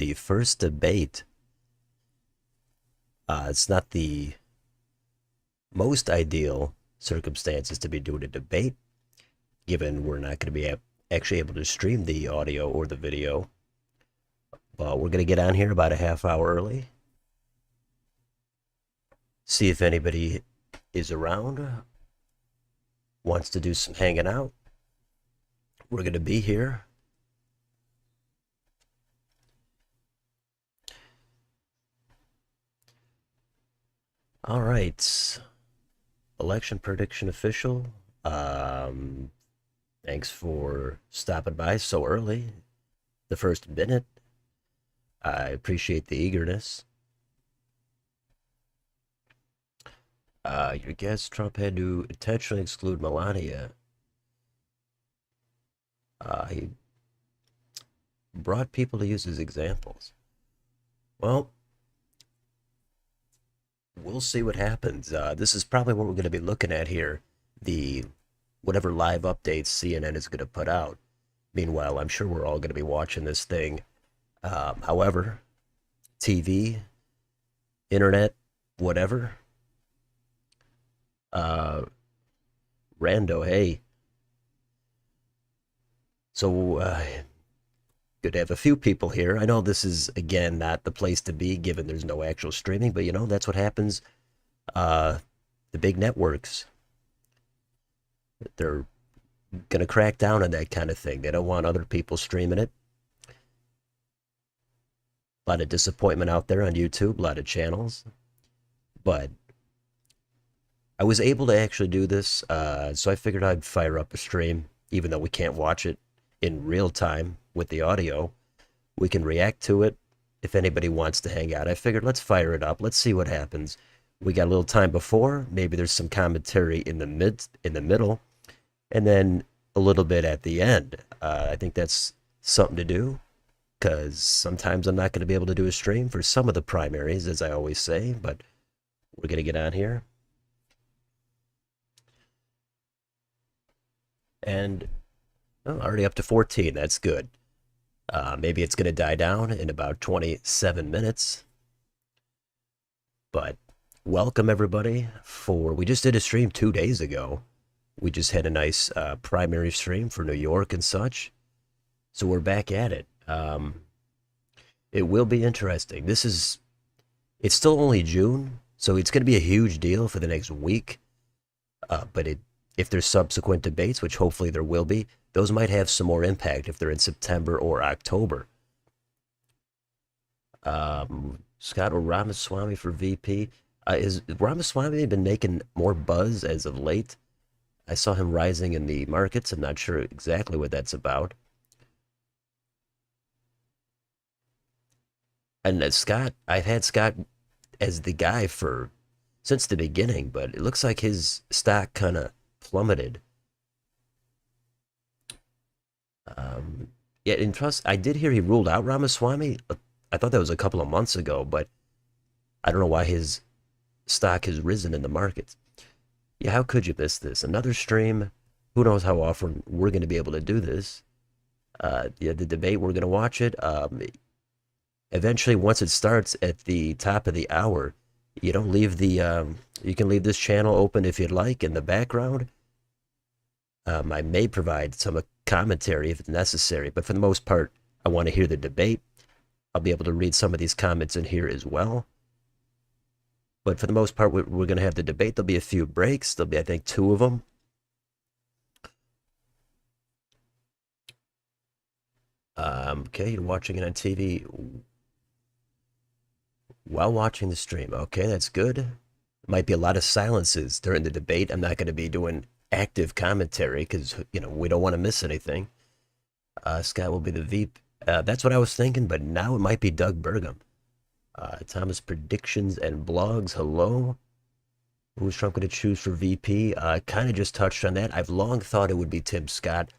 the first debate. It's not the most ideal circumstances to be doing a debate, given we're not going to be actually able to stream the audio or the video. But we're going to get on here about a half hour early, see if anybody is around, wants to do some hanging out. We're going to be here. All right. Election prediction official. Thanks for stopping by so early. The first minute. I appreciate the eagerness. Your guess, Trump had to intentionally exclude Melania. He brought people to use as examples. Well, we'll see what happens. This is probably what we're going to be looking at here. The whatever live updates CNN is going to put out. Meanwhile, I'm sure we're all going to be watching this thing. However, TV, internet, whatever. Rando, hey. So, good to have a few people here. I know this is, again, not the place to be given there's no actual streaming, but that's what happens. The big networks, they're going to crack down on that kind of thing. They don't want other people streaming it. A lot of disappointment out there on YouTube, a lot of channels. But I was able to actually do this, so I figured I'd fire up a stream, even though we can't watch it in real time with the audio. We can react to it if anybody wants to hang out. I figured let's fire it up. Let's see what happens. We got a little time before. Maybe there's some commentary in the middle, and then a little bit at the end. I think that's something to do, because sometimes I'm not going to be able to do a stream for some of the primaries, as I always say, but we're going to get on here. And already up to 14. That's good. Maybe it's going to die down in about 27 minutes. But welcome, everybody. We just did a stream 2 days ago. We just had a nice primary stream for New York and such. So we're back at it. It will be interesting. It's still only June, so it's going to be a huge deal for the next week. But if there's subsequent debates, which hopefully there will be, those might have some more impact if they're in September or October. Scott or Ramaswamy for VP. Has Ramaswamy been making more buzz as of late? I saw him rising in the markets. I'm not sure exactly what that's about. And Scott, I've had Scott as the guy since the beginning, but it looks like his stock kind of plummeted. Yeah, and plus, I did hear he ruled out Ramaswamy. I thought that was a couple of months ago, but I don't know why his stock has risen in the markets. Yeah, how could you miss this? Another stream. Who knows how often we're going to be able to do this? Yeah, the debate, we're going to watch it. Eventually, once it starts at the top of the hour, you don't leave you can leave this channel open if you'd like in the background. I may provide some commentary if it's necessary, but for the most part, I want to hear the debate. I'll be able to read some of these comments in here as well. But for the most part, we're going to have the debate. There'll be a few breaks. There'll be, I think, 2 of them. Okay, you're watching it on TV while watching the stream. Okay, that's good. Might be a lot of silences during the debate. I'm not going to be doing active commentary because, we don't want to miss anything. Scott will be the VP. That's what I was thinking, but now it might be Doug Burgum. Thomas predictions and blogs. Hello. Who's Trump going to choose for VP? Kind of just touched on that. I've long thought it would be Tim Scott.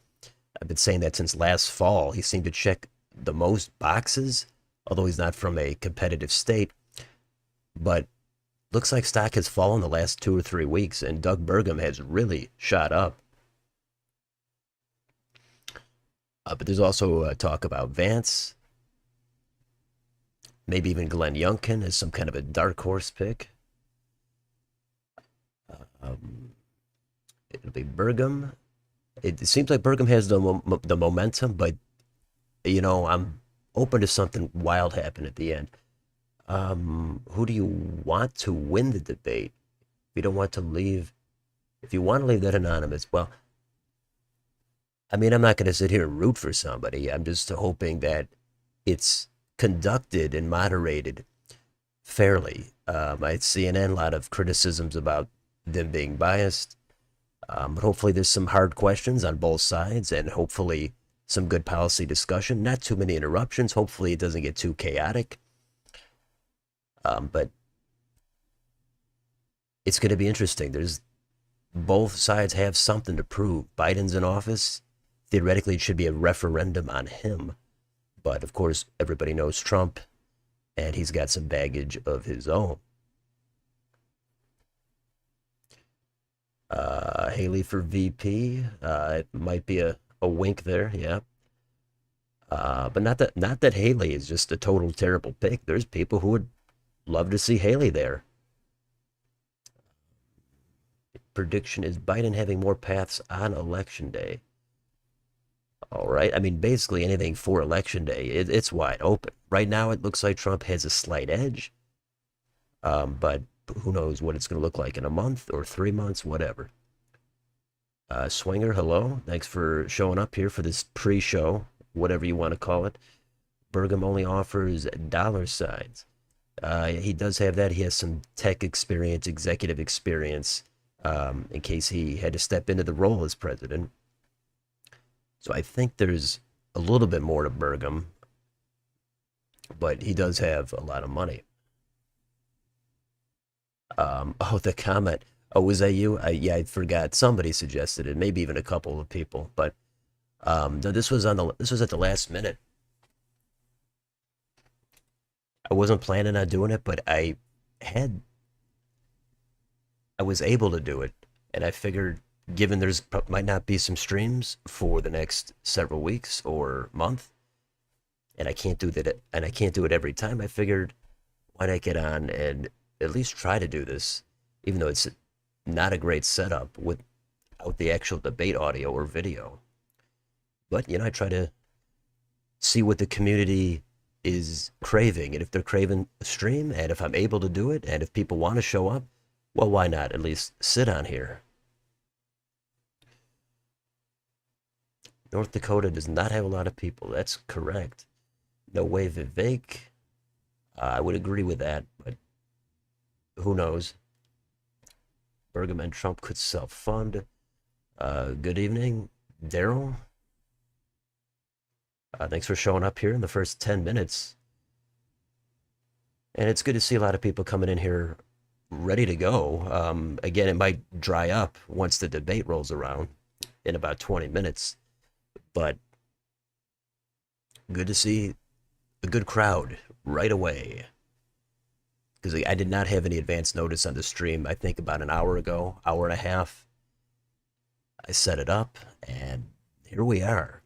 I've been saying that since last fall. He seemed to check the most boxes, although he's not from a competitive state. But looks like stock has fallen the last 2 or 3 weeks, and Doug Burgum has really shot up. But there's also talk about Vance. Maybe even Glenn Youngkin as some kind of a dark horse pick. Um, it'll be Burgum. It seems like Burgum has the momentum, but I'm open to something wild happen at the end. Who do you want to win the debate? If you don't want to leave, if you want to leave that anonymous, well, I mean, I'm not going to sit here and root for somebody. I'm just hoping that it's conducted and moderated fairly. At CNN, a lot of criticisms about them being biased. But hopefully, there's some hard questions on both sides, and hopefully, some good policy discussion. Not too many interruptions. Hopefully, it doesn't get too chaotic. But it's going to be interesting. There's both sides have something to prove. Biden's in office. Theoretically, it should be a referendum on him. But of course, everybody knows Trump, and he's got some baggage of his own. Haley for VP. It might be a wink there, yeah. But not that Haley is just a total terrible pick. There's people who would love to see Haley there. Prediction is Biden having more paths on election day. All right. I mean, basically anything for election day, it's wide open. Right now, it looks like Trump has a slight edge. But who knows what it's going to look like in a month or 3 months, whatever. Swinger, hello. Thanks for showing up here for this pre-show, whatever you want to call it. Burgum only offers dollar signs. He does have that. He has some tech experience, executive experience, in case he had to step into the role as president. So I think there's a little bit more to Burgum, but he does have a lot of money. The comment. Oh, was that you? Yeah, I forgot. Somebody suggested it. Maybe even a couple of people. But no, this was at the last minute. I wasn't planning on doing it, but I was able to do it, and I figured, given there's might not be some streams for the next several weeks or month, and I can't do that, and I can't do it every time. I figured, why not get on and at least try to do this, even though it's not a great setup without the actual debate audio or video. But I try to see what the community is craving, and if they're craving a stream, and if I'm able to do it, and if people want to show up, well, why not at least sit on here? North Dakota does not have a lot of people. That's correct. No way, Vivek. I would agree with that, but who knows? Burgum and Trump could self-fund. Good evening, Daryl. Thanks for showing up here in the first 10 minutes. And it's good to see a lot of people coming in here ready to go. Again, it might dry up once the debate rolls around in about 20 minutes. But good to see a good crowd right away. Because I did not have any advance notice on the stream. I think about an hour ago, hour and a half. I set it up, and here we are.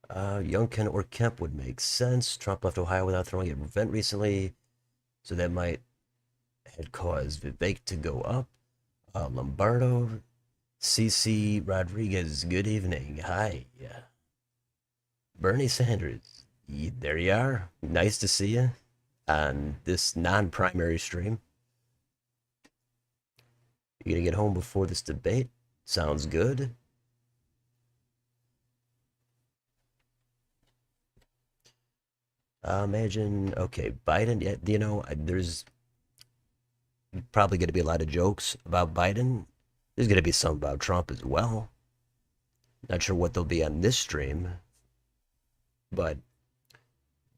Youngkin or Kemp would make sense. Trump left Ohio without throwing an event recently, so that might had caused Vivek to go up. Lombardo, CC Rodriguez, good evening. Hi. Bernie Sanders, there you are. Nice to see you on this non-primary stream. You gonna get home before this debate? Sounds good. Imagine, okay, Biden, yeah, there's probably going to be a lot of jokes about Biden. There's going to be some about Trump as well. Not sure what they'll be on this stream, but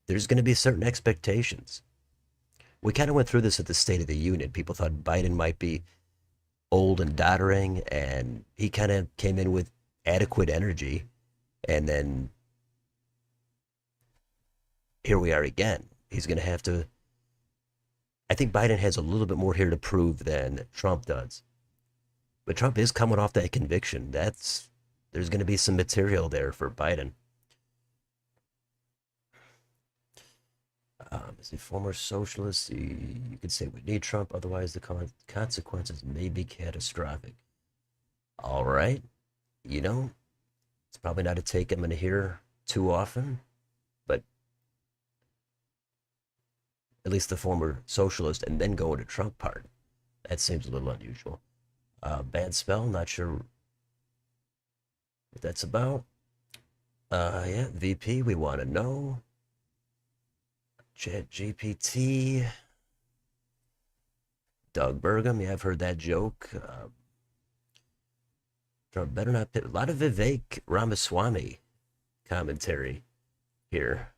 there's going to be certain expectations. We kind of went through this at the State of the Union. People thought Biden might be old and doddering, and he kind of came in with adequate energy, and then here we are again. He's going to have to. I think Biden has a little bit more here to prove than Trump does. But Trump is coming off that conviction. That's there's going to be some material there for Biden. As a former socialist, you could say we need Trump, otherwise the consequences may be catastrophic. All right, you know, it's probably not a take I'm going to hear too often, but at least the former socialist and then go into Trump part. That seems a little unusual. Bad spell, not sure what that's about. Yeah, VP, we want to know. Chat GPT. Doug Burgum, yeah, I've heard that joke. Trump better not. A lot of Vivek Ramaswamy commentary here.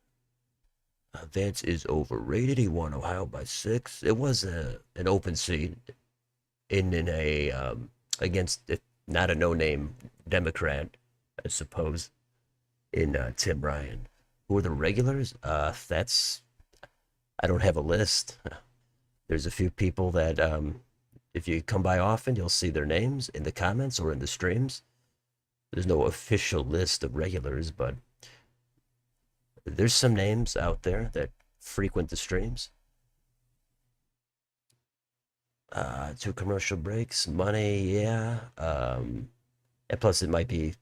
Vance is overrated. He won Ohio by 6. It was an open seat in a against not a no-name Democrat, I suppose, in Tim Ryan. Who are the regulars? That's I don't have a list. There's a few people that if you come by often, you'll see their names in the comments or in the streams. There's no official list of regulars, but there's some names out there that frequent the streams. 2 commercial breaks, money, yeah. And plus, it might be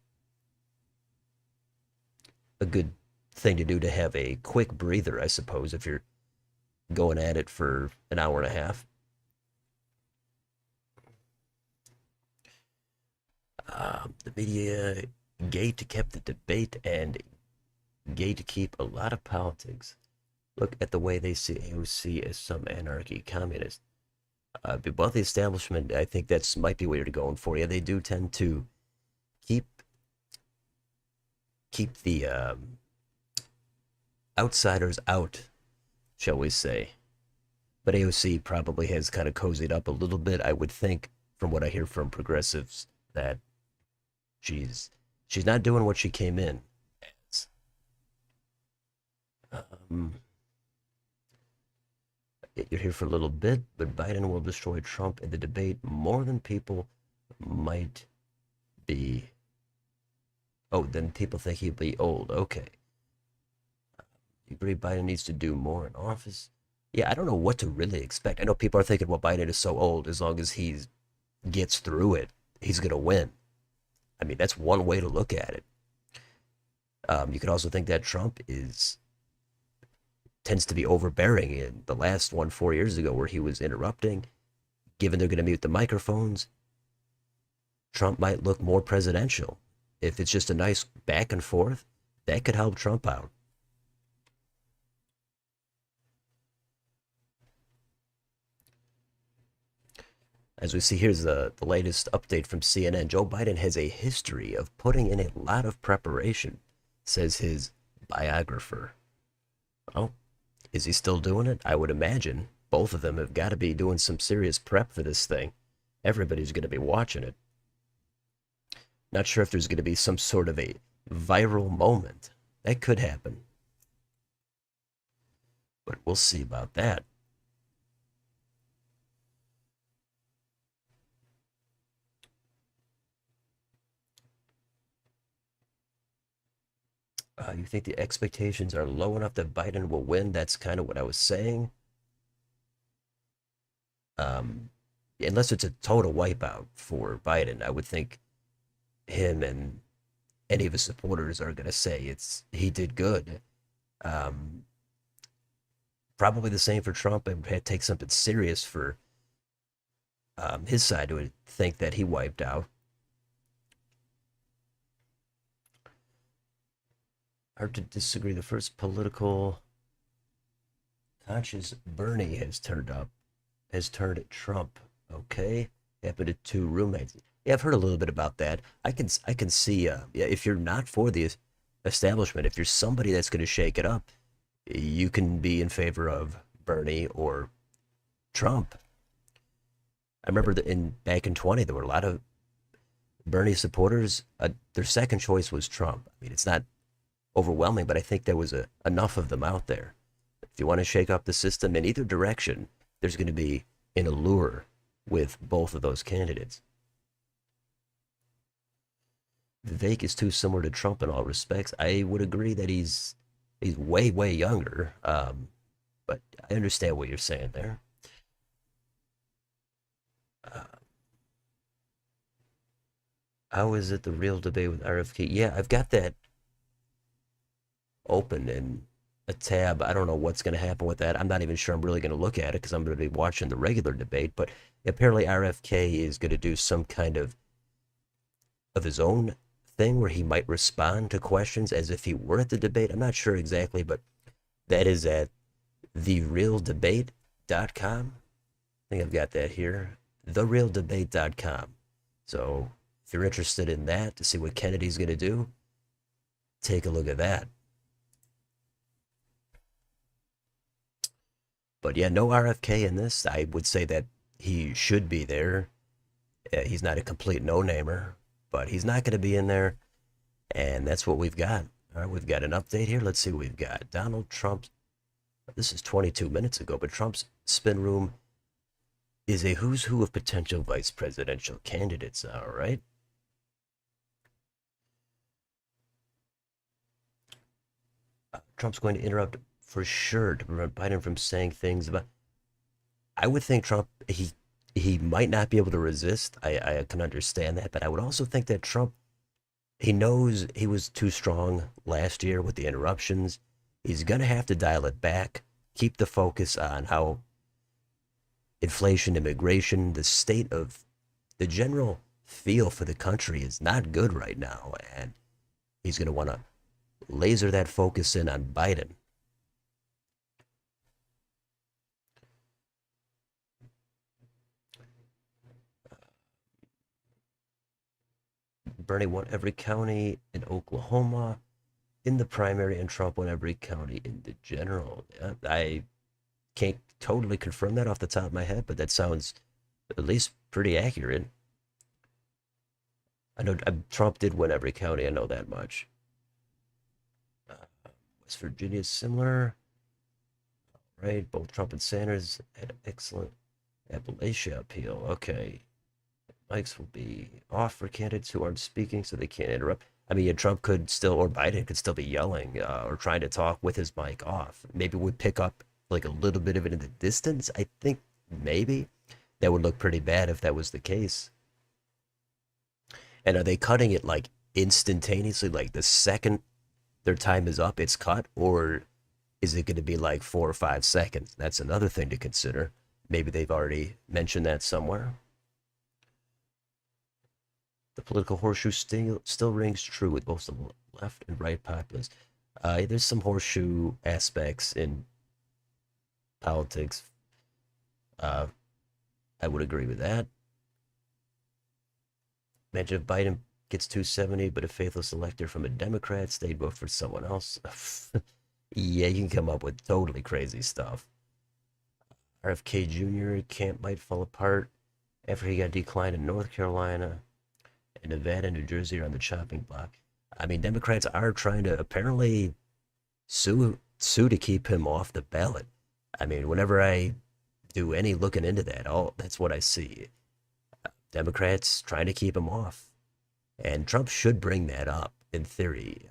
a good thing to do to have a quick breather, I suppose, if you're going at it for an hour and a half. The media gate kept the debate and gatekeep a lot of politics. Look at the way they see AOC as some anarchy communist. But the establishment, I think that's might be what you're going for. Yeah, they do tend to keep the outsiders out, shall we say. But AOC probably has kind of cozied up a little bit. I would think, from what I hear from progressives, that she's not doing what she came in as. You're here for a little bit, but Biden will destroy Trump in the debate more than people might be. Oh, then people think he'll be old. Okay. You agree Biden needs to do more in office? Yeah, I don't know what to really expect. I know people are thinking, well, Biden is so old, as long as he gets through it, he's going to win. I mean, that's one way to look at it. You could also think that Trump tends to be overbearing. In the last one 4 years ago, where he was interrupting, given they're going to mute the microphones, Trump might look more presidential. If it's just a nice back and forth, that could help Trump out. As we see, here's the latest update from CNN. Joe Biden has a history of putting in a lot of preparation, says his biographer. Oh, is he still doing it? I would imagine both of them have got to be doing some serious prep for this thing. Everybody's going to be watching it. Not sure if there's going to be some sort of a viral moment. That could happen. But we'll see about that. You think the expectations are low enough that Biden will win? That's kind of what I was saying. Um, Unless it's a total wipeout for Biden, I would think him and any of his supporters are going to say he did good. Um, Probably the same for Trump. It would take something serious for his side to think that he wiped out. Hard to disagree. The first political conscious Bernie has turned Trump. Okay, happened to 2 roommates. Yeah, I've heard a little bit about that. I can see. Yeah, if you're not for the establishment, if you're somebody that's going to shake it up, you can be in favor of Bernie or Trump. I remember that back in 20, there were a lot of Bernie supporters. Their second choice was Trump. I mean, it's not overwhelming, but I think there was enough of them out there. If you want to shake up the system in either direction, there's going to be an allure with both of those candidates. Vivek is too similar to Trump in all respects. I would agree that he's way younger. But I understand what you're saying there. Uh, how is it the real debate with RFK? Yeah, I've got that open in a tab. I don't know what's going to happen with that. I'm not even sure I'm really going to look at it because I'm going to be watching the regular debate. But apparently, RFK is going to do some kind of his own thing where he might respond to questions as if he were at the debate. I'm not sure exactly, but that is at therealdebate.com. I think I've got that here. Therealdebate.com. So if you're interested in that to see what Kennedy's going to do, take a look at that. But yeah, no RFK in this. I would say that he should be there. He's not a complete no-namer, but he's not going to be in there. And that's what we've got. All right, we've got an update here. Let's see what we've got. Donald Trump. This is 22 minutes ago, but Trump's spin room is a who's who of potential vice presidential candidates. All right. Trump's going to interrupt for sure to prevent Biden from saying things about. I would think Trump he might not be able to resist. I can understand that, but I would also think that Trump he knows he was too strong last year with the interruptions. He's gonna have to dial it back, keep the focus on how inflation, immigration, the state of the general feel for the country is not good right now, and he's gonna want to laser that focus in on Biden. Bernie won every county in Oklahoma in the primary, and Trump won every county in the general. I can't totally confirm that off the top of my head, but that sounds at least pretty accurate. I know Trump did win every county. I know that much. Uh, West Virginia is similar, right? Both Trump and Sanders had excellent Appalachia appeal. Okay. Mics will be off for candidates who aren't speaking so they can't interrupt. I mean, Trump could still, or Biden could still be yelling or trying to talk with his mic off. Maybe we pick up like a little bit of it in the distance. I think maybe that would look pretty bad if that was the case. And are they cutting it like instantaneously, like the second their time is up, it's cut? Or is it going to be like 4 or 5 seconds? That's another thing to consider. Maybe they've already mentioned that somewhere. The political horseshoe still rings true with both the left and right populists. There's some horseshoe aspects in politics. Uh, I would agree with that. Imagine if Biden gets 270, but a faithless elector from a Democrat stayed vote for someone else. Yeah, you can come up with totally crazy stuff. RFK Jr. camp might fall apart after he got declined in North Carolina, and Nevada and New Jersey are on the chopping block. I mean, Democrats are trying to apparently sue to keep him off the ballot. I mean, whenever I do any looking into that, that's what I see. Democrats trying to keep him off, and Trump should bring that up in theory.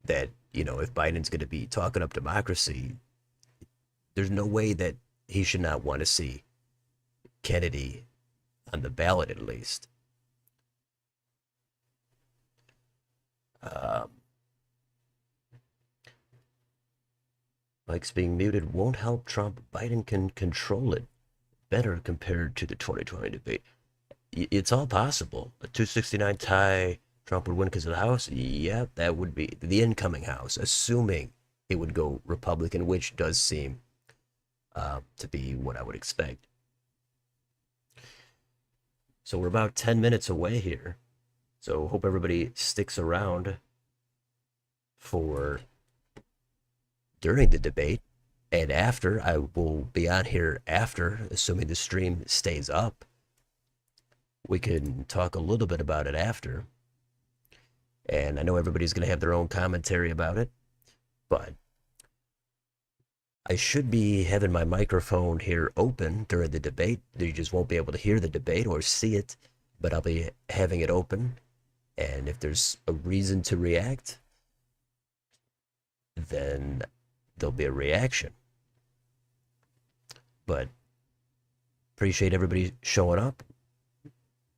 That if Biden's going to be talking up democracy, there's no way that he should not want to see Kennedy on the ballot at least. Um, Mike's being muted won't help Trump. Biden can control it better compared to the 2020 debate. It's all possible. A 269 tie, Trump would win because of the House. Yeah, that would be the incoming House, assuming it would go Republican, which does seem to be what I would expect. So we're about 10 minutes away here. So hope everybody sticks around for during the debate and after. I will be on here after, assuming the stream stays up. We can talk a little bit about it after. And I know everybody's going to have their own commentary about it, but I should be having my microphone here open during the debate. You just won't be able to hear the debate or see it but I'll be having it open. And if there's a reason to react, then there'll be a reaction. But appreciate everybody showing up.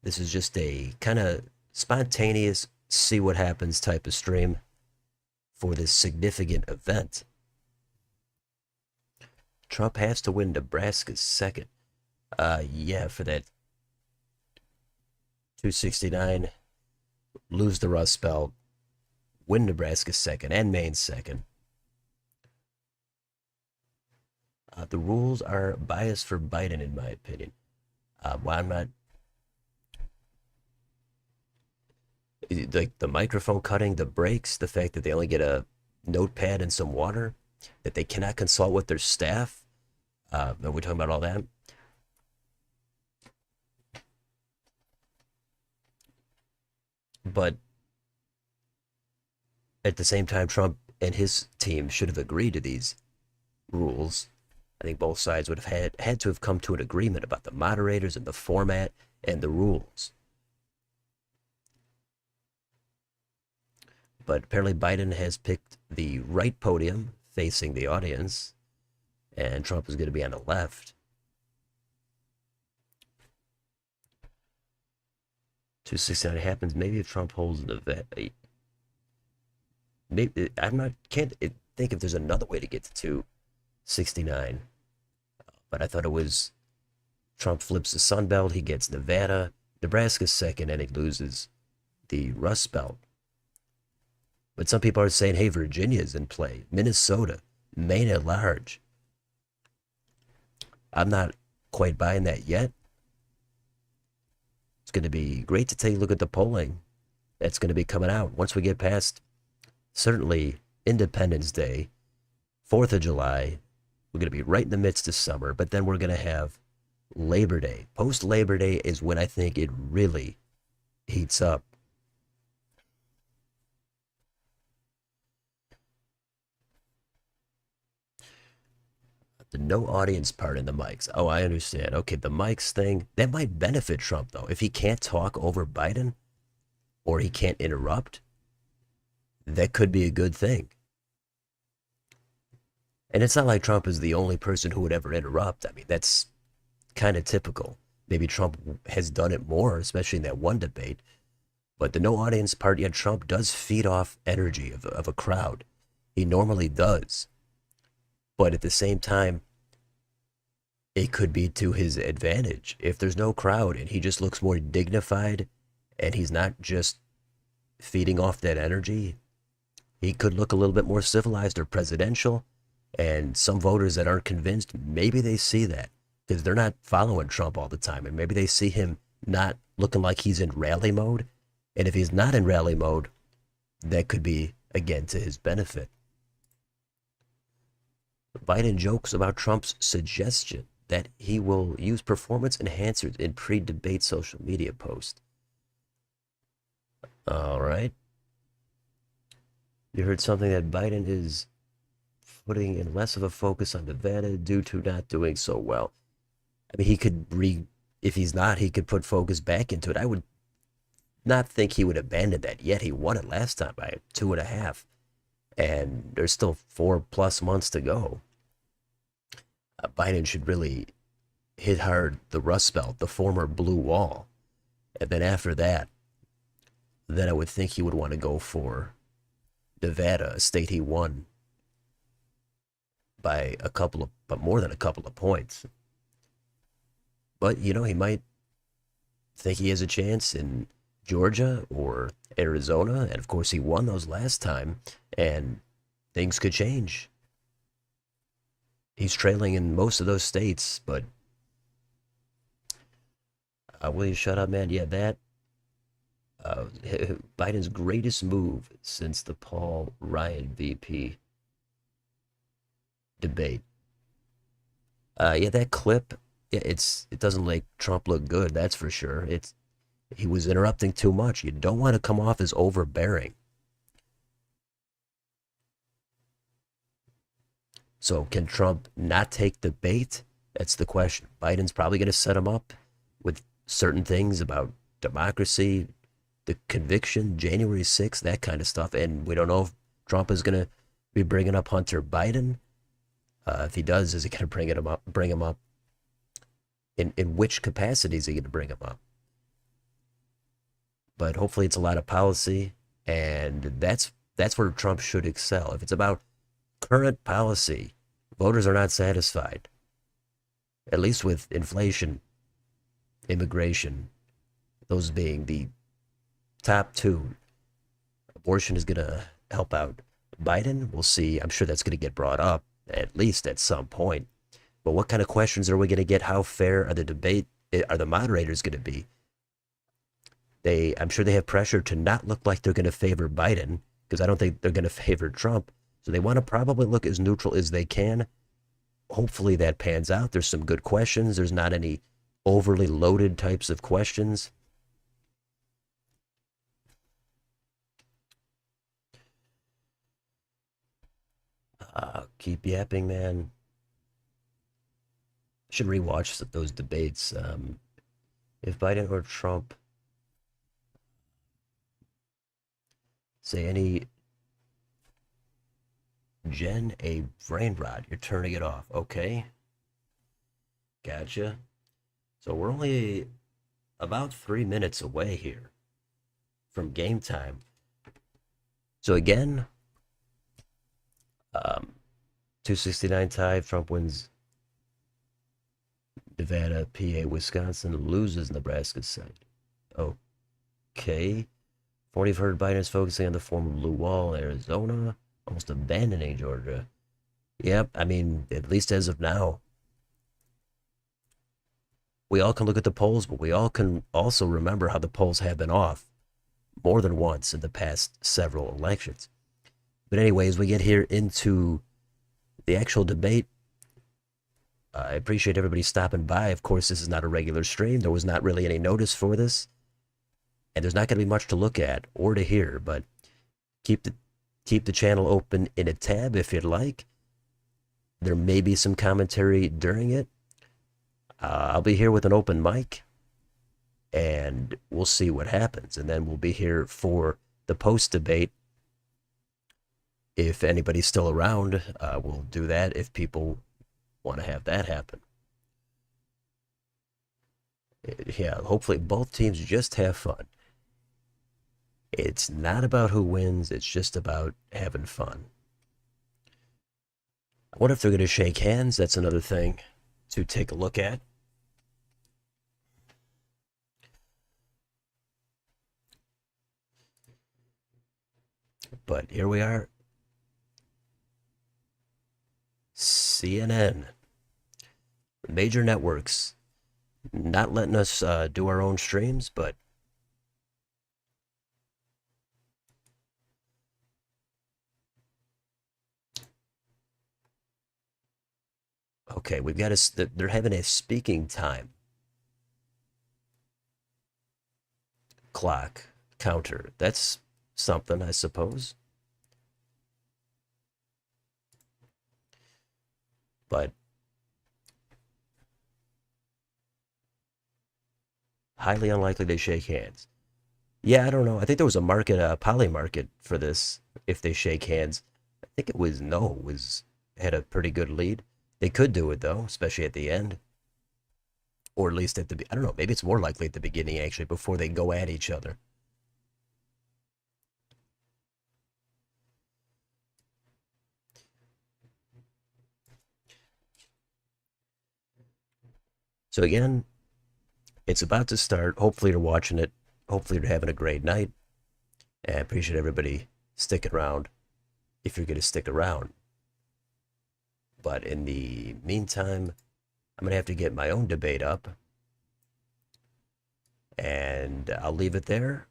This is just a kind of spontaneous, see what happens type of stream for this significant event. Trump has to win Nebraska's second. Yeah, for that 269, lose the Rust Belt, win Nebraska's second and Maine's second. The rules are biased for Biden, in my opinion. Why I'm not like the microphone cutting, the breaks, the fact that they only get a notepad and some water, that they cannot consult with their staff. Are we talking about all that? But at the same time, Trump and his team should have agreed to these rules. I think both sides would have had to have come to an agreement about the moderators and the format and the rules. But apparently Biden has picked the right podium facing the audience, and Trump is going to be on the left. 269 happens maybe if Trump holds an event. Maybe can't think if there's another way to get to 269. But I thought it was Trump flips the Sun Belt, he gets Nevada, Nebraska's second, and he loses the Rust Belt. But some people are saying, hey, Virginia's in play, Minnesota, Maine at large. I'm not quite buying that yet. It's going to be great to take a look at the polling that's going to be coming out once we get past certainly Independence Day, 4th of July. We're going to be right in the midst of summer, but then we're going to have Labor Day. Post Labor Day is when I think it really heats up. The no audience part in the mics. Oh, I understand. Okay, the mics thing, that might benefit Trump, though. If he can't talk over Biden or he can't interrupt, that could be a good thing. And it's not like Trump is the only person who would ever interrupt. I mean, that's kind of typical. Maybe Trump has done it more, especially in that one debate. But the no audience part, yeah, Trump does feed off energy of a crowd. He normally does. But at the same time, it could be to his advantage. If there's no crowd and he just looks more dignified and he's not just feeding off that energy, he could look a little bit more civilized or presidential. And some voters that aren't convinced, maybe they see that because they're not following Trump all the time. And maybe they see him not looking like he's in rally mode. And if he's not in rally mode, that could be, again, to his benefit. Biden jokes about Trump's suggestion that he will use performance enhancers in pre-debate social media posts. All right. You heard something that Biden is putting in less of a focus on Nevada due to not doing so well. I mean, he could if he's not, he could put focus back into it. I would not think he would abandon that yet. He won it last time by 2.5. And there's still 4+ months to go. Biden should really hit hard the Rust Belt, the former blue wall. And then after that, then I would think he would want to go for Nevada, a state he won by but more than a couple of points. But, he might think he has a chance in Georgia or Arizona. And of course, he won those last time, and things could change. He's trailing in most of those states, but will you shut up, man? Yeah, that Biden's greatest move since the Paul Ryan VP debate. Yeah, that clip. Yeah, it doesn't make Trump look good. That's for sure. He was interrupting too much. You don't want to come off as overbearing. So can Trump not take the bait? That's the question. Biden's probably going to set him up with certain things about democracy, the conviction, January 6th, that kind of stuff. And we don't know if Trump is going to be bringing up Hunter Biden. If he does, is he going to bring him up? In which capacity is he going to bring him up? But hopefully it's a lot of policy, and that's where Trump should excel. If it's about current policy, voters are not satisfied, at least with inflation, immigration, those being the top two. Abortion is going to help out Biden. We'll see. I'm sure that's going to get brought up at least at some point. But what kind of questions are we going to get? How fair are the moderators going to be? I'm sure they have pressure to not look like they're going to favor Biden, because I don't think they're going to favor Trump. So they want to probably look as neutral as they can. Hopefully that pans out. There's some good questions. There's not any overly loaded types of questions. Keep yapping, man. Should rewatch those debates. If Biden or Trump say any, Jen, a brain rot. You're turning it off. Okay. Gotcha. So we're only about 3 minutes away here from game time. So again, 269 tie. Trump wins Nevada, PA, Wisconsin, loses Nebraska side. Okay. 40 heard Biden is focusing on the former blue wall, Arizona, almost abandoning Georgia. Yep, I mean, at least as of now. We all can look at the polls, but we all can also remember how the polls have been off more than once in the past several elections. But anyways, we get here into the actual debate. I appreciate everybody stopping by. Of course, this is not a regular stream. There was not really any notice for this. And there's not going to be much to look at or to hear, but keep the channel open in a tab if you'd like. There may be some commentary during it. I'll be here with an open mic, and we'll see what happens. And then we'll be here for the post-debate. If anybody's still around, we'll do that if people want to have that happen. Yeah, hopefully both teams just have fun. It's not about who wins, it's just about having fun. I wonder if they're going to shake hands. That's another thing to take a look at. But here we are. CNN. Major networks not letting us do our own streams, but okay, we've got they're having a speaking time clock counter. That's something, I suppose. But highly unlikely they shake hands. Yeah, I don't know. I think there was a market, a poly market for this if they shake hands. I think it was had a pretty good lead. They could do it though, especially at the end. Or at least at I don't know, maybe it's more likely at the beginning actually, before they go at each other. So again, it's about to start. Hopefully you're watching it. Hopefully you're having a great night. And I appreciate everybody sticking around if you're going to stick around. But in the meantime, I'm going to have to get my own debate up. And I'll leave it there.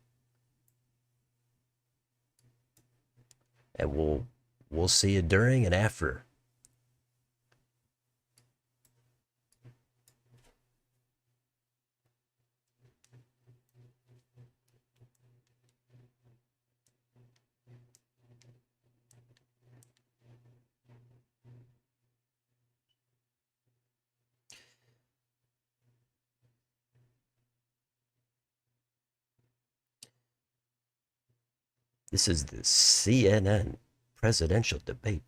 And we'll see you during and after. This is the CNN presidential debate.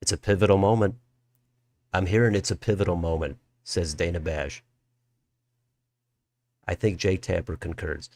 It's a pivotal moment. I'm hearing it's a pivotal moment, says Dana Bash. I think Jake Tapper concurs.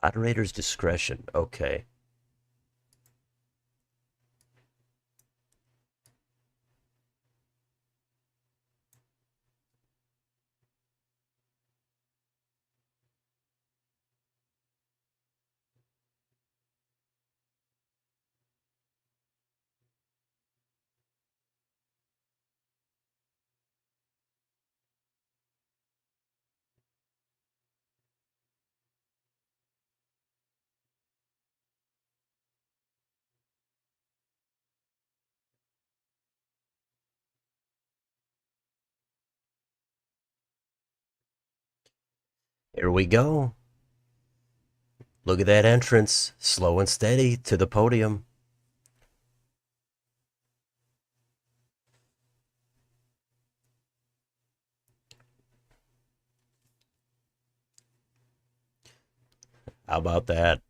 Moderator's discretion. Okay. Here we go. Look at that entrance. Slow and steady to the podium. How about that?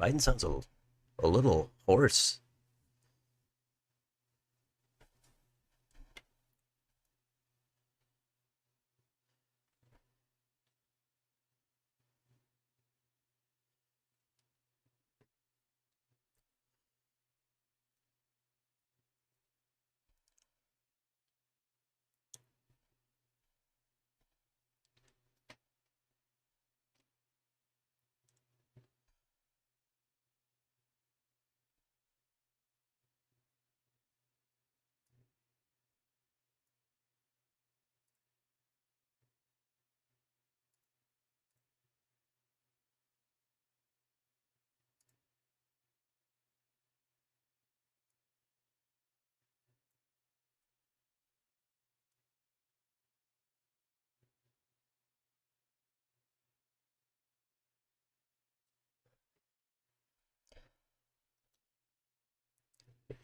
Biden sounds a little hoarse.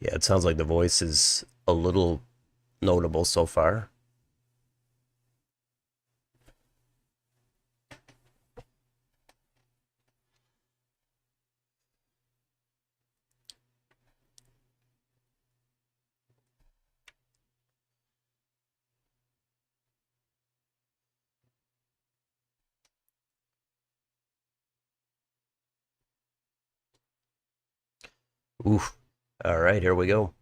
Yeah, it sounds like the voice is a little notable so far. Oof. All right, here we go.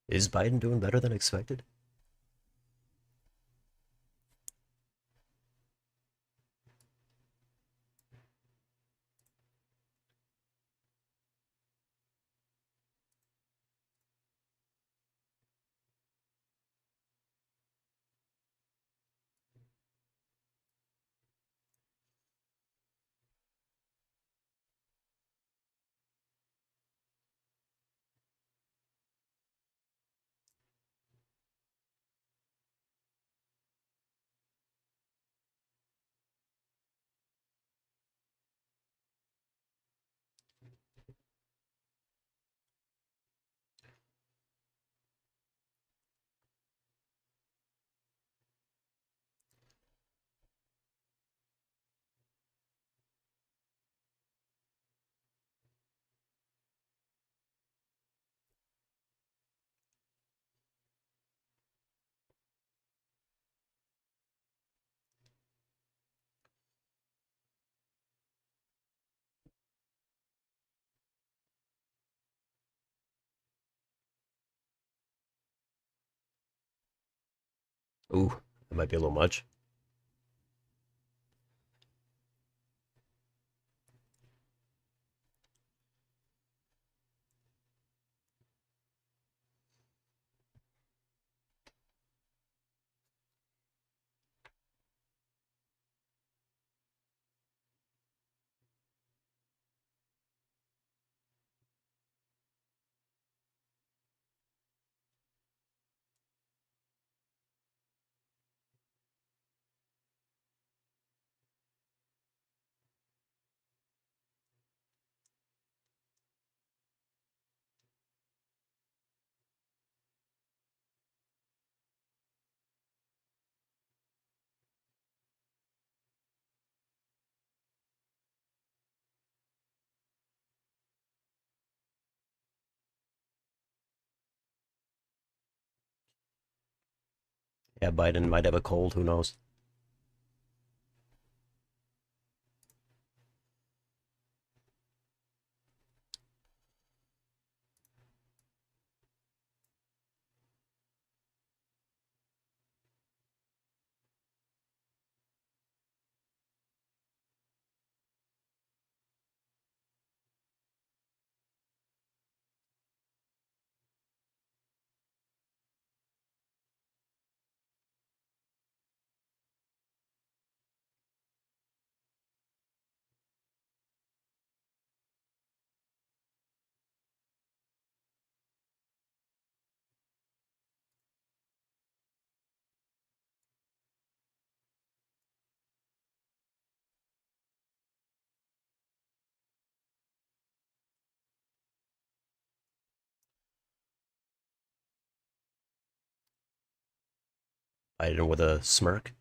Is Biden doing better than expected? Ooh, that might be a little much. Yeah, Biden might have a cold. Who knows? Biden with a smirk.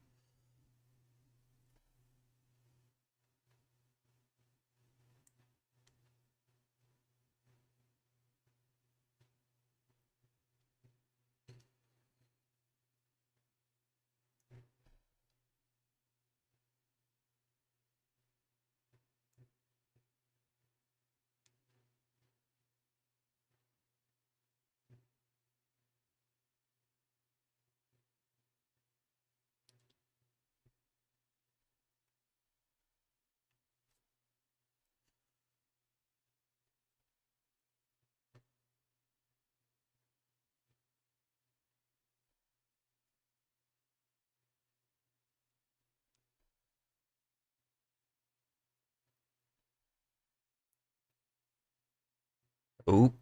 Ooh,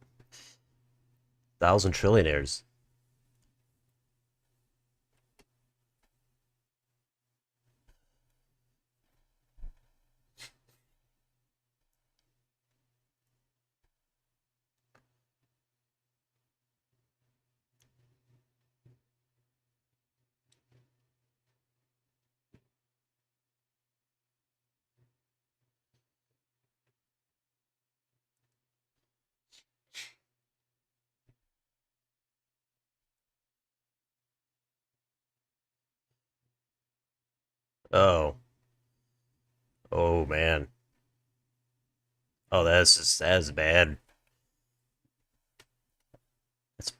thousand trillionaires. Oh, oh man. Oh, that's bad.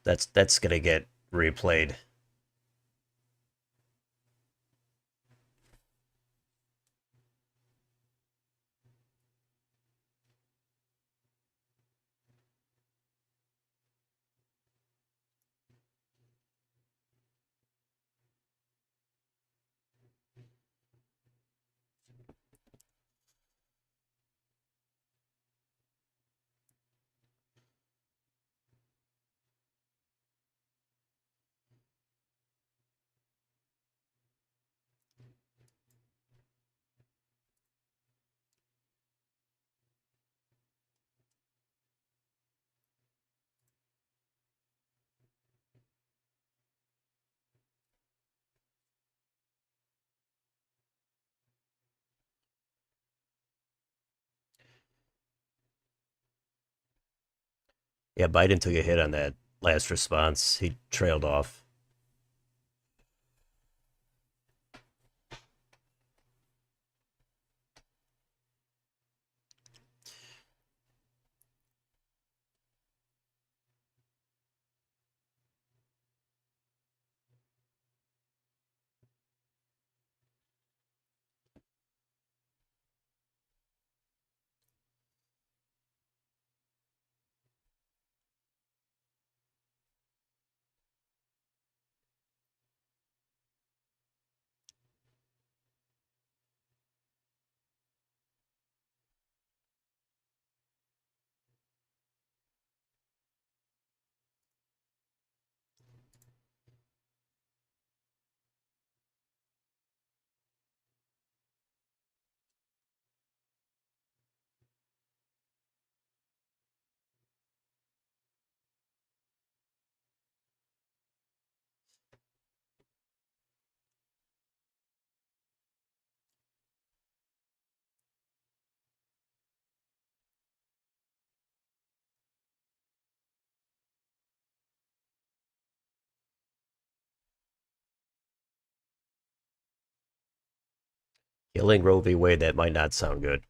That's gonna get replayed. Yeah, Biden took a hit on that last response. He trailed off. Killing Roe v. Wade, that might not sound good.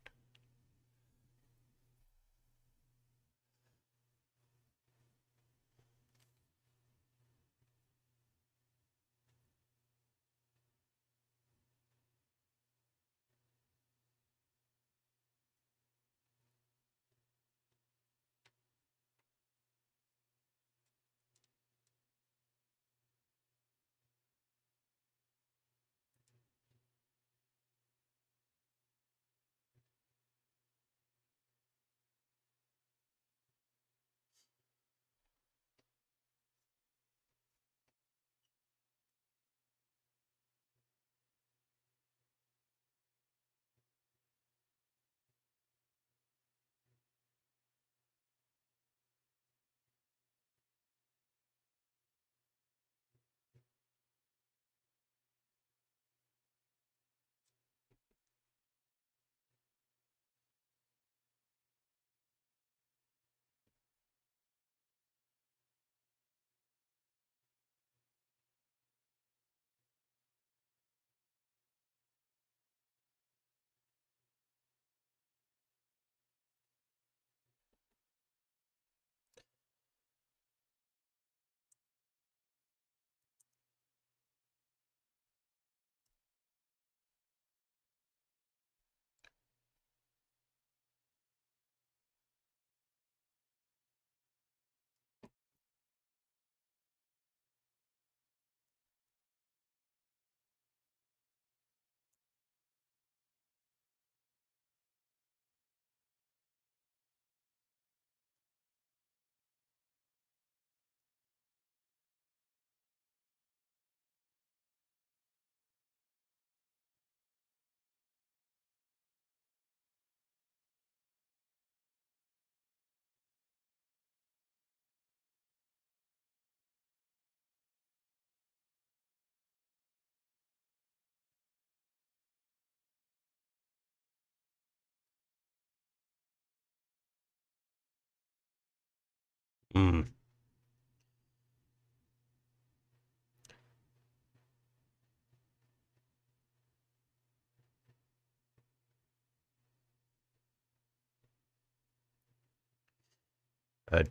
Mm.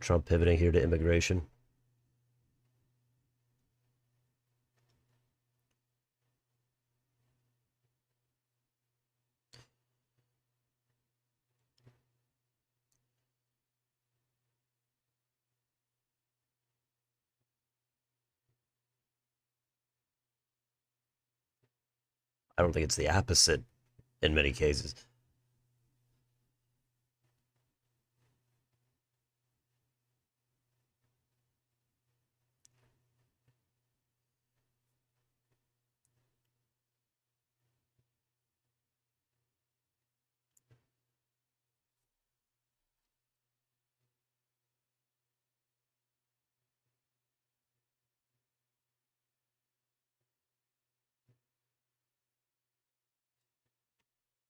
Trump pivoting here to immigration. I don't think it's the opposite in many cases.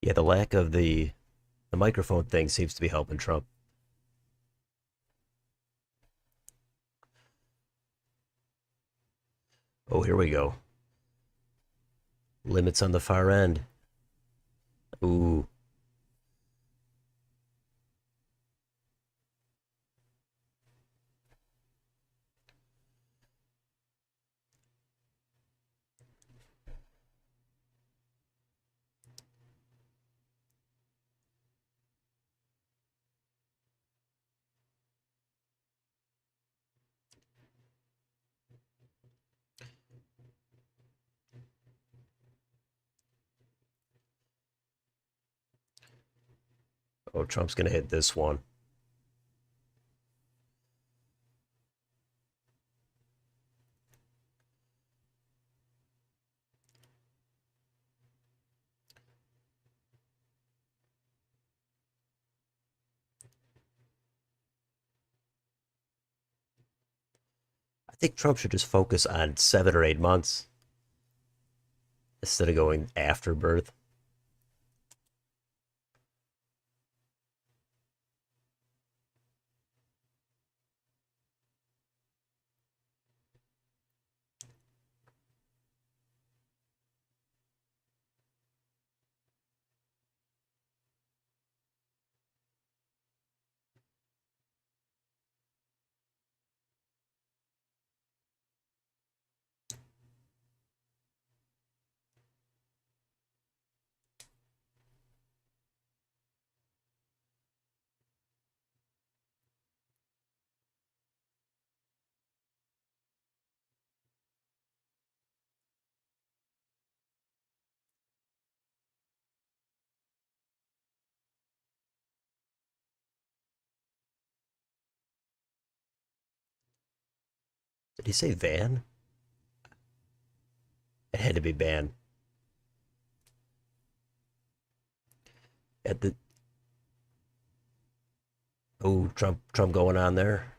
Yeah, the lack of the microphone thing seems to be helping Trump. Oh, here we go. Limits on the far end. Ooh. Oh, Trump's gonna hit this one. I think Trump should just focus on 7 or 8 months instead of going after birth. Did he say van? It had to be ban. At the Oh, Trump going on there.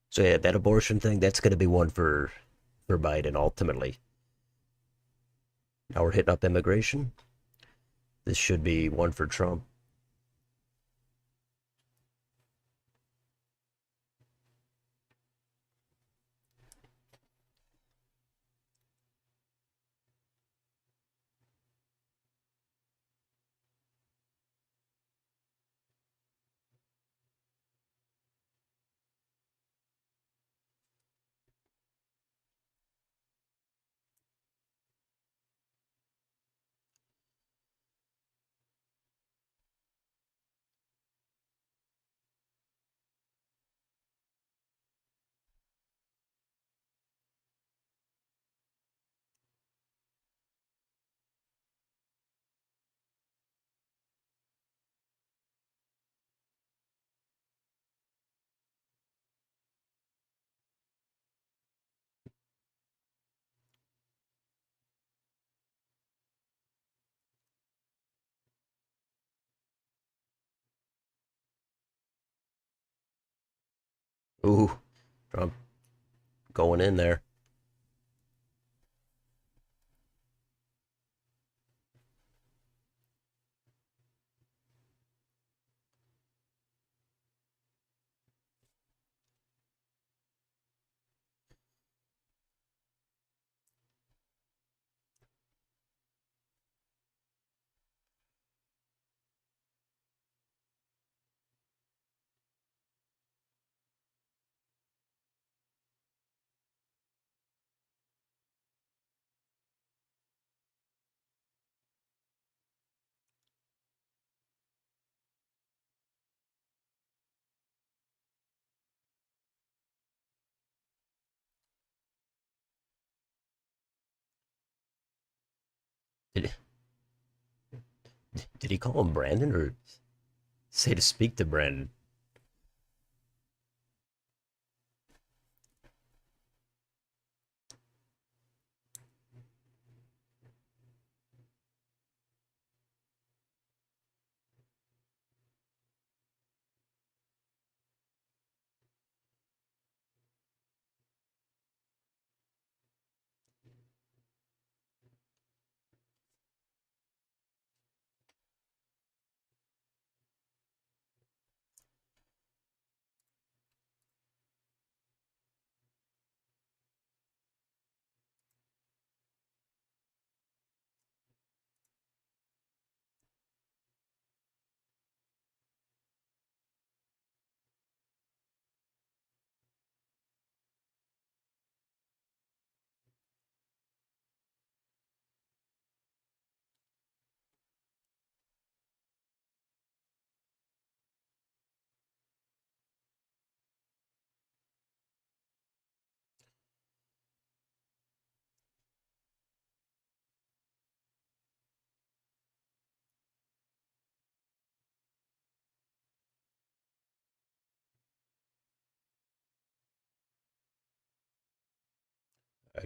So yeah, that abortion thing, that's gonna be one for Biden ultimately. Now we're hitting up immigration. This should be one for Trump. Ooh, Trump going in there. Did, did he call him Brandon or say to speak to Brandon?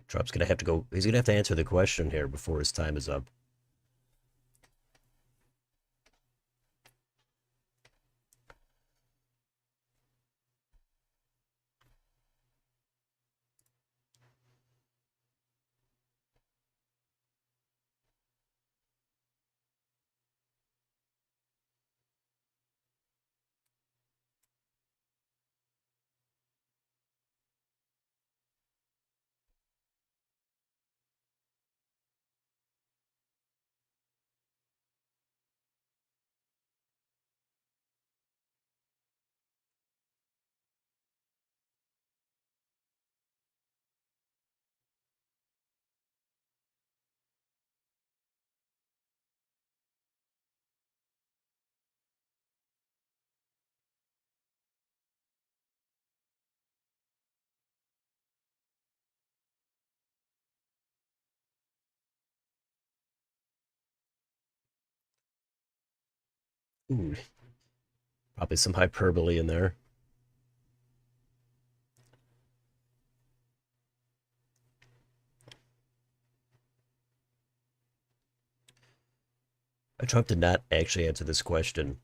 Trump's gonna have to go. He's gonna have to answer the question here before his time is up. Ooh, probably some hyperbole in there. Trump did not actually answer this question.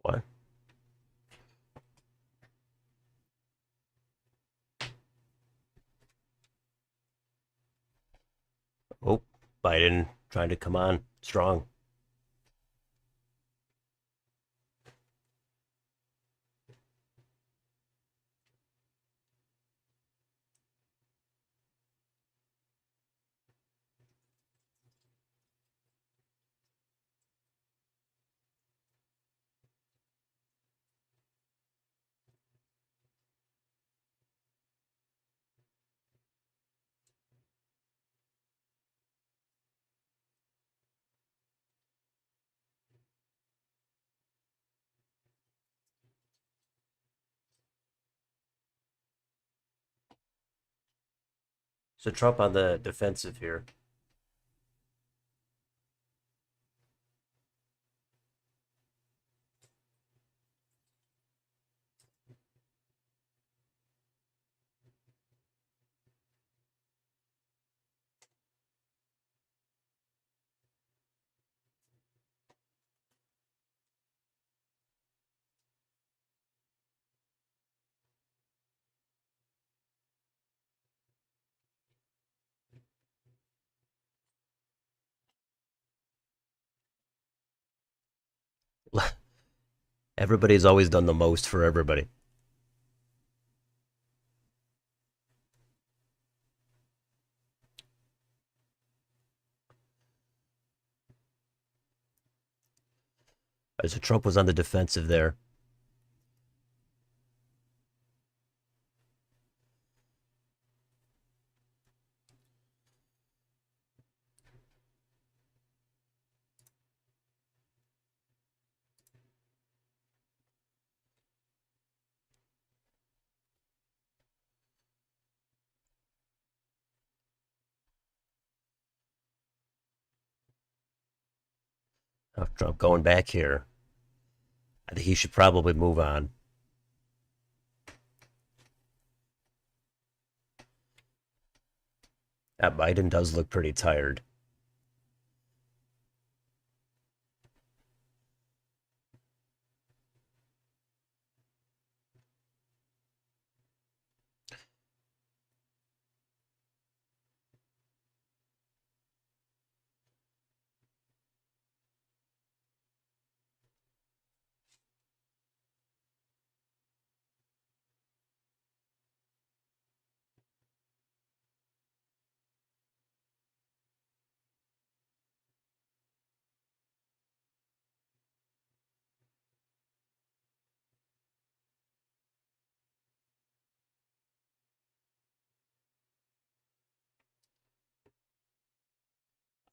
What? Oh, Biden trying to come on strong. So Trump on the defensive here. Everybody's always done the most for everybody. So Trump was on the defensive there. Trump going back here. I think he should probably move on. Biden does look pretty tired.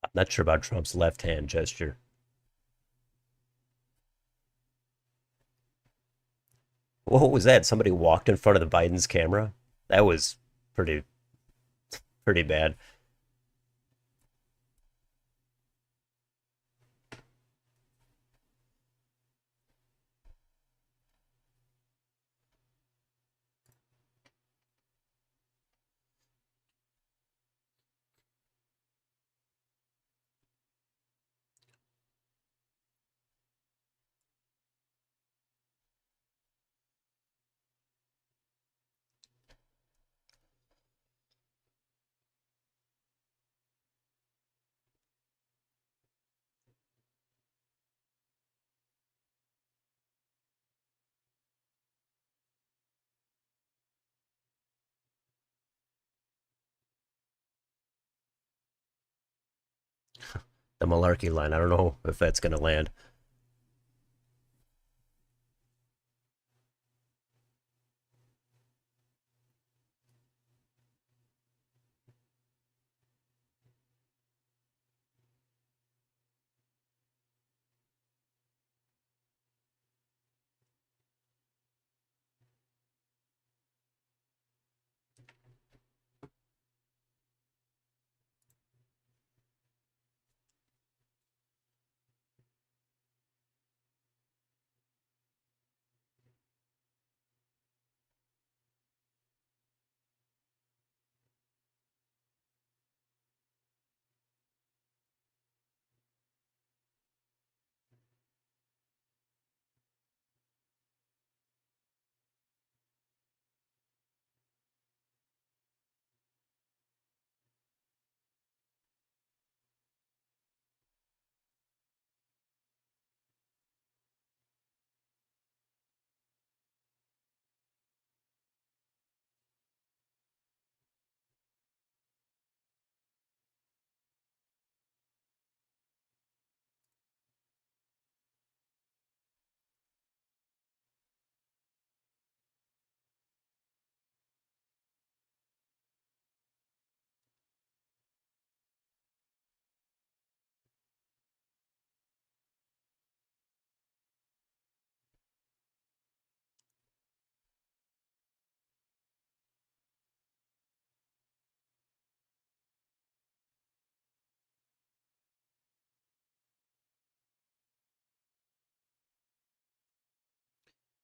I'm not sure about Trump's left hand gesture. What was that? Somebody walked in front of the Biden's camera? That was pretty pretty bad. The malarkey line. I don't know if that's going to land.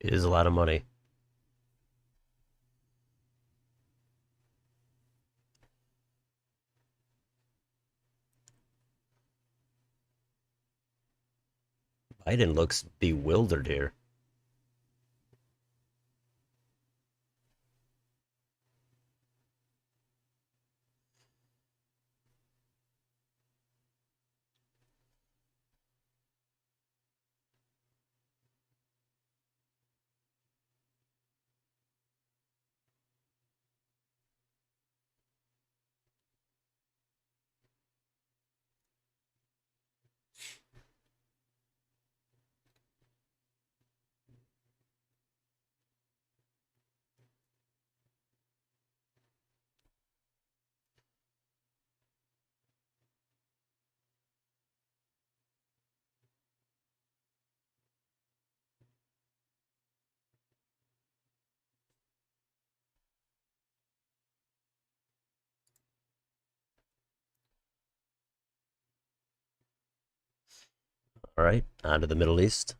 It is a lot of money. Biden looks bewildered here. All right, on to the Middle East.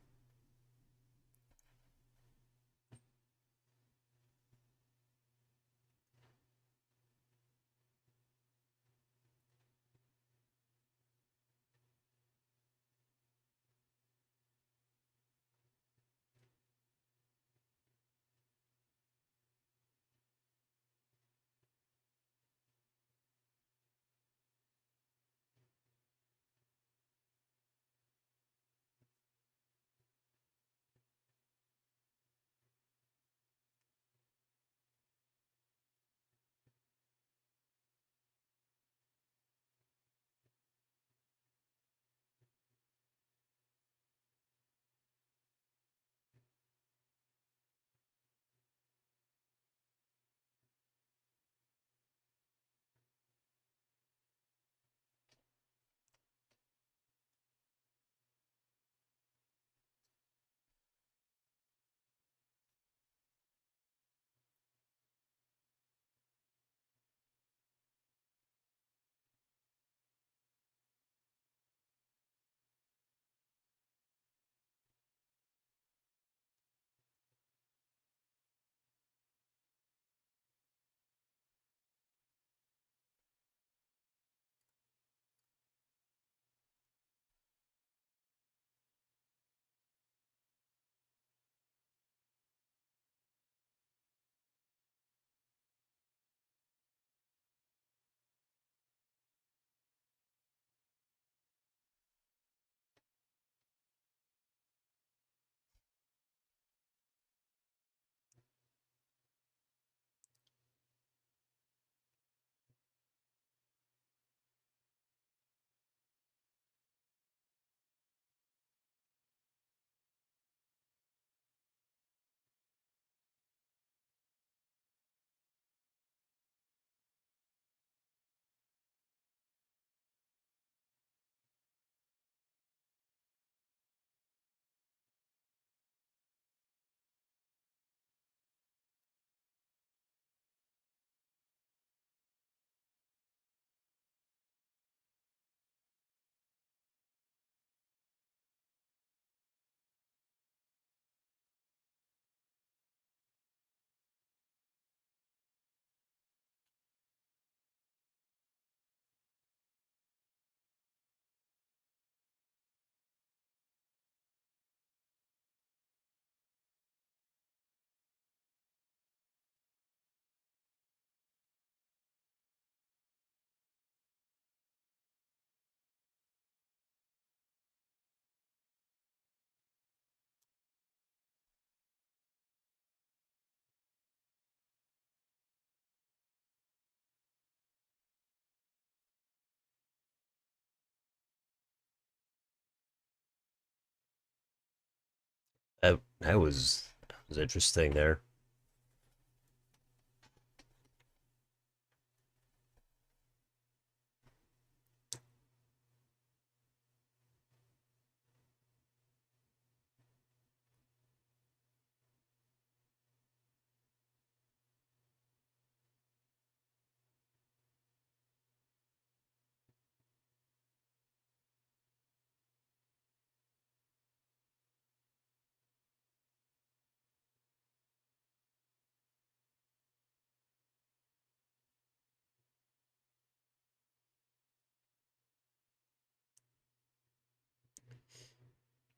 That was interesting there.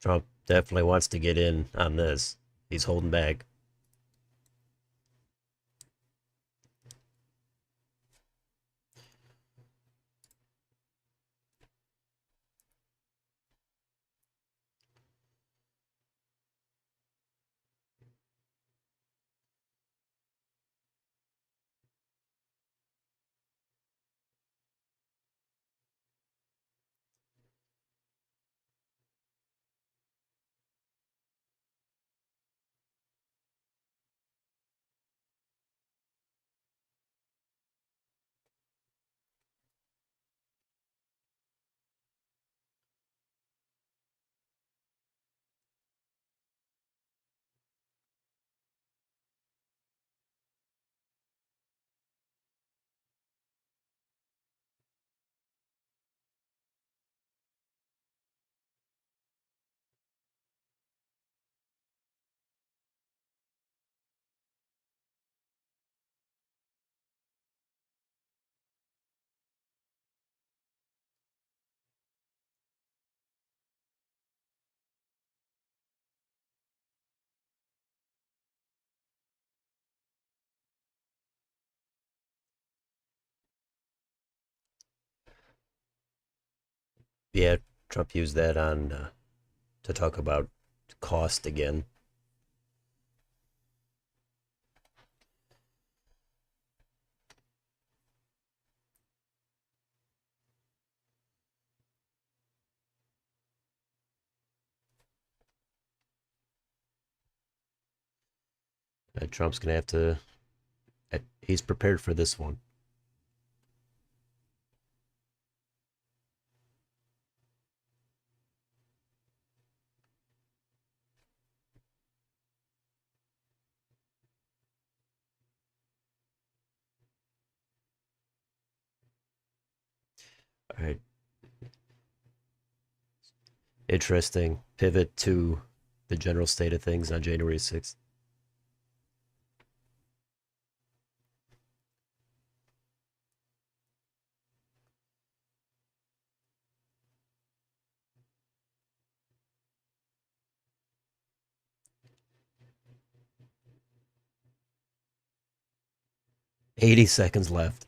Trump definitely wants to get in on this. He's holding back. Yeah, Trump used that on to talk about cost again. Trump's gonna have to. He's prepared for this one. 'Alright, interesting. Pivot to the general state of things on January 6th. 80 seconds left.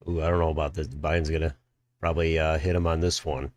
Ooh, I don't know about this. Biden's gonna probably hit him on this one.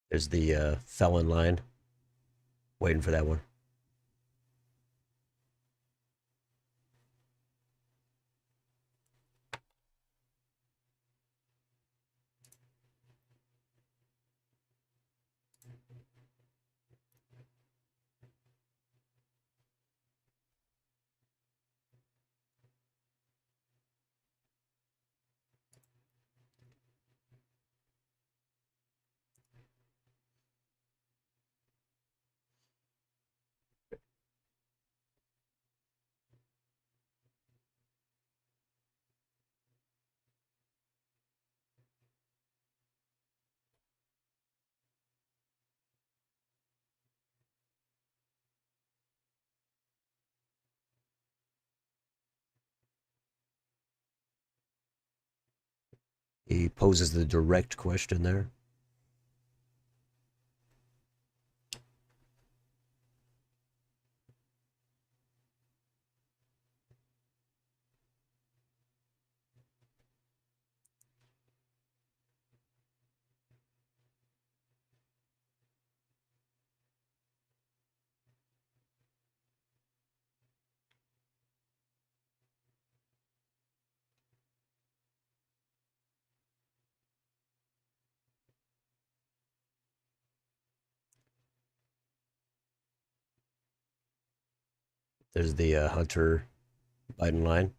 There's the felon line. Waiting for that one. He poses the direct question there. There's the Hunter Biden line.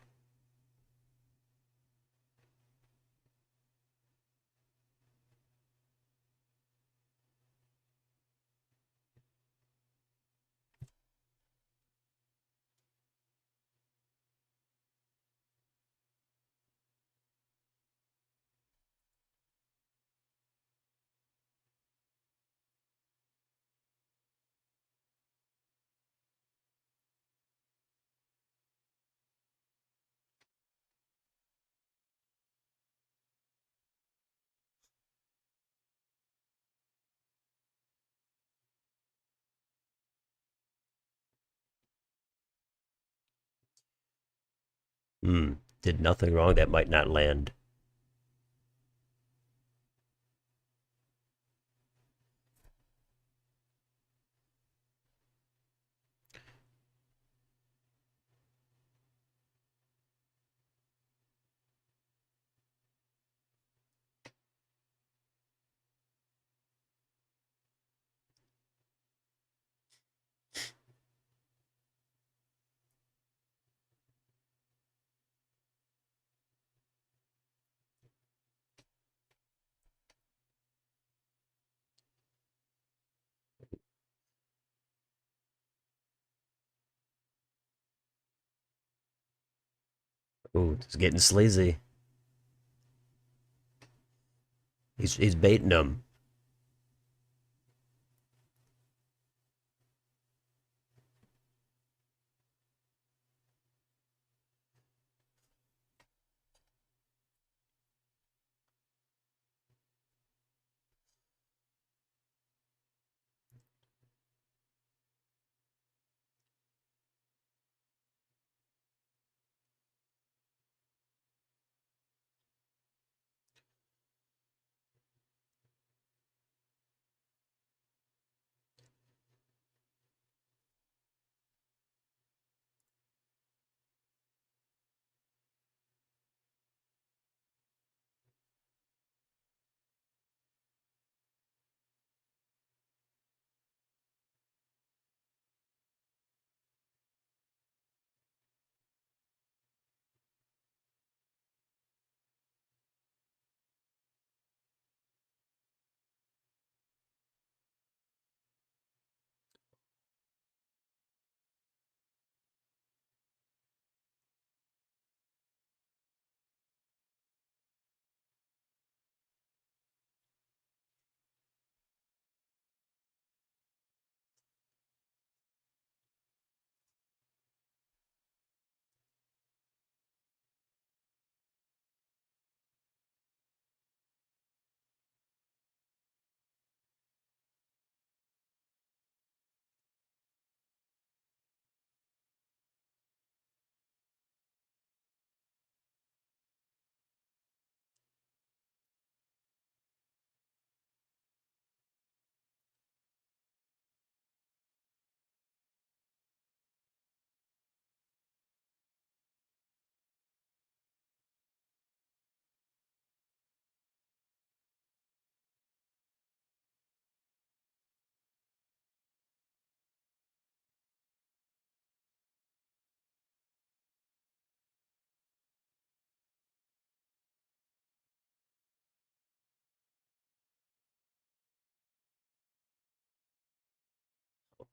Hmm. Did nothing wrong that might not land. Ooh, it's getting sleazy. He's baiting them.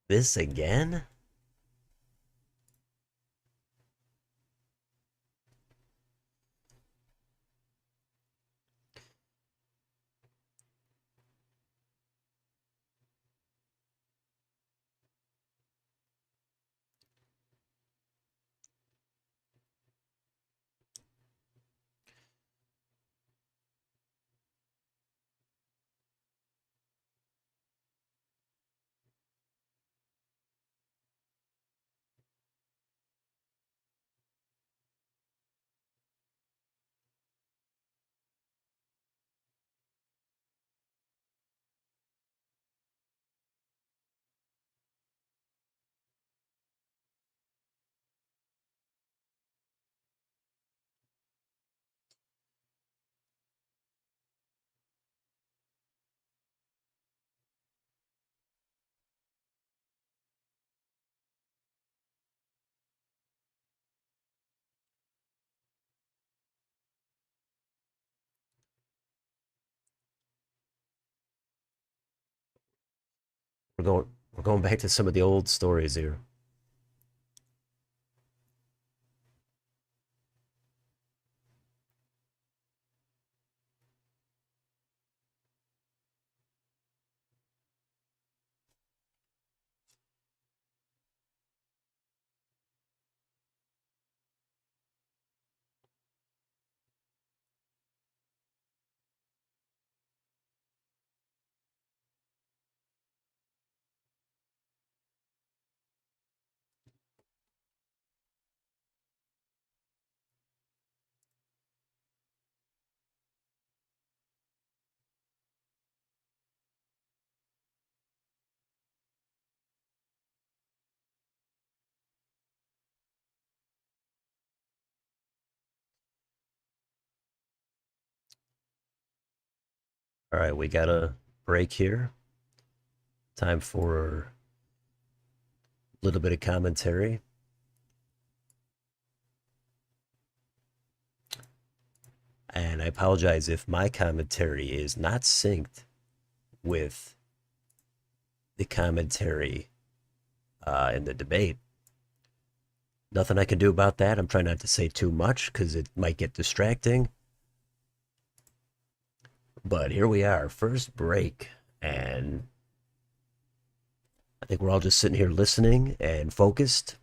This again? We're going back to some of the old stories here. All right, we got a break here. Time for a little bit of commentary. And I apologize if my commentary is not synced with the commentary in the debate. Nothing I can do about that. I'm trying not to say too much because it might get distracting. But here we are, first break. And I think we're all just sitting here listening and focused.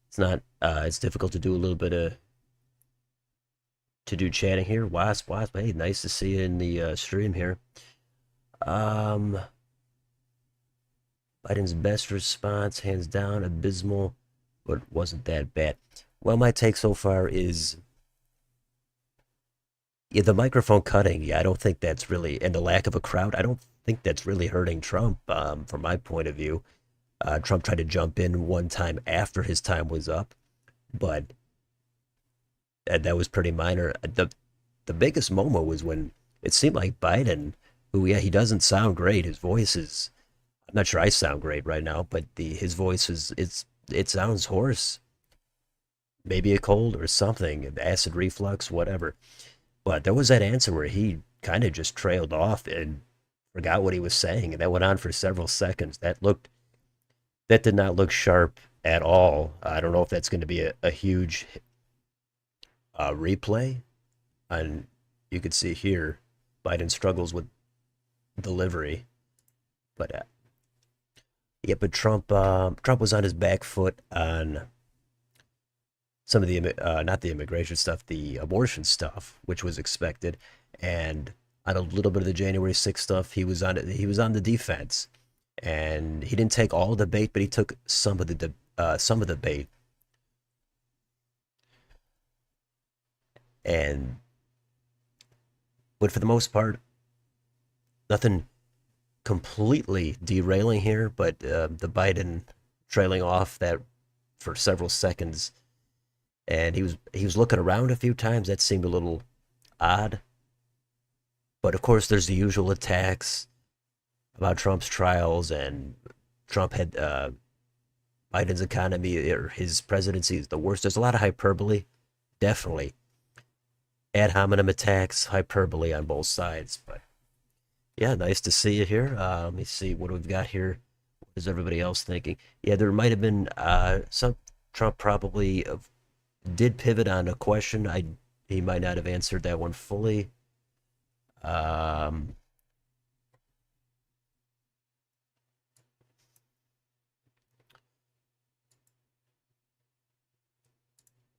It's not, it's difficult to do a little bit of, to do chatting here. Wasp, hey, nice to see you in the stream here. Um, Biden's best response, hands down, abysmal, but wasn't that bad. Well, my take so far is, yeah, the microphone cutting. Yeah, I don't think that's really, and the lack of a crowd. I don't think that's really hurting Trump. From my point of view, Trump tried to jump in one time after his time was up, but that was pretty minor. The biggest moment was when it seemed like Biden, who, yeah, he doesn't sound great. His voice is, I'm not sure I sound great right now, but his voice is, it sounds hoarse. Maybe a cold or something, acid reflux, whatever. But there was that answer where he kind of just trailed off and forgot what he was saying, and that went on for several seconds. That did not look sharp at all. I don't know if that's going to be a huge replay. And you could see here, Biden struggles with delivery, but yeah, but Trump was on his back foot on some of the not the immigration stuff, the abortion stuff, which was expected, and on a little bit of the January 6th stuff, he was on the defense, and he didn't take all the bait, but he took some of the bait, and but for the most part, nothing completely derailing here, but the Biden trailing off that for several seconds, and he was looking around a few times. That seemed a little odd. But of course, there's the usual attacks about Trump's trials and Trump had Biden's economy or his presidency is the worst. There's a lot of hyperbole, definitely ad hominem attacks, hyperbole on both sides. But yeah, nice to see you here. Let me see what we've got here. What is everybody else thinking? Yeah, there might have been some Trump probably did pivot on a question. He might not have answered that one fully. Um,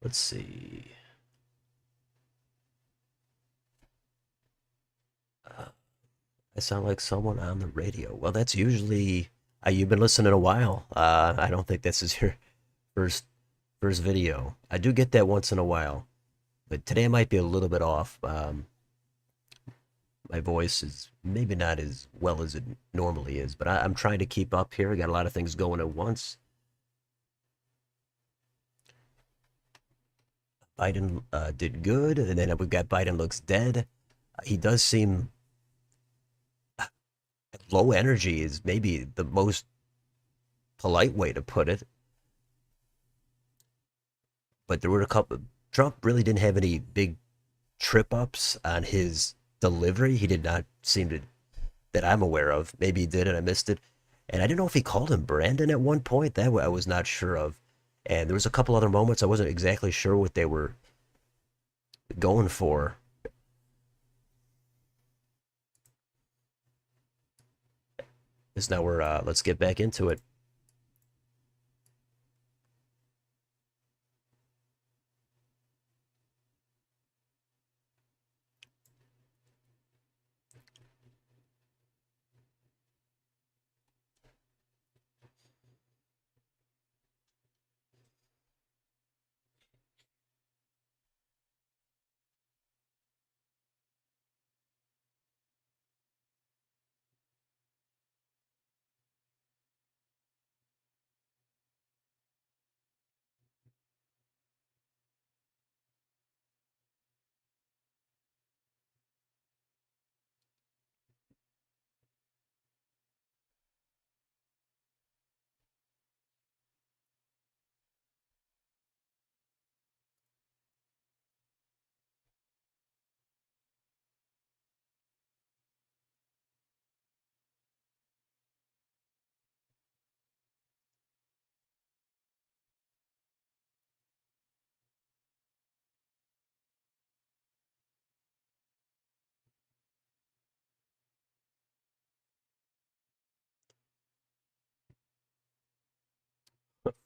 let's see. Uh, I sound like someone on the radio. Well, that's usually you've been listening a while. I don't think this is your first first video. I do get that once in a while, but today I might be a little bit off. My voice is maybe not as well as it normally is, but I'm trying to keep up here. I got a lot of things going at once. Biden did good, and then we've got Biden looks dead. He does seem low energy is maybe the most polite way to put it. But there were a couple. Trump really didn't have any big trip ups on his delivery. He did not seem to, that I'm aware of. Maybe he did and I missed it. And I didn't know if he called him Brandon at one point. That I was not sure of. And there was a couple other moments I wasn't exactly sure what they were going for. Is now we're let's get back into it.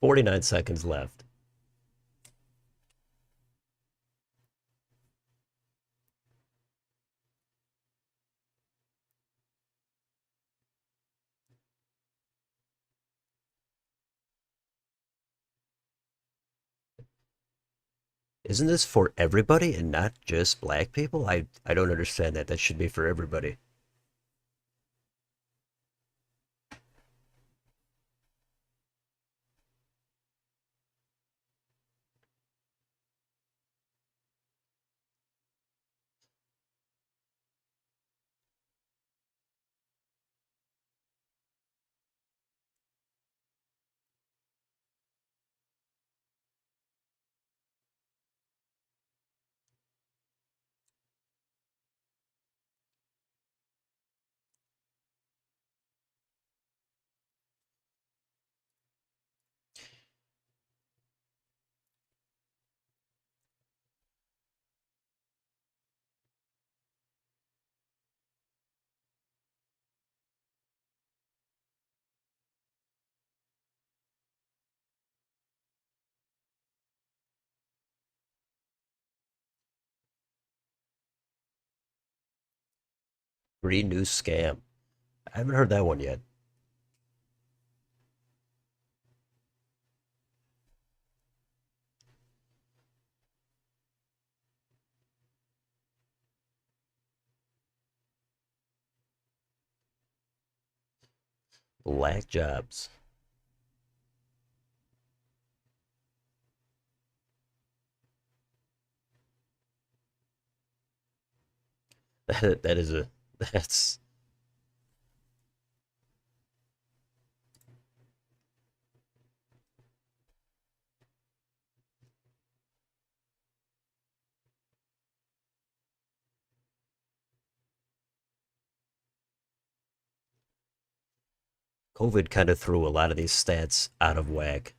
49 seconds left. Isn't this for everybody and not just black people? I don't understand that. That should be for everybody. Green news scam. I haven't heard that one yet. Black jobs. That is a that's COVID kind of threw a lot of these stats out of whack.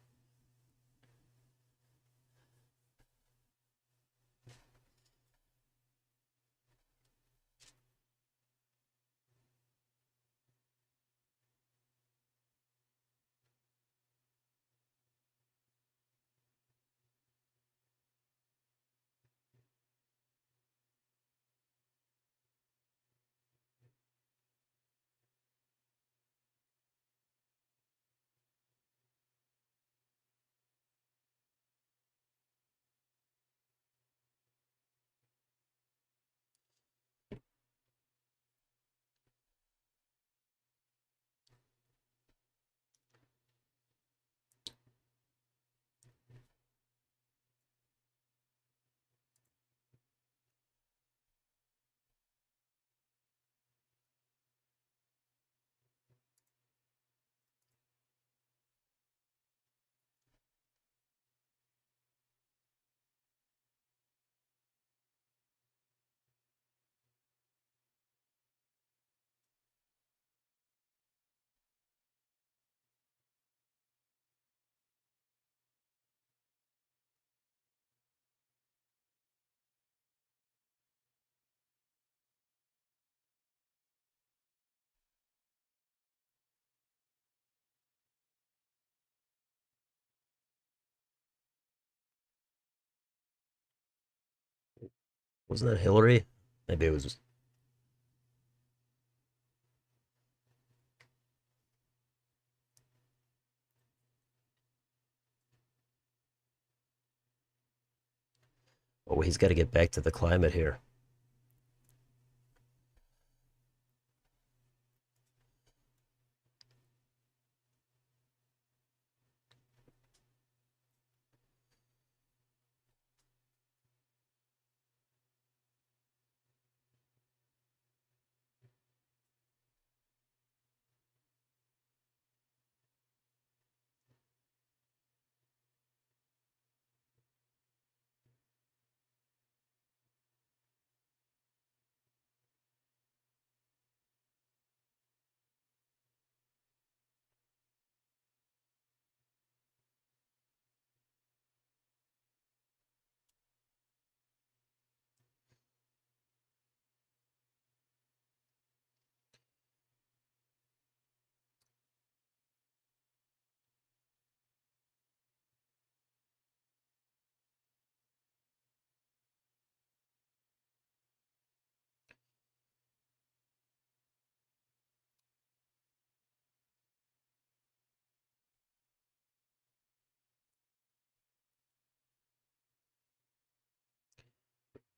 Wasn't that Hillary? Maybe it was. Oh, he's got to get back to the climate here.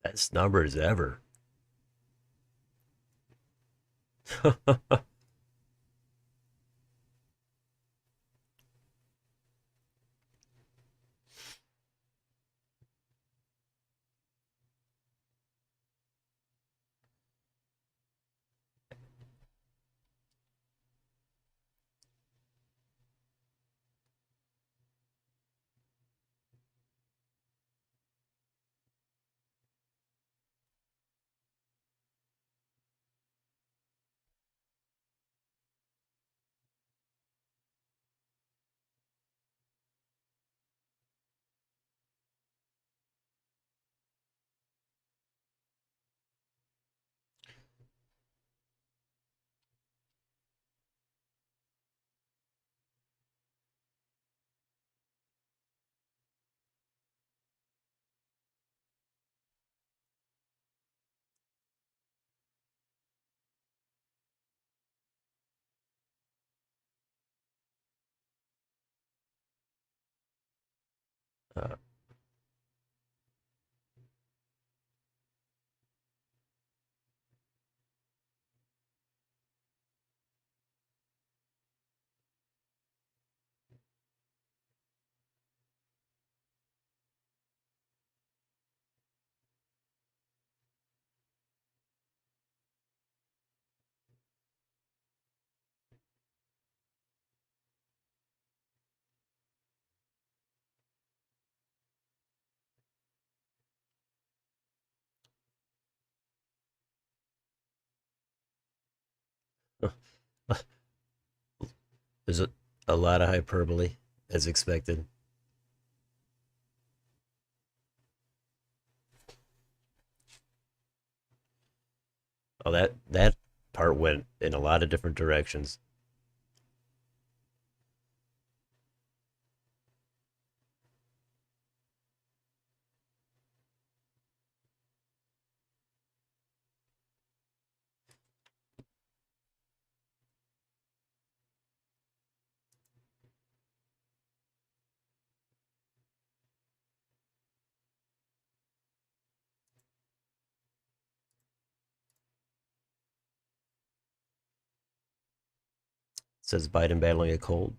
Best numbers ever. uh, there's a lot of hyperbole, as expected. Oh, that part went in a lot of different directions. Says Biden battling a cold.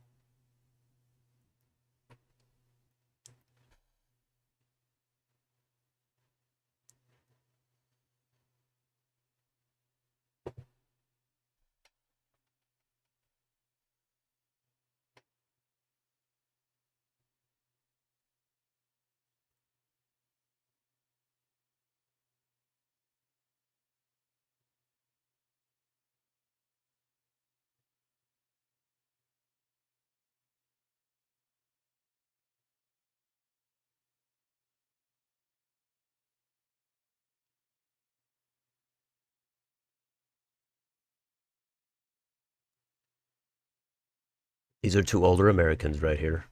These are two older Americans right here.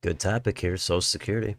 Good topic here, Social Security.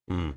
Hmm.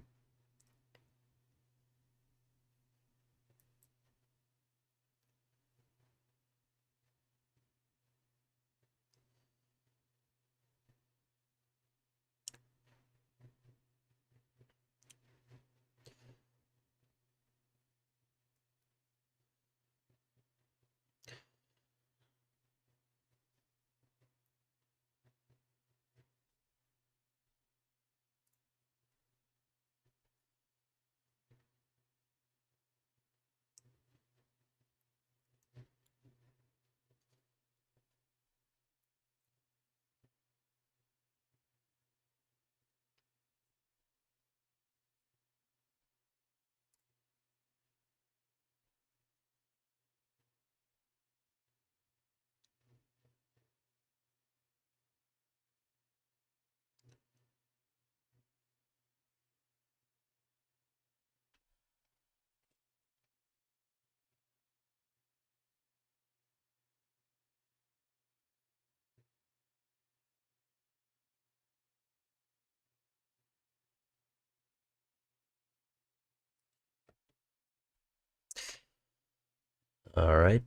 All right.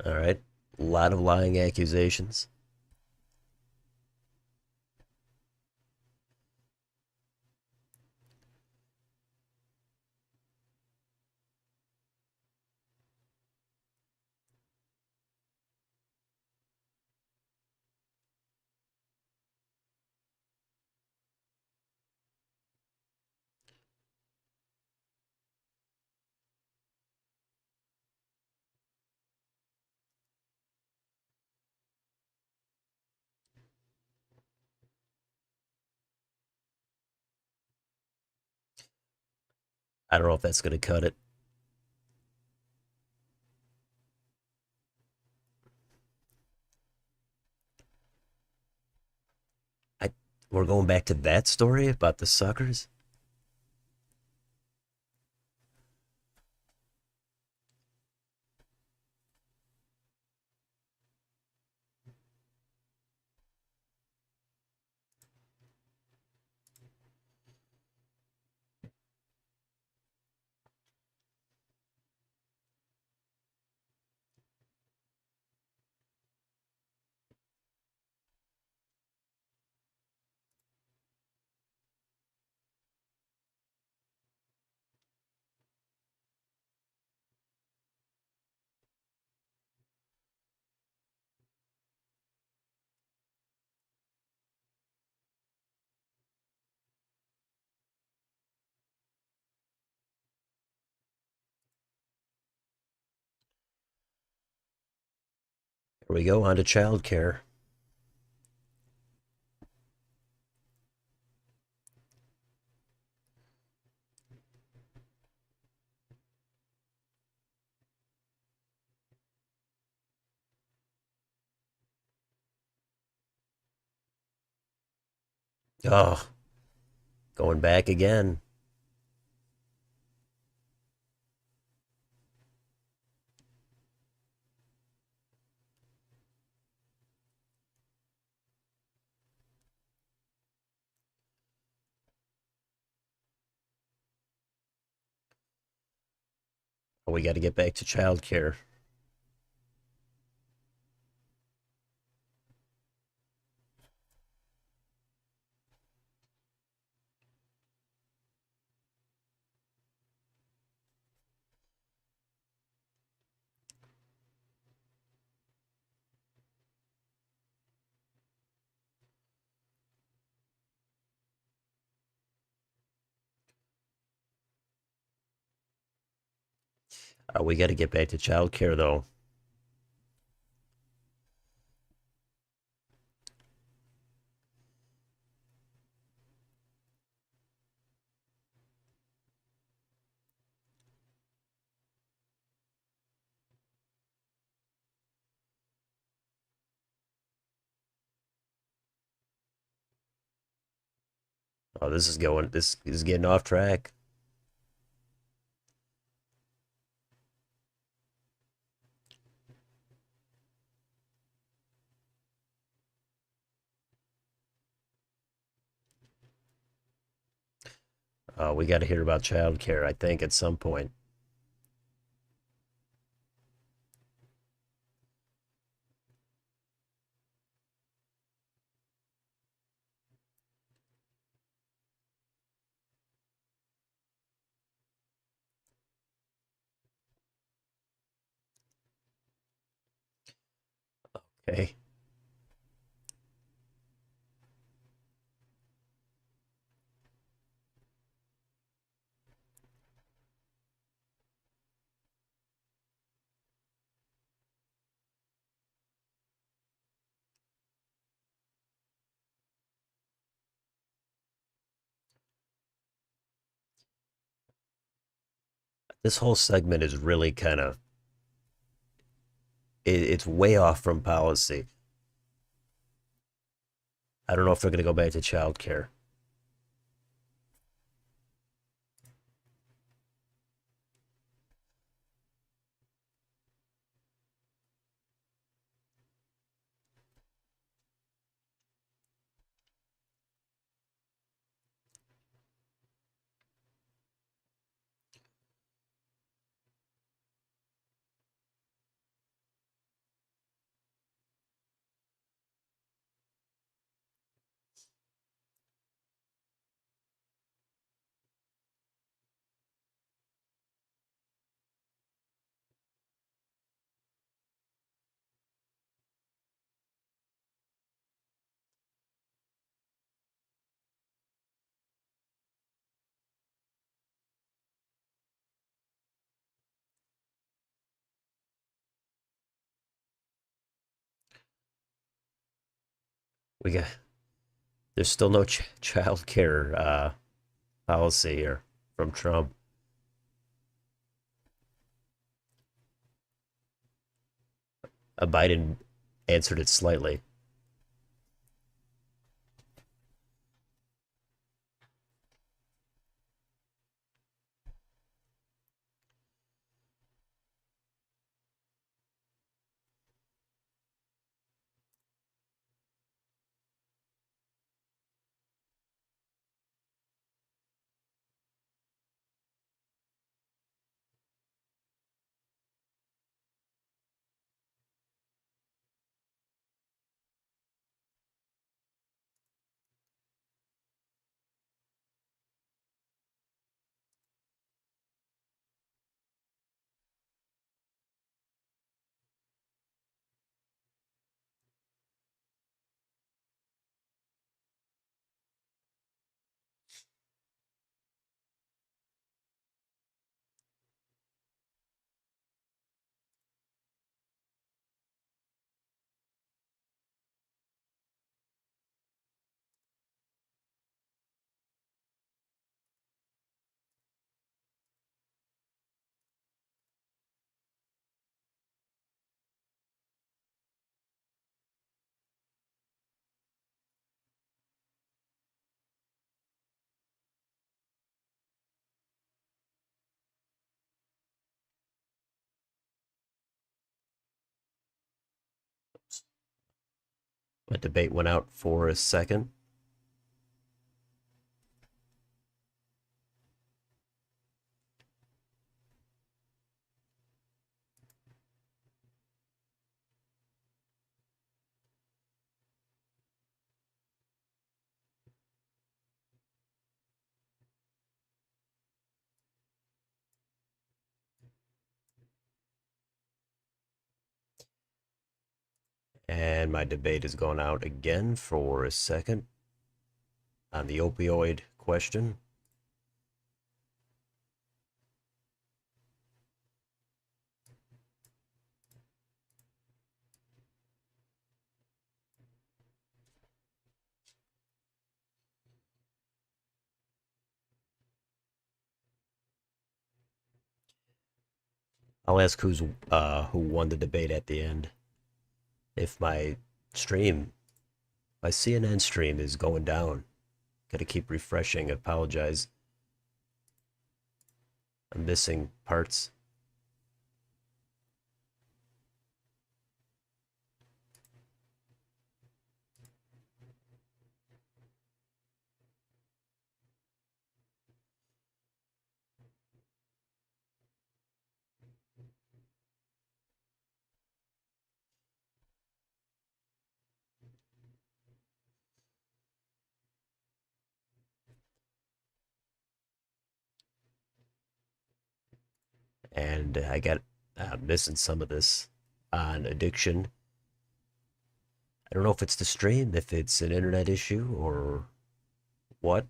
All right. A lot of lying accusations. I don't know if that's going to cut it. I We're going back to that story about the suckers. Here we go on to childcare. Oh, going back again. We got to get back to childcare. We got to get back to childcare, though. Oh, this is getting off track. We got to hear about childcare, I think, at some point. Okay. This whole segment is really kind of it's way off from policy. I don't know if they're going to go back to childcare. We got there's still no childcare policy here from Trump. Biden answered it slightly. A debate went out for a second. And my debate is going out again for a second on the opioid question. I'll ask who won the debate at the end. If stream, my CNN stream is going down. Gotta keep refreshing. Apologize. I'm missing parts. And I got missing some of this on addiction. I don't know if it's the stream, if it's an internet issue, or what.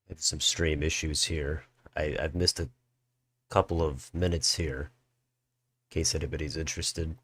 I have some stream issues here. I've missed a couple of minutes here, in case anybody's interested.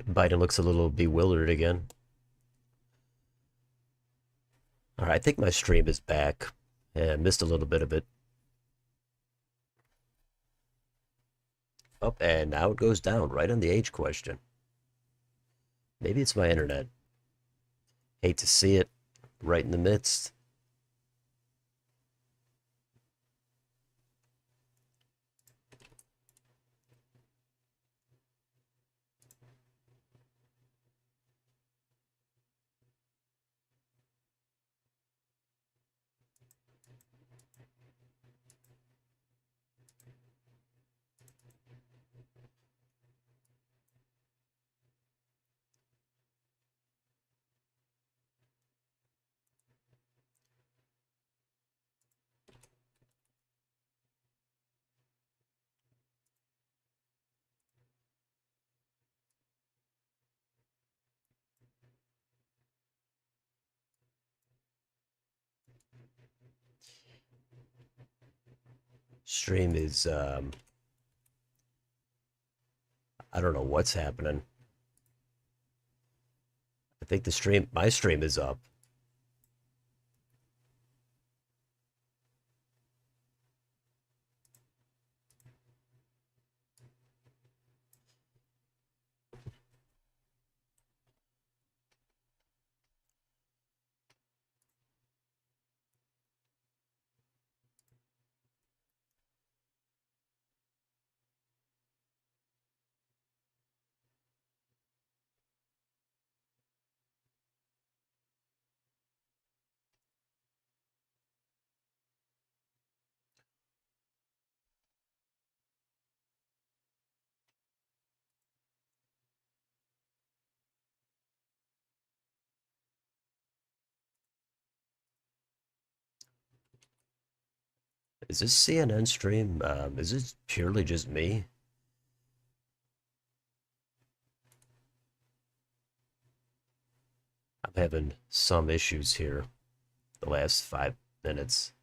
Biden looks a little bewildered again. All right, I think my stream is back. Yeah, I missed a little bit of it. Oh, and now it goes down right on the age question. Maybe it's my internet. Hate to see it right in the midst. Stream is, I don't know what's happening. I think my stream is up. Is this CNN stream? Is this purely just me? I'm having some issues here the last 5 minutes.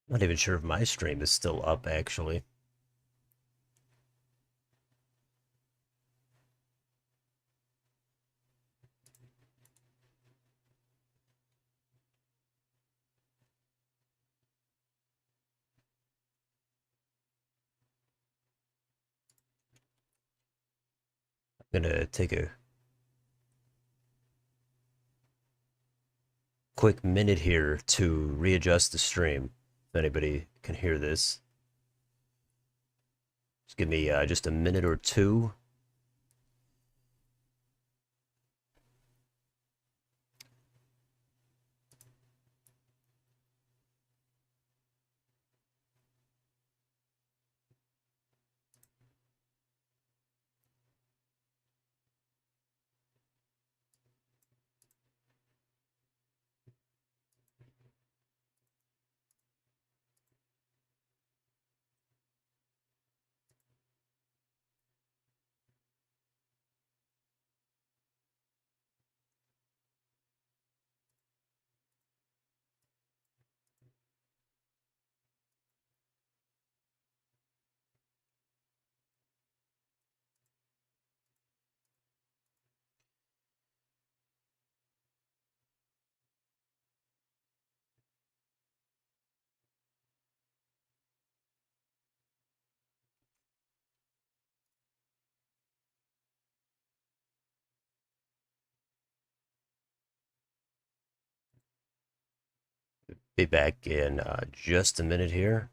Not even sure if my stream is still up, actually. I'm gonna take a quick minute here to readjust the stream. If anybody can hear this, just give me just a minute or two. Be back in just a minute here.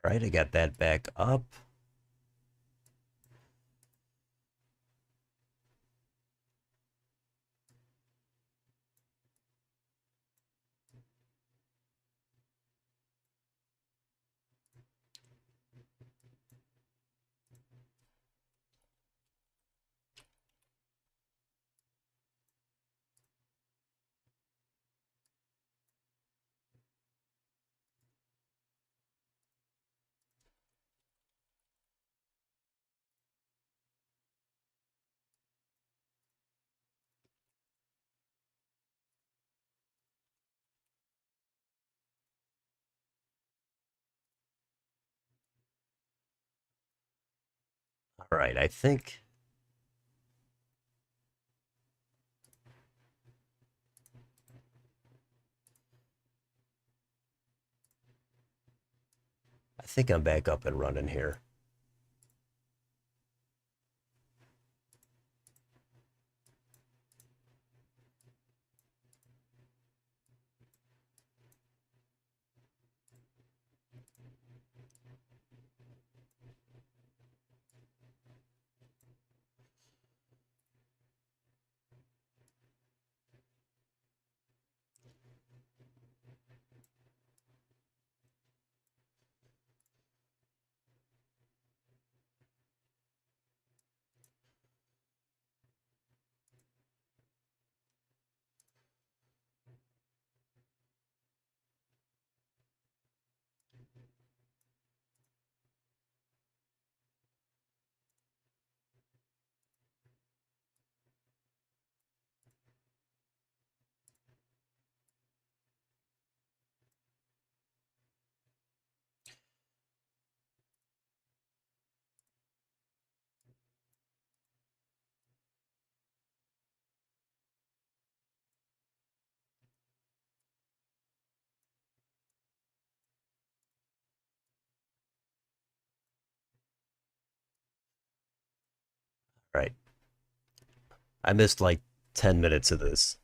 All right, I got that back up. All right, I think I'm back up and running here. All right, I missed like 10 minutes of this.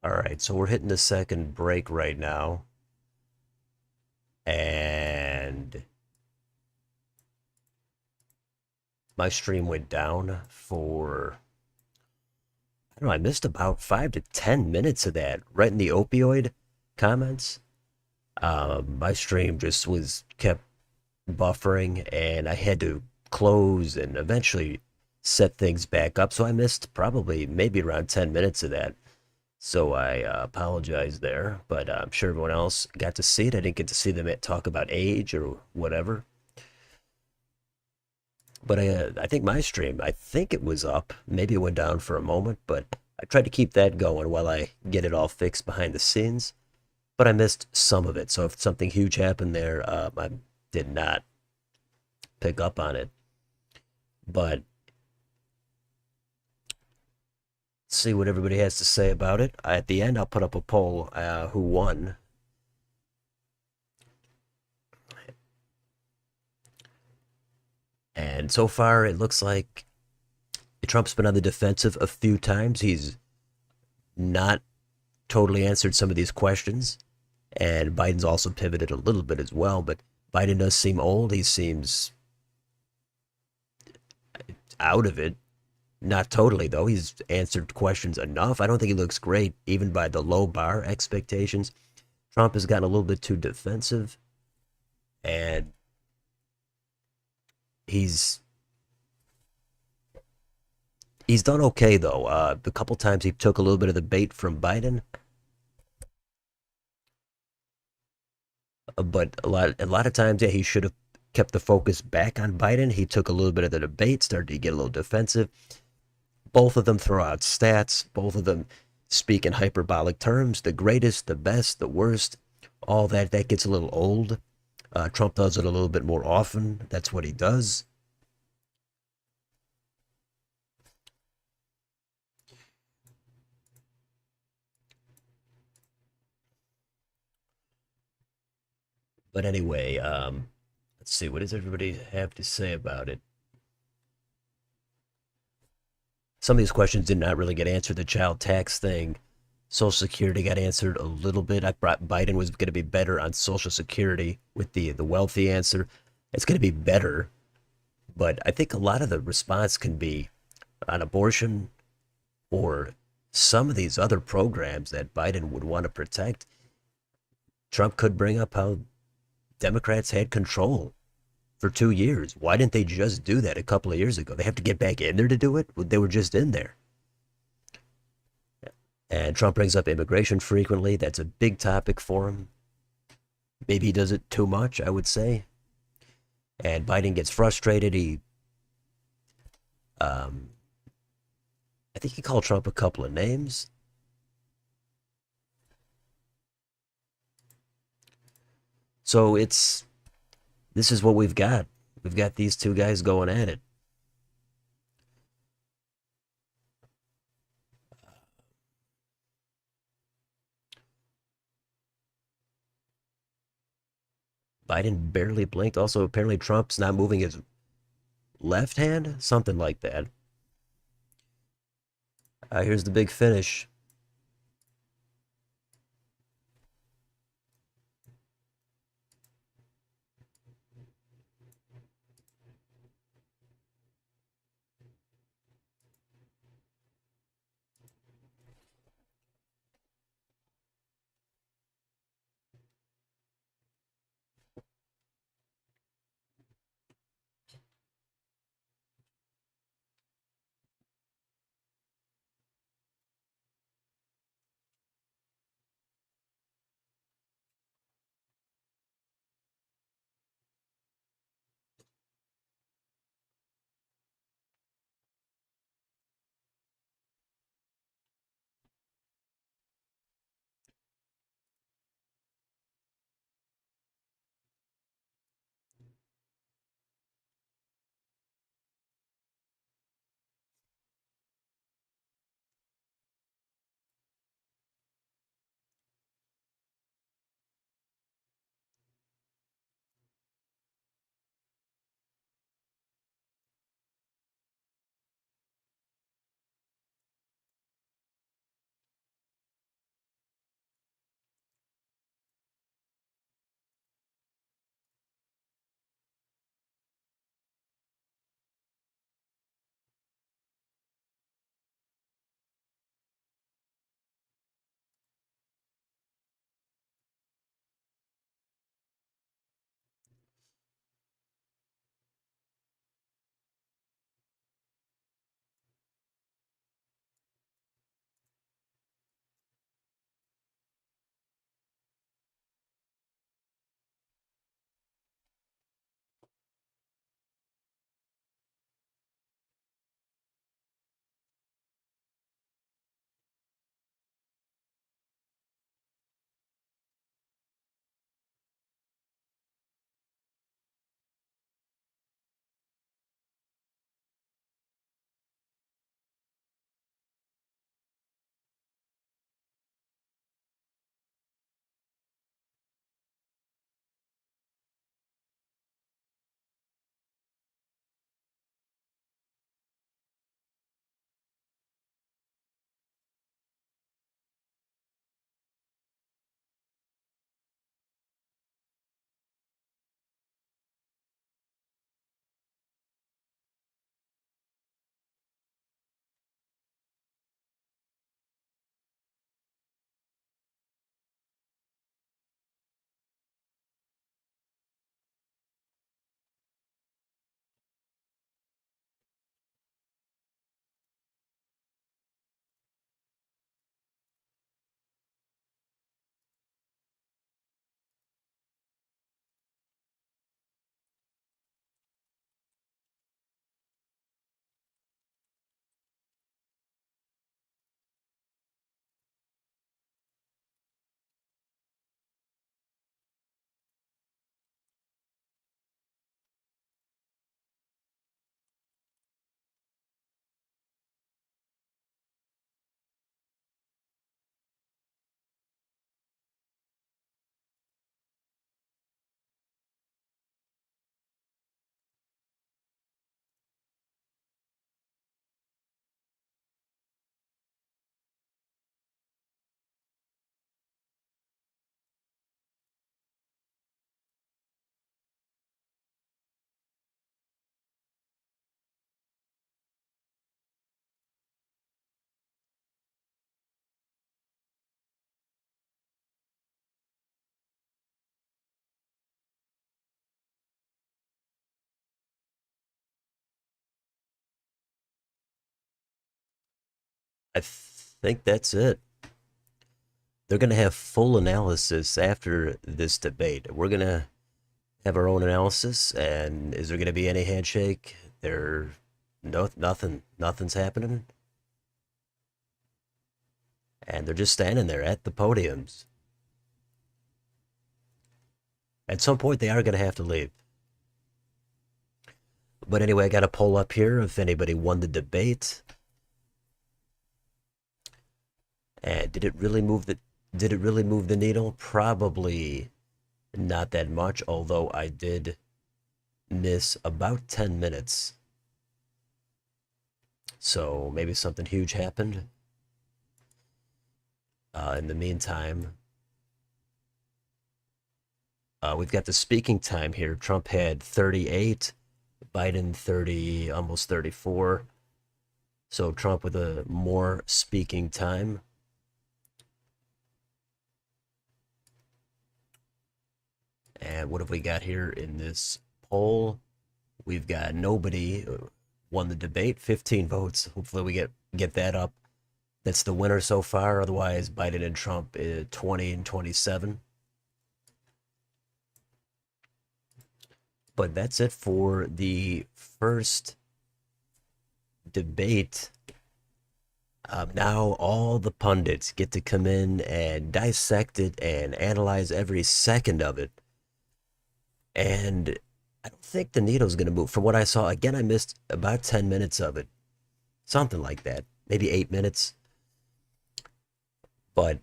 All right, so we're hitting the second break right now. And my stream went down for, I don't know, I missed about 5 to 10 minutes of that right in the opioid comments. My stream just was kept buffering and I had to close and eventually set things back up. So I missed probably maybe around 10 minutes of that. So I apologize there, but I'm sure everyone else got to see it. I didn't get to see them talk about age or whatever. But I think my stream, I think it was up. Maybe it went down for a moment, but I tried to keep that going while I get it all fixed behind the scenes. But I missed some of it. So if something huge happened there, I did not pick up on it. But see what everybody has to say about it. At the end, I'll put up a poll who won. And so far, it looks like Trump's been on the defensive a few times. He's not totally answered some of these questions. And Biden's also pivoted a little bit as well. But Biden does seem old. He seems out of it. Not totally, though. He's answered questions enough. I don't think he looks great, even by the low bar expectations. Trump has gotten a little bit too defensive, and he's he's done okay though. A couple times he took a little bit of the bait from Biden, but a lot of times, yeah, he should have kept the focus back on Biden. He took a little bit of the debate, started to get a little defensive. Both of them throw out stats. Both of them speak in hyperbolic terms. The greatest, the best, the worst, all that gets a little old. Trump does it a little bit more often. That's what he does. But anyway, let's see. What does everybody have to say about it? Some of these questions did not really get answered. The child tax thing, Social Security got answered a little bit. I brought Biden was going to be better on Social Security with the wealthy answer. It's going to be better, but I think a lot of the response can be on abortion or some of these other programs that Biden would want to protect. Trump could bring up how Democrats had control for 2 years. Why didn't they just do that a couple of years ago? They have to get back in there to do it? They were just in there. And Trump brings up immigration frequently. That's a big topic for him. Maybe he does it too much, I would say. And Biden gets frustrated. Um, I think he called Trump a couple of names. So this is what we've got. We've got these two guys going at it. Biden barely blinked. Also, apparently Trump's not moving his left hand, something like that. Here's the big finish. I think that's it. They're going to have full analysis after this debate. We're going to have our own analysis. And is there going to be any handshake? There, no, nothing's happening. And they're just standing there at the podiums. At some point, they are going to have to leave. But anyway, I got a poll up here if anybody won the debate. And did it really move the needle? Probably not that much, although I did miss about 10 minutes. So maybe something huge happened. In the meantime, we've got the speaking time here. Trump had 38, Biden 30, almost 34. So Trump with a more speaking time. And what have we got here in this poll? We've got nobody won the debate, 15 votes. Hopefully we get that up. That's the winner so far. Otherwise, Biden and Trump 20 and 27. But that's it for the first debate. Now all the pundits get to come in and dissect it and analyze every second of it. And I don't think the needle's going to move. From what I saw, again, I missed about 10 minutes of it. Something like that. Maybe 8 minutes. But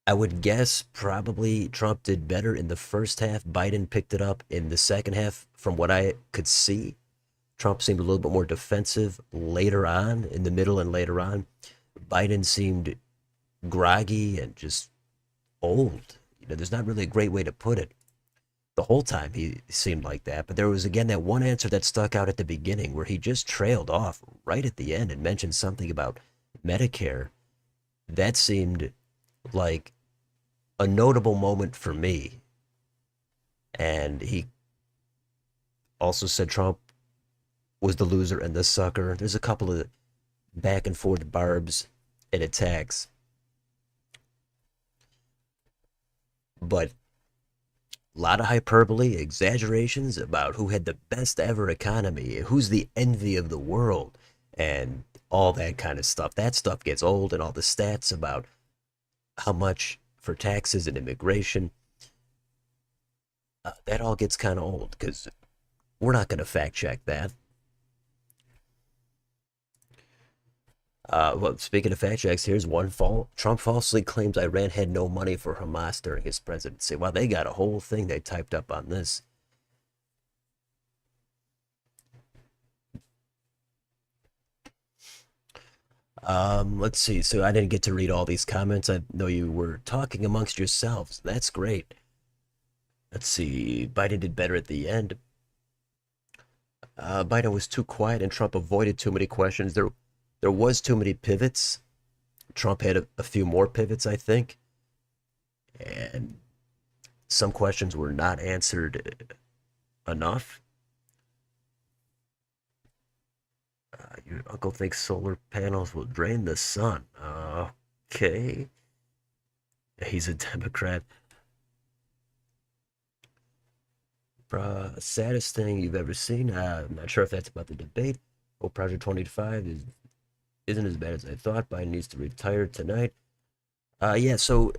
I would guess probably Trump did better in the first half. Biden picked it up in the second half. From what I could see, Trump seemed a little bit more defensive later on, in the middle and later on. Biden seemed groggy and just old. There's not really a great way to put it. The whole time he seemed like that. But there was, again, that one answer that stuck out at the beginning where he just trailed off right at the end and mentioned something about Medicare. That seemed like a notable moment for me. And he also said Trump was the loser and the sucker. There's a couple of back and forth barbs and attacks. But a lot of hyperbole, exaggerations about who had the best ever economy, who's the envy of the world, and all that kind of stuff. That stuff gets old, and all the stats about how much for taxes and immigration, that all gets kind of old because we're not going to fact check that. Well, speaking of fact checks, here's one fault. Trump falsely claims Iran had no money for Hamas during his presidency. Well, they got a whole thing they typed up on this. Let's see. So I didn't get to read all these comments. I know you were talking amongst yourselves. That's great. Let's see. Biden did better at the end. Biden was too quiet and Trump avoided too many questions. There was too many pivots. Trump had a few more pivots, I think. And some questions were not answered enough. Your uncle thinks solar panels will drain the sun. Okay. He's a Democrat. Saddest thing you've ever seen. I'm not sure if that's about the debate. Oh, Project 25 isn't as bad as I thought. Biden needs to retire tonight. Yeah, so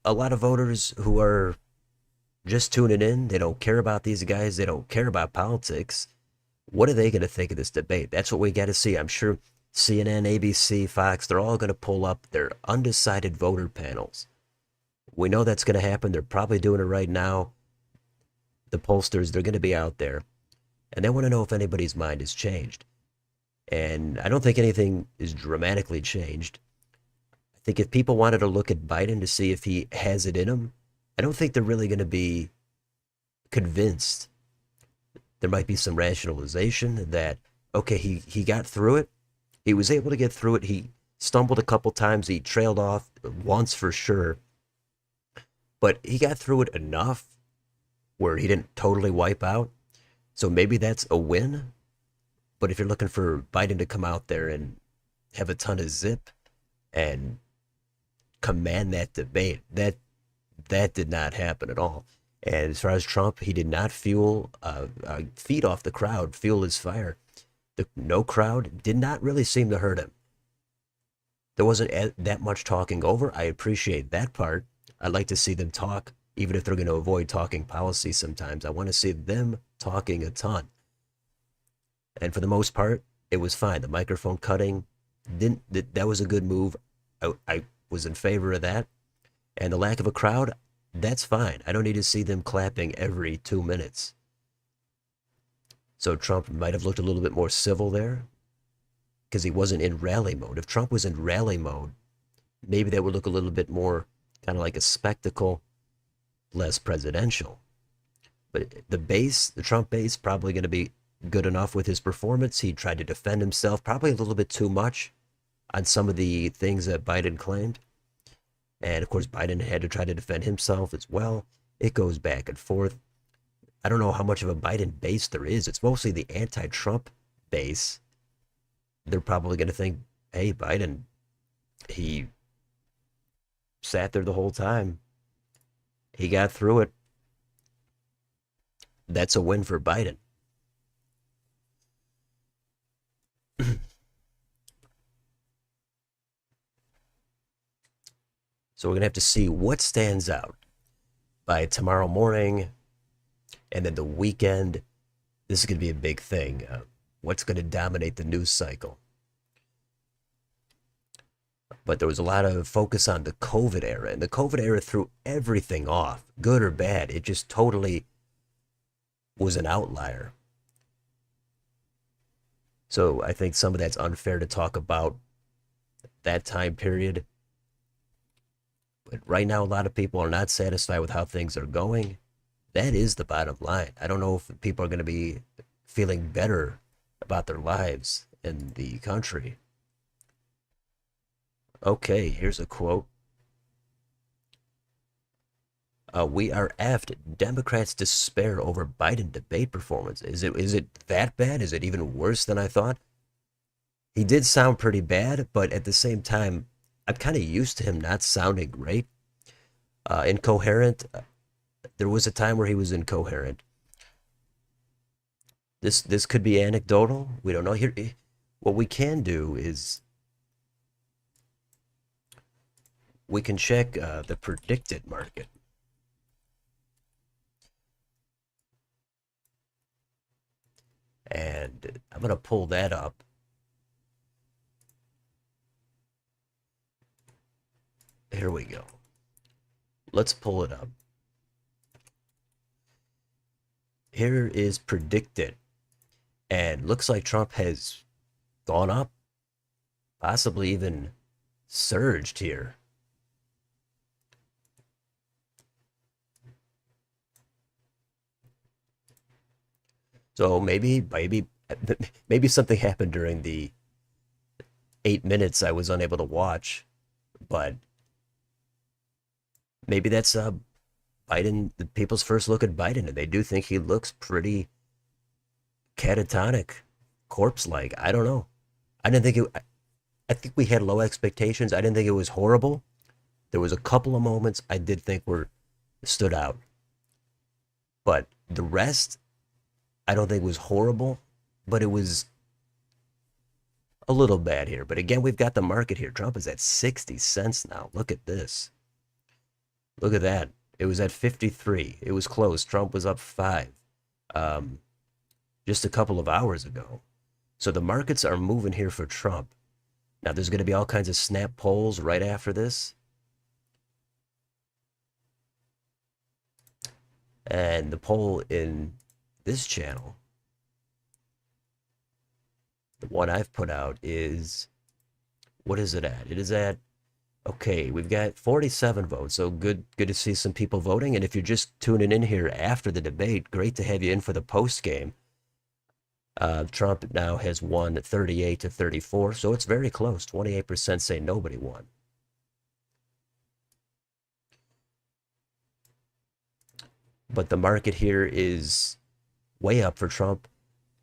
a lot of voters who are just tuning in, they don't care about these guys. They don't care about politics. What are they going to think of this debate? That's what we got to see. I'm sure CNN, ABC, Fox, they're all going to pull up their undecided voter panels. We know that's going to happen. They're probably doing it right now. The pollsters, they're going to be out there. And they want to know if anybody's mind has changed. And I don't think anything is dramatically changed. I think if people wanted to look at Biden to see if he has it in him, I don't think they're really going to be convinced. There might be some rationalization that, okay, he got through it. He was able to get through it. He stumbled a couple times. He trailed off once for sure. But he got through it enough where he didn't totally wipe out. So maybe that's a win. But if you're looking for Biden to come out there and have a ton of zip and command that debate, that did not happen at all. And as far as Trump, he did not feed off the crowd, fuel his fire. No crowd did not really seem to hurt him. There wasn't that much talking over. I appreciate that part. I like to see them talk, even if they're going to avoid talking policy sometimes. I want to see them talking a ton. And for the most part, it was fine. The microphone cutting, that was a good move. I was in favor of that. And the lack of a crowd, that's fine. I don't need to see them clapping every 2 minutes. So Trump might have looked a little bit more civil there because he wasn't in rally mode. If Trump was in rally mode, maybe that would look a little bit more kind of like a spectacle, less presidential. But the Trump base, probably going to be good enough with his performance. He tried to defend himself, probably a little bit too much on some of the things that Biden claimed. And of course, Biden had to try to defend himself as well. It goes back and forth. I don't know how much of a Biden base there is. It's mostly the anti-Trump base. They're probably going to think, hey, Biden, he sat there the whole time. He got through it. That's a win for Biden. So we're going to have to see what stands out by tomorrow morning and then the weekend. This is going to be a big thing. What's going to dominate the news cycle? But there was a lot of focus on the COVID era, and the COVID era threw everything off, good or bad. It just totally was an outlier. So I think some of that's unfair to talk about that time period. But right now, a lot of people are not satisfied with how things are going. That is the bottom line. I don't know if people are going to be feeling better about their lives in the country. Okay, here's a quote. We are effed. Democrats despair over Biden debate performance. Is it that bad? Is it even worse than I thought? He did sound pretty bad, but at the same time, I'm kind of used to him not sounding great. Incoherent. There was a time where he was incoherent. This could be anecdotal. We don't know. Here, what we can do is we can check the predicted market. And I'm going to pull that up. Here we go. Let's pull it up. Here is predicted. And looks like Trump has gone up, possibly even surged here. So maybe something happened during the 8 minutes I was unable to watch, but maybe that's Biden, the people's first look at Biden, and they do think he looks pretty catatonic, corpse-like. I don't know. I didn't think it. I think we had low expectations. I didn't think it was horrible. There was a couple of moments I did think stood out, but the rest I don't think was horrible. But it was a little bad here. But again, we've got the market here. Trump is at 60 cents now. Look at this. Look at that. It was at 53. It was close. Trump was up 5 just a couple of hours ago. So the markets are moving here for Trump. Now, there's going to be all kinds of snap polls right after this. And the poll in this channel, the one I've put out, is, what is it at? It is at, okay, we've got 47 votes, so good to see some people voting. And if you're just tuning in here after the debate, great to have you in for the post game. Trump now has won 38 to 34, so it's very close. 28% say nobody won. But the market here is way up for Trump.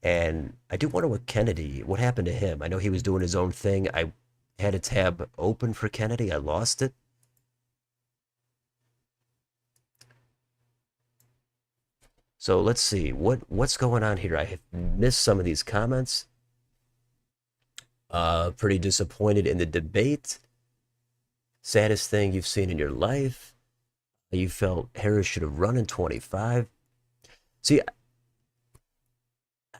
And I do wonder what happened to him. I know he was doing his own thing. I had a tab open for Kennedy. I lost it. So let's see what's going on here. I have missed some of these comments. Pretty disappointed in the debate. Saddest thing you've seen in your life. You felt Harris should have run in 25. See,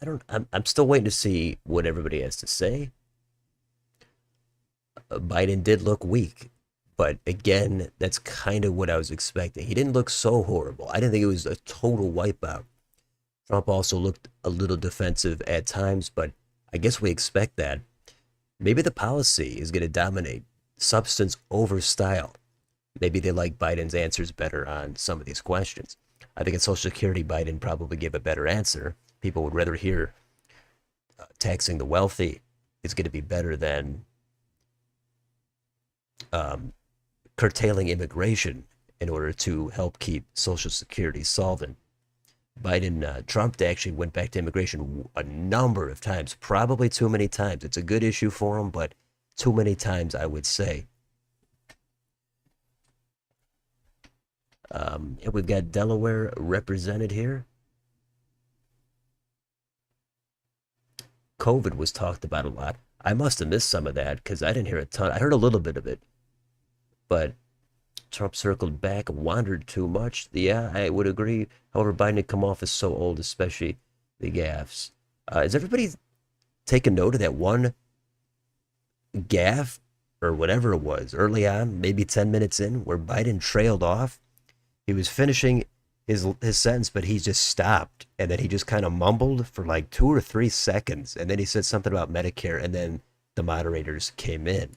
I don't. I'm still waiting to see what everybody has to say. Biden did look weak, but again, that's kind of what I was expecting. He didn't look so horrible. I didn't think it was a total wipeout. Trump also looked a little defensive at times, but I guess we expect that. Maybe the policy is going to dominate substance over style. Maybe they like Biden's answers better on some of these questions. I think in Social Security, Biden probably gave a better answer. People would rather hear taxing the wealthy is going to be better than um, curtailing immigration in order to help keep Social Security solvent. Trump actually went back to immigration a number of times, probably too many times. It's a good issue for him, but too many times, I would say. Yeah, we've got Delaware represented here. COVID was talked about a lot. I must have missed some of that because I didn't hear a ton. I heard a little bit of it, but Trump circled back, wandered too much. Yeah, I would agree. However, Biden had come off as so old, especially the gaffes. Is everybody taking note of that one gaff or whatever it was early on, maybe 10 minutes in, where Biden trailed off? He was finishing his sentence, but he just stopped, and then he just kind of mumbled for like 2 or 3 seconds, and then he said something about Medicare, and then the moderators came in.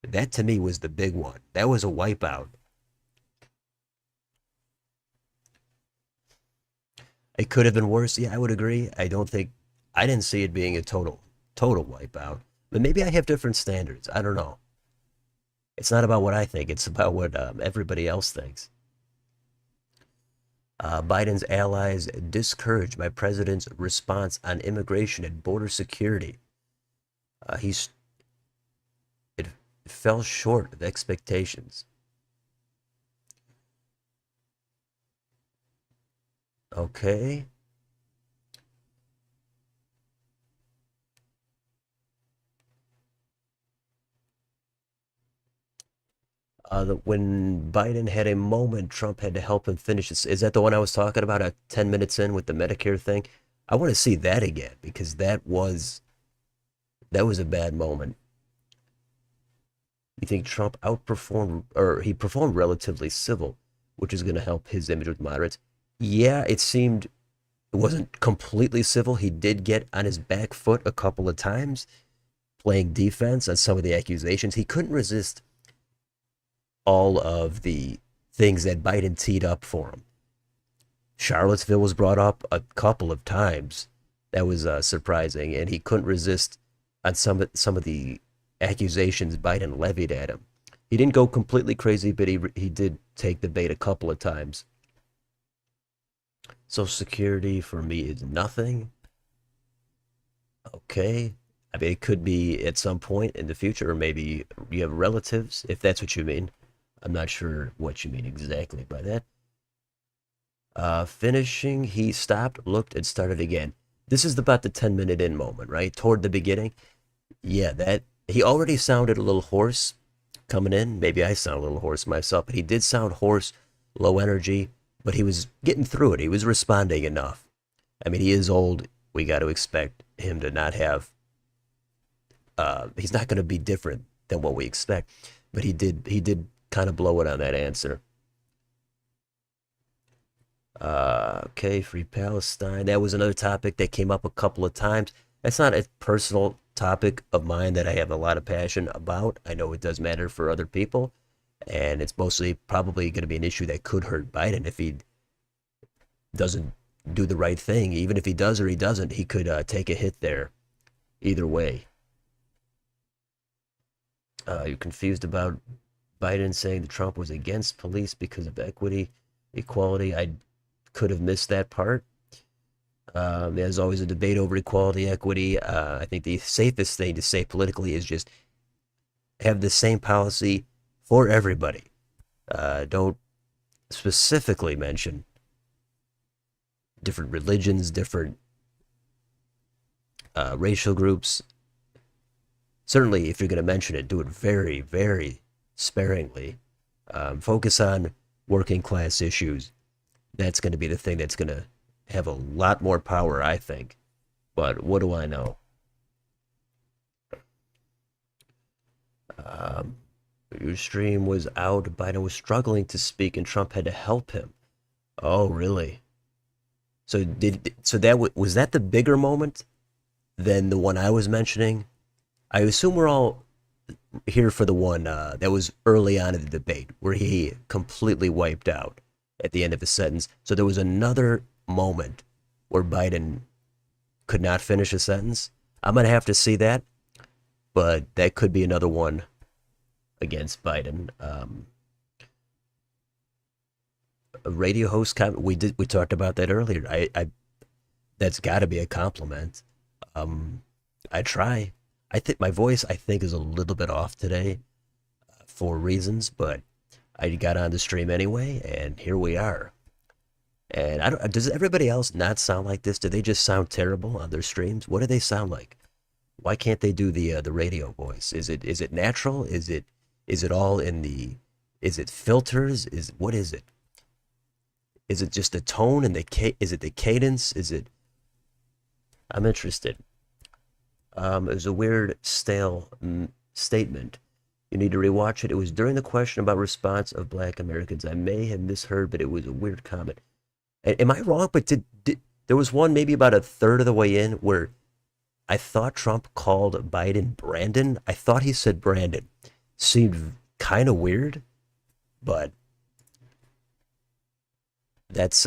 That to me was the big one. That was a wipeout. It could have been worse. Yeah, I would agree. I didn't see it being a total wipeout. But maybe I have different standards. I don't know. It's not about what I think. It's about what everybody else thinks. Biden's allies discouraged by president's response on immigration and border security. He's it fell short of expectations. Okay. When Biden had a moment, Trump had to help him finish this. Is that the one I was talking about at 10 minutes in with the Medicare thing? I want to see that again because that was a bad moment. You think Trump outperformed or he performed relatively civil, which is going to help his image with moderates? Yeah, it wasn't completely civil. He did get on his back foot a couple of times, playing defense on some of the accusations. He couldn't resist all of the things that Biden teed up for him. Charlottesville was brought up a couple of times. That was surprising, and he couldn't resist on some of the accusations Biden levied at him. He didn't go completely crazy, but he did take the bait a couple of times. Social Security for me is nothing. Okay. I mean, it could be at some point in the future, or maybe you have relatives, if that's what you mean. I'm not sure what you mean exactly by that. Finishing, he stopped, looked, and started again. This is about the 10-minute in moment, right? Toward the beginning. Yeah, that he already sounded a little hoarse coming in. Maybe I sound a little hoarse myself, but he did sound hoarse, low energy, but he was getting through it. He was responding enough. I mean, he is old. We got to expect him to not have he's not going to be different than what we expect, but he did kind of blow it on that answer. Okay, Free Palestine. That was another topic that came up a couple of times. That's not a personal topic of mine that I have a lot of passion about. I know it does matter for other people, and it's mostly probably going to be an issue that could hurt Biden if he doesn't do the right thing. Even if he does or he doesn't, he could take a hit there. Either way. You're confused about Biden saying that Trump was against police because of equity, equality. I could have missed that part. There's always a debate over equality, equity. I think the safest thing to say politically is just have the same policy for everybody. Don't specifically mention different religions, different racial groups. Certainly, if you're going to mention it, do it very, very sparingly. Focus on working class issues. That's going to be the thing that's going to have a lot more power, I think. But what do I know? Um, your stream was out. Biden was struggling to speak, and Trump had to help him. Oh, really? So that was that the bigger moment than the one I was mentioning? I assume we're all here for the one that was early on in the debate where he completely wiped out at the end of his sentence. So there was another moment where Biden could not finish a sentence. I'm gonna have to see that, but that could be another one against Biden. A radio host comment. We talked about that earlier. I that's got to be a compliment. Um, I try. I think my voice I think is a little bit off today for reasons, but I got on the stream anyway, and here we are. And I don't. Does everybody else not sound like this? Do they just sound terrible on their streams? What do they sound like? Why can't they do the radio voice? Is it natural? Is it all in the? Is it filters? Is what is it? Is it just the tone and is it the cadence? Is it? I'm interested. It was a weird, stale statement. You need to rewatch it. It was during the question about response of Black Americans. I may have misheard, but it was a weird comment. Am I wrong? But there was one maybe about a third of the way in where I thought Trump called Biden Brandon. I thought he said Brandon. Seemed kind of weird, but that's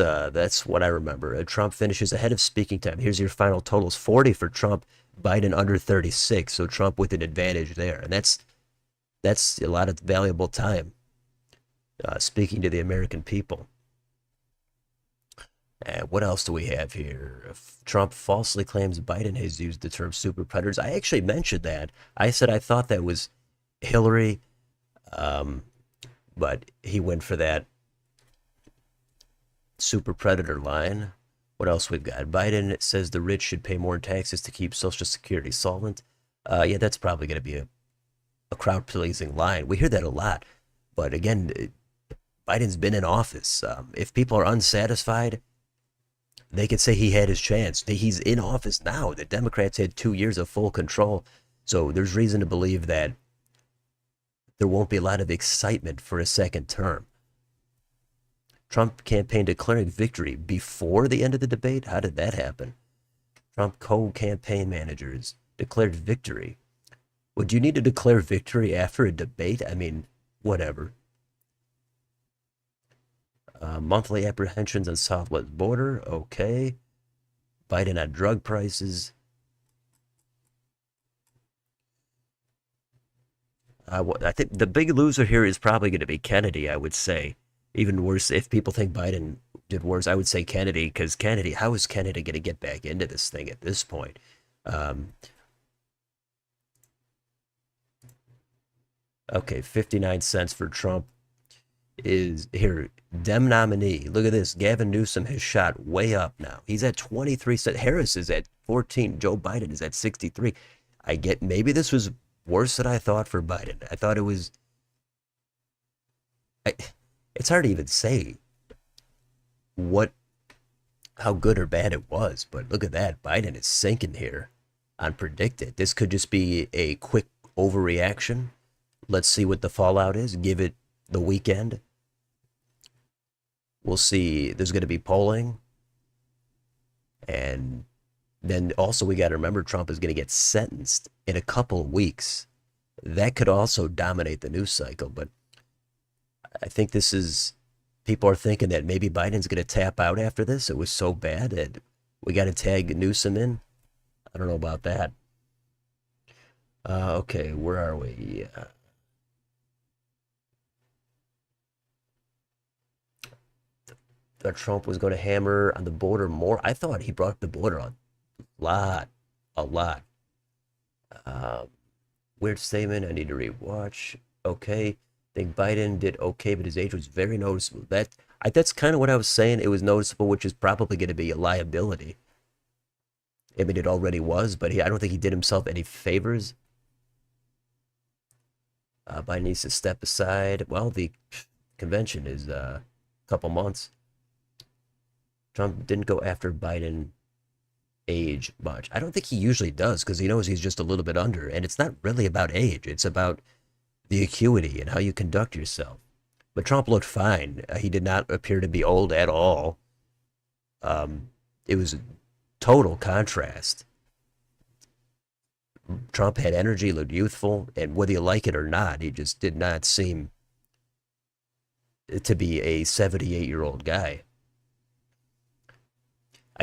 what I remember. Trump finishes ahead of speaking time. Here's your final totals: 40 for Trump, Biden under 36. So Trump with an advantage there, and that's a lot of valuable time speaking to the American people. And what else do we have here? Trump falsely claims Biden has used the term super predators. I actually mentioned that. I said I thought that was Hillary, um, but he went for that super predator line. What else we've got? Biden says the rich should pay more in taxes to keep Social Security solvent. Yeah, that's probably going to be a crowd pleasing line. We hear that a lot. But again, Biden's been in office. If people are unsatisfied, they could say he had his chance. He's in office now. The Democrats had 2 years of full control. So there's reason to believe that there won't be a lot of excitement for a second term. Trump campaign declaring victory before the end of the debate? How did that happen? Trump co-campaign managers declared victory. Would you need to declare victory after a debate? I mean, whatever. Monthly apprehensions on southwest border. Okay. Biden on drug prices. I think the big loser here is probably going to be Kennedy, I would say. Even worse, if people think Biden did worse, I would say Kennedy, because Kennedy, how is Kennedy going to get back into this thing at this point? Okay, 59 cents for Trump is here. Dem nominee. Look at this. Gavin Newsom has shot way up now. He's at 23 cents. Harris is at 14. Joe Biden is at 63. I get maybe this was worse than I thought for Biden. I thought it was. It's hard to even say how good or bad it was, but look at that. Biden is sinking here on predicted. This could just be a quick overreaction. Let's see what the fallout is. Give it the weekend. We'll see. There's going to be polling. And then also we got to remember Trump is going to get sentenced in a couple of weeks. That could also dominate the news cycle. But I think people are thinking that maybe Biden's going to tap out after this. It was so bad that we got to tag Newsom in. I don't know about that. Okay, where are we? that Trump was going to hammer on the border more. I thought he brought up the border lot, a lot. Uh, Weird statement. I need to rewatch. Okay, think Biden did okay, but his age was very noticeable. That's kind of what I was saying. It was noticeable, which is probably going to be a liability. I mean, it already was, but I don't think he did himself any favors. Biden needs to step aside. Well, the convention is a couple months. Trump didn't go after Biden age much. I don't think he usually does because he knows he's just a little bit under. And it's not really about age, it's about the acuity and how you conduct yourself. But Trump looked fine. He did not appear to be old at all. It was a total contrast. Trump had energy, looked youthful, and whether you like it or not, he just did not seem to be a 78-year-old guy.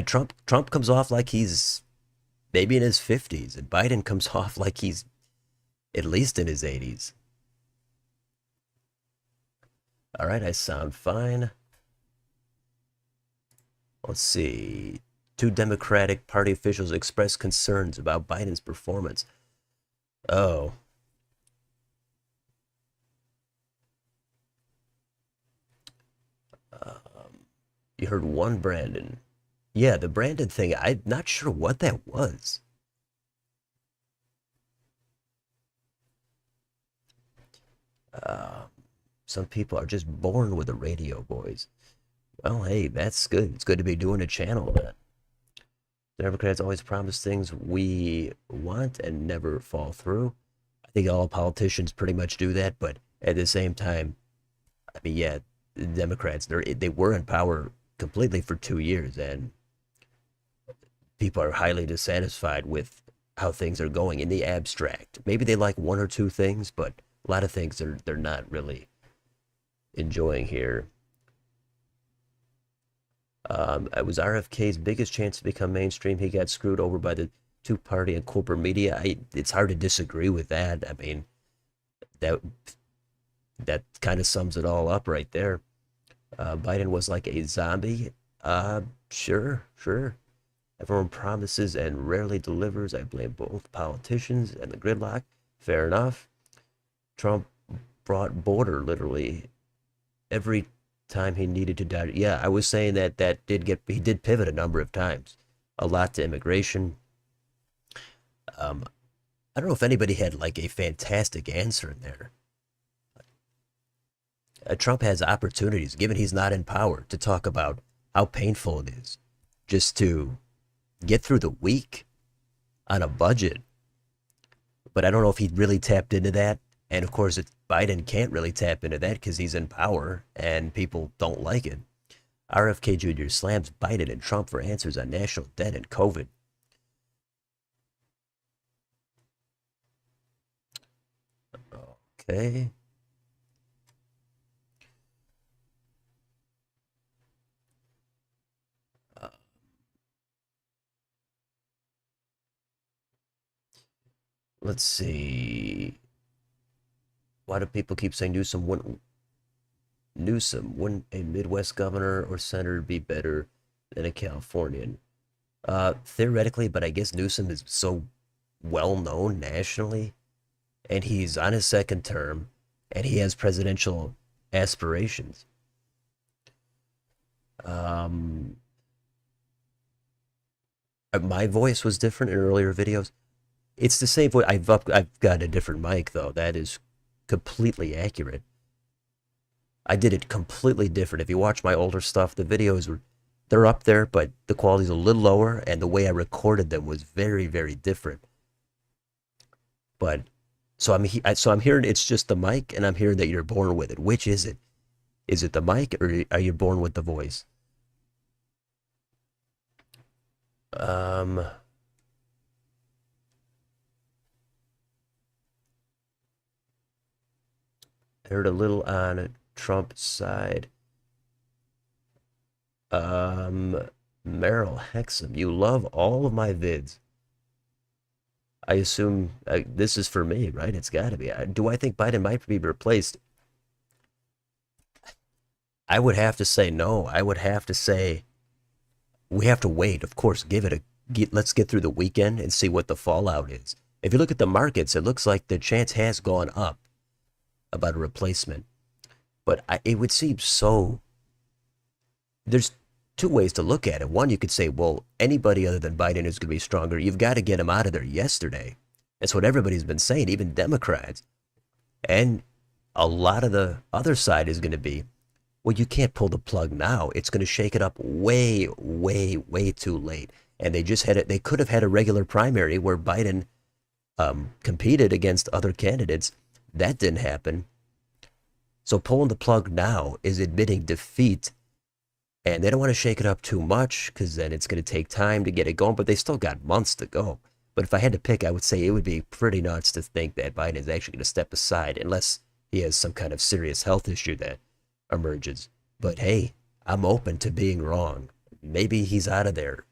Trump comes off like he's maybe in his 50s, and Biden comes off like he's at least in his 80s. All right, I sound fine. Let's see. Two Democratic Party officials expressed concerns about Biden's performance. Oh. You heard one Brandon. Yeah, the Brandon thing, I'm not sure what that was. Uh, some people are just born with a radio voice. Well, hey, that's good. It's good to be doing a channel, man. Democrats always promise things we want and never fall through. I think all politicians pretty much do that, but at the same time, I mean, yeah, the Democrats, they were in power completely for 2 years, and people are highly dissatisfied with how things are going in the abstract. Maybe they like one or two things, but a lot of things they're not really enjoying here. It was RFK's biggest chance to become mainstream. He got screwed over by the two-party and corporate media. It's hard to disagree with that. I mean, that that kind of sums it all up right there. Biden was like a zombie. Sure, sure. Everyone promises and rarely delivers. I blame both politicians and the gridlock. Fair enough. Trump brought border literally every time he needed to die. Yeah, I was saying that he did pivot a number of times, a lot to immigration. Um, I don't know if anybody had like a fantastic answer in there. Trump has opportunities, given he's not in power, to talk about how painful it is just to get through the week on a budget. But I don't know if he really tapped into that. And of course, Biden can't really tap into that because he's in power and people don't like it. RFK Jr. slams Biden and Trump for answers on national debt and COVID. Okay. Uh, let's see. Why do people keep saying wouldn't a Midwest governor or senator be better than a Californian? Theoretically, but I guess Newsom is so well known nationally, and he's on his second term, and he has presidential aspirations. Um, my voice was different in earlier videos. It's the same voice. I've got a different mic though. That is completely accurate. I did it completely different. If you watch my older stuff, the videos they're up there, but the quality's a little lower, and the way I recorded them was very, very different. But so I'm hearing it's just the mic, and I'm hearing that you're born with it. Which is it? Is it the mic, or are you born with the voice? Um, I heard a little on Trump's side. Um, Meryl Hexam, you love all of my vids. I assume this is for me, right? It's got to be. Do I think Biden might be replaced? I would have to say no. I would have to say we have to wait. Of course, let's get through the weekend and see what the fallout is. If you look at the markets, it looks like the chance has gone up about a replacement. But it would seem so. There's two ways to look at it. One, you could say, well, anybody other than Biden is going to be stronger. You've got to get him out of there yesterday. That's what everybody's been saying, even Democrats. And a lot of the other side is going to be, well, you can't pull the plug now. It's going to shake it up way, way, way too late. And they just had it. They could have had a regular primary where Biden competed against other candidates. That didn't happen. So pulling the plug now is admitting defeat. And they don't want to shake it up too much because then it's going to take time to get it going. But they still got months to go. But if I had to pick, I would say it would be pretty nuts to think that Biden is actually going to step aside unless he has some kind of serious health issue that emerges. But hey, I'm open to being wrong. Maybe he's out of there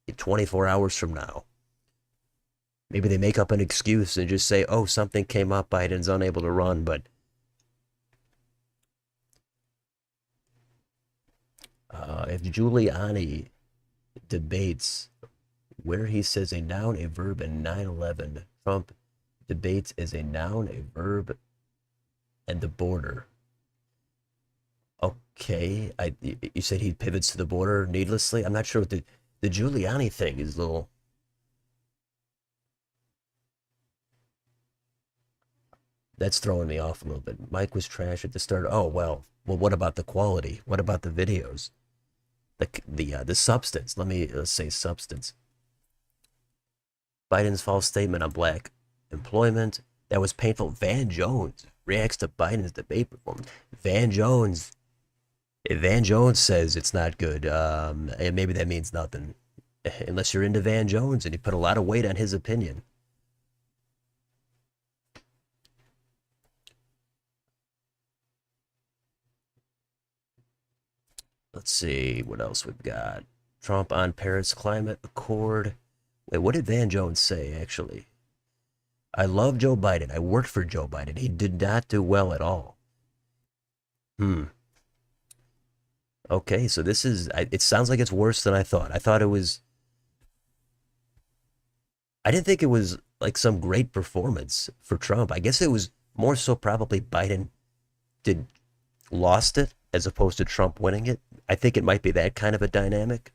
in 24 hours from now. Maybe they make up an excuse and just say, oh, something came up, Biden's unable to run. But if Giuliani debates where he says a noun, a verb, and 9/11, Trump debates as a noun, a verb, and the border. Okay, you said he pivots to the border needlessly. I'm not sure what the Giuliani thing is. Little. That's throwing me off a little bit. Mike was trash at the start. Oh well. Well, what about the quality? What about the videos? The substance. Let's say substance. Biden's false statement on black employment. That was painful. Van Jones reacts to Biden's debate performance. Van Jones. If Van Jones says it's not good, and maybe that means nothing. Unless you're into Van Jones and you put a lot of weight on his opinion. Let's see what else we've got. Trump on Paris Climate Accord. Wait, what did Van Jones say, actually? I love Joe Biden. I worked for Joe Biden. He did not do well at all. Okay, so this is, it sounds like it's worse than I thought. I thought it was, I didn't think it was like some great performance for Trump. I guess it was more so probably Biden did lost it as opposed to Trump winning it. I think it might be that kind of a dynamic.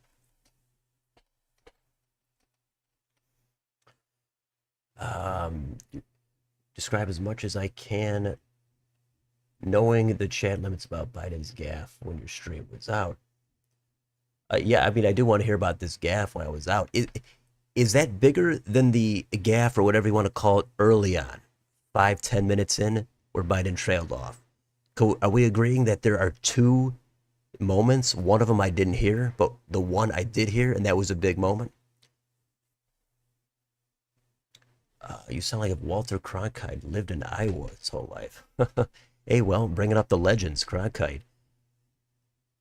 Describe as much as I can, knowing the chat limits about Biden's gaffe when your stream was out. Yeah, I mean, I do want to hear about this gaffe when I was out. Is that bigger than the gaffe or whatever you want to call it early on, 5-10 minutes in, where Biden trailed off? Are we agreeing that there are two moments? One of them I didn't hear, but the one I did hear, and that was a big moment. You sound like if Walter Cronkite lived in Iowa his whole life. Hey, well, bringing up the legends, Cronkite.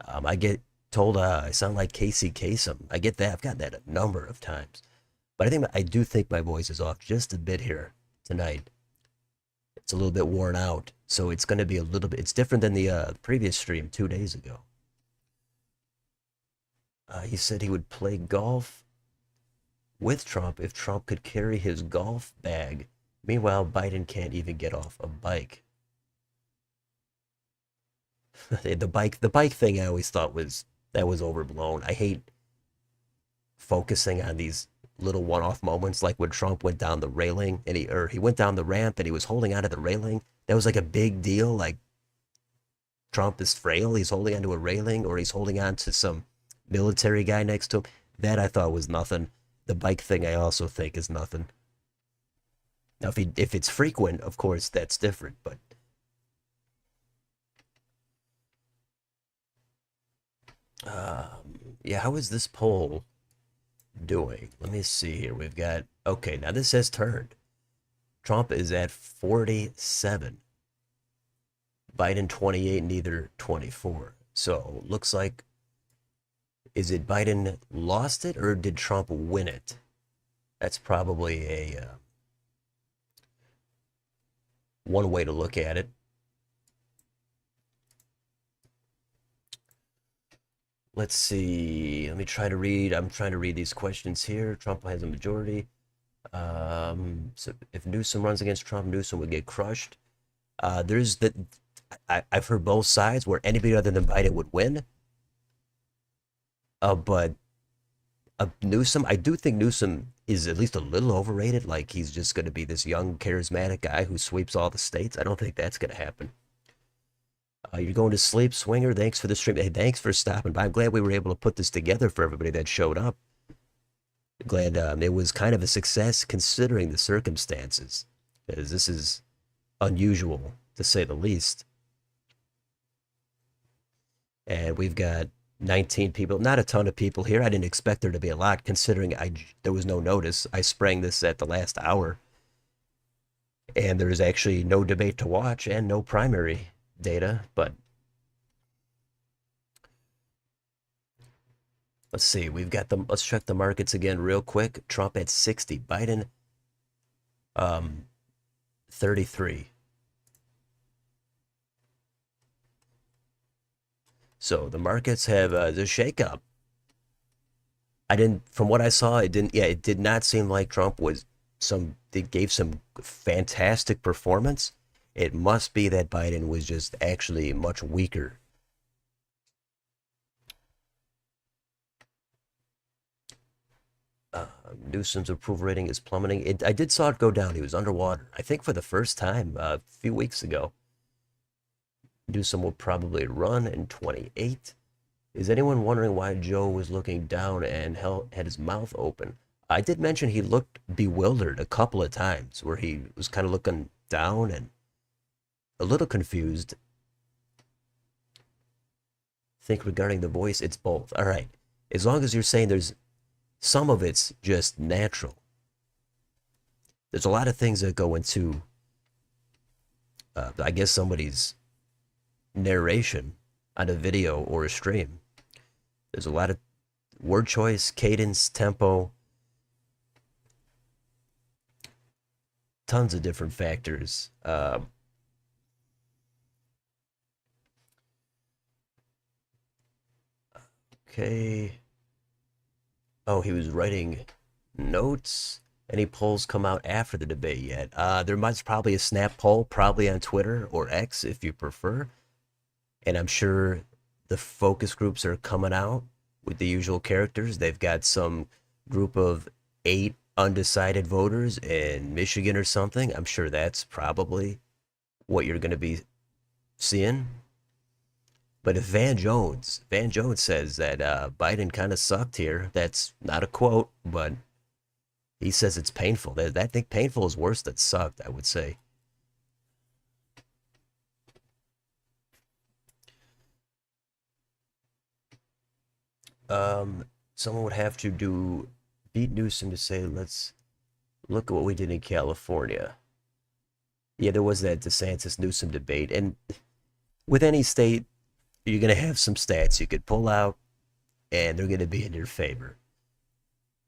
I get told I sound like Casey Kasem. I get that. I've got that a number of times. But I do think my voice is off just a bit here tonight. It's a little bit worn out, so it's going to be a little bit. It's different than the previous stream 2 days ago. He said he would play golf with Trump if Trump could carry his golf bag. Meanwhile, Biden can't even get off a bike. the bike thing I always thought was overblown. I hate focusing on these little one-off moments, like when Trump went down the railing and he went down the ramp and he was holding onto the railing. That was like a big deal. Like, Trump is frail, he's holding onto a railing, or he's holding on to some military guy next to him. That I thought was nothing. The bike thing I also think is nothing. Now, if it's frequent, of course, that's different. But yeah, how is this poll doing? Let me see here. We've got, okay, now this has turned. Trump is at 47. Biden 28, neither 24. So looks like, is it Biden lost it or did Trump win it? That's probably a one way to look at it. Let's see. Let me try to read. I'm trying to read these questions here. Trump has a majority. So if Newsom runs against Trump, Newsom would get crushed. There's the I've heard both sides where anybody other than Biden would win. But Newsom, I do think Newsom is at least a little overrated. Like he's just going to be this young, charismatic guy who sweeps all the states. I don't think that's going to happen. You're going to sleep, Swinger. Thanks for the stream. Hey, thanks for stopping by. I'm glad we were able to put this together for everybody that showed up. Glad it was kind of a success considering the circumstances, because this is unusual to say the least. And we've got 19 people, not a ton of people here. I didn't expect there to be a lot considering there was no notice. I sprang this at the last hour, and there's actually no debate to watch and no primary data. But let's see, let's check the markets again real quick. Trump at 60, Biden 33. So the markets have the shakeup. From what I saw, it did not seem like Trump was they gave some fantastic performance. It must be that Biden was just actually much weaker. Newsom's approval rating is plummeting. I did saw it go down. He was underwater, I think, for the first time a few weeks ago. Newsom will probably run in 28. Is anyone wondering why Joe was looking down and had his mouth open? I did mention he looked bewildered a couple of times, where he was kind of looking down and a little confused. Think regarding the voice, it's both. All right. As long as you're saying there's some of it's just natural. There's a lot of things that go into, I guess, somebody's narration on a video or a stream. There's a lot of word choice, cadence, tempo, tons of different factors. Okay. Oh, he was writing notes. Any polls come out after the debate yet? There might probably a snap poll, probably on Twitter or X if you prefer. And I'm sure the focus groups are coming out with the usual characters. They've got some group of 8 undecided voters in Michigan or something. I'm sure that's probably what you're going to be seeing. But if Van Jones says that Biden kind of sucked here, that's not a quote, but he says it's painful. I think painful is worse than sucked, I would say. Someone would have to beat Newsom to say, let's look at what we did in California. Yeah, there was that DeSantis Newsom debate. And with any state, you're going to have some stats you could pull out, and they're going to be in your favor.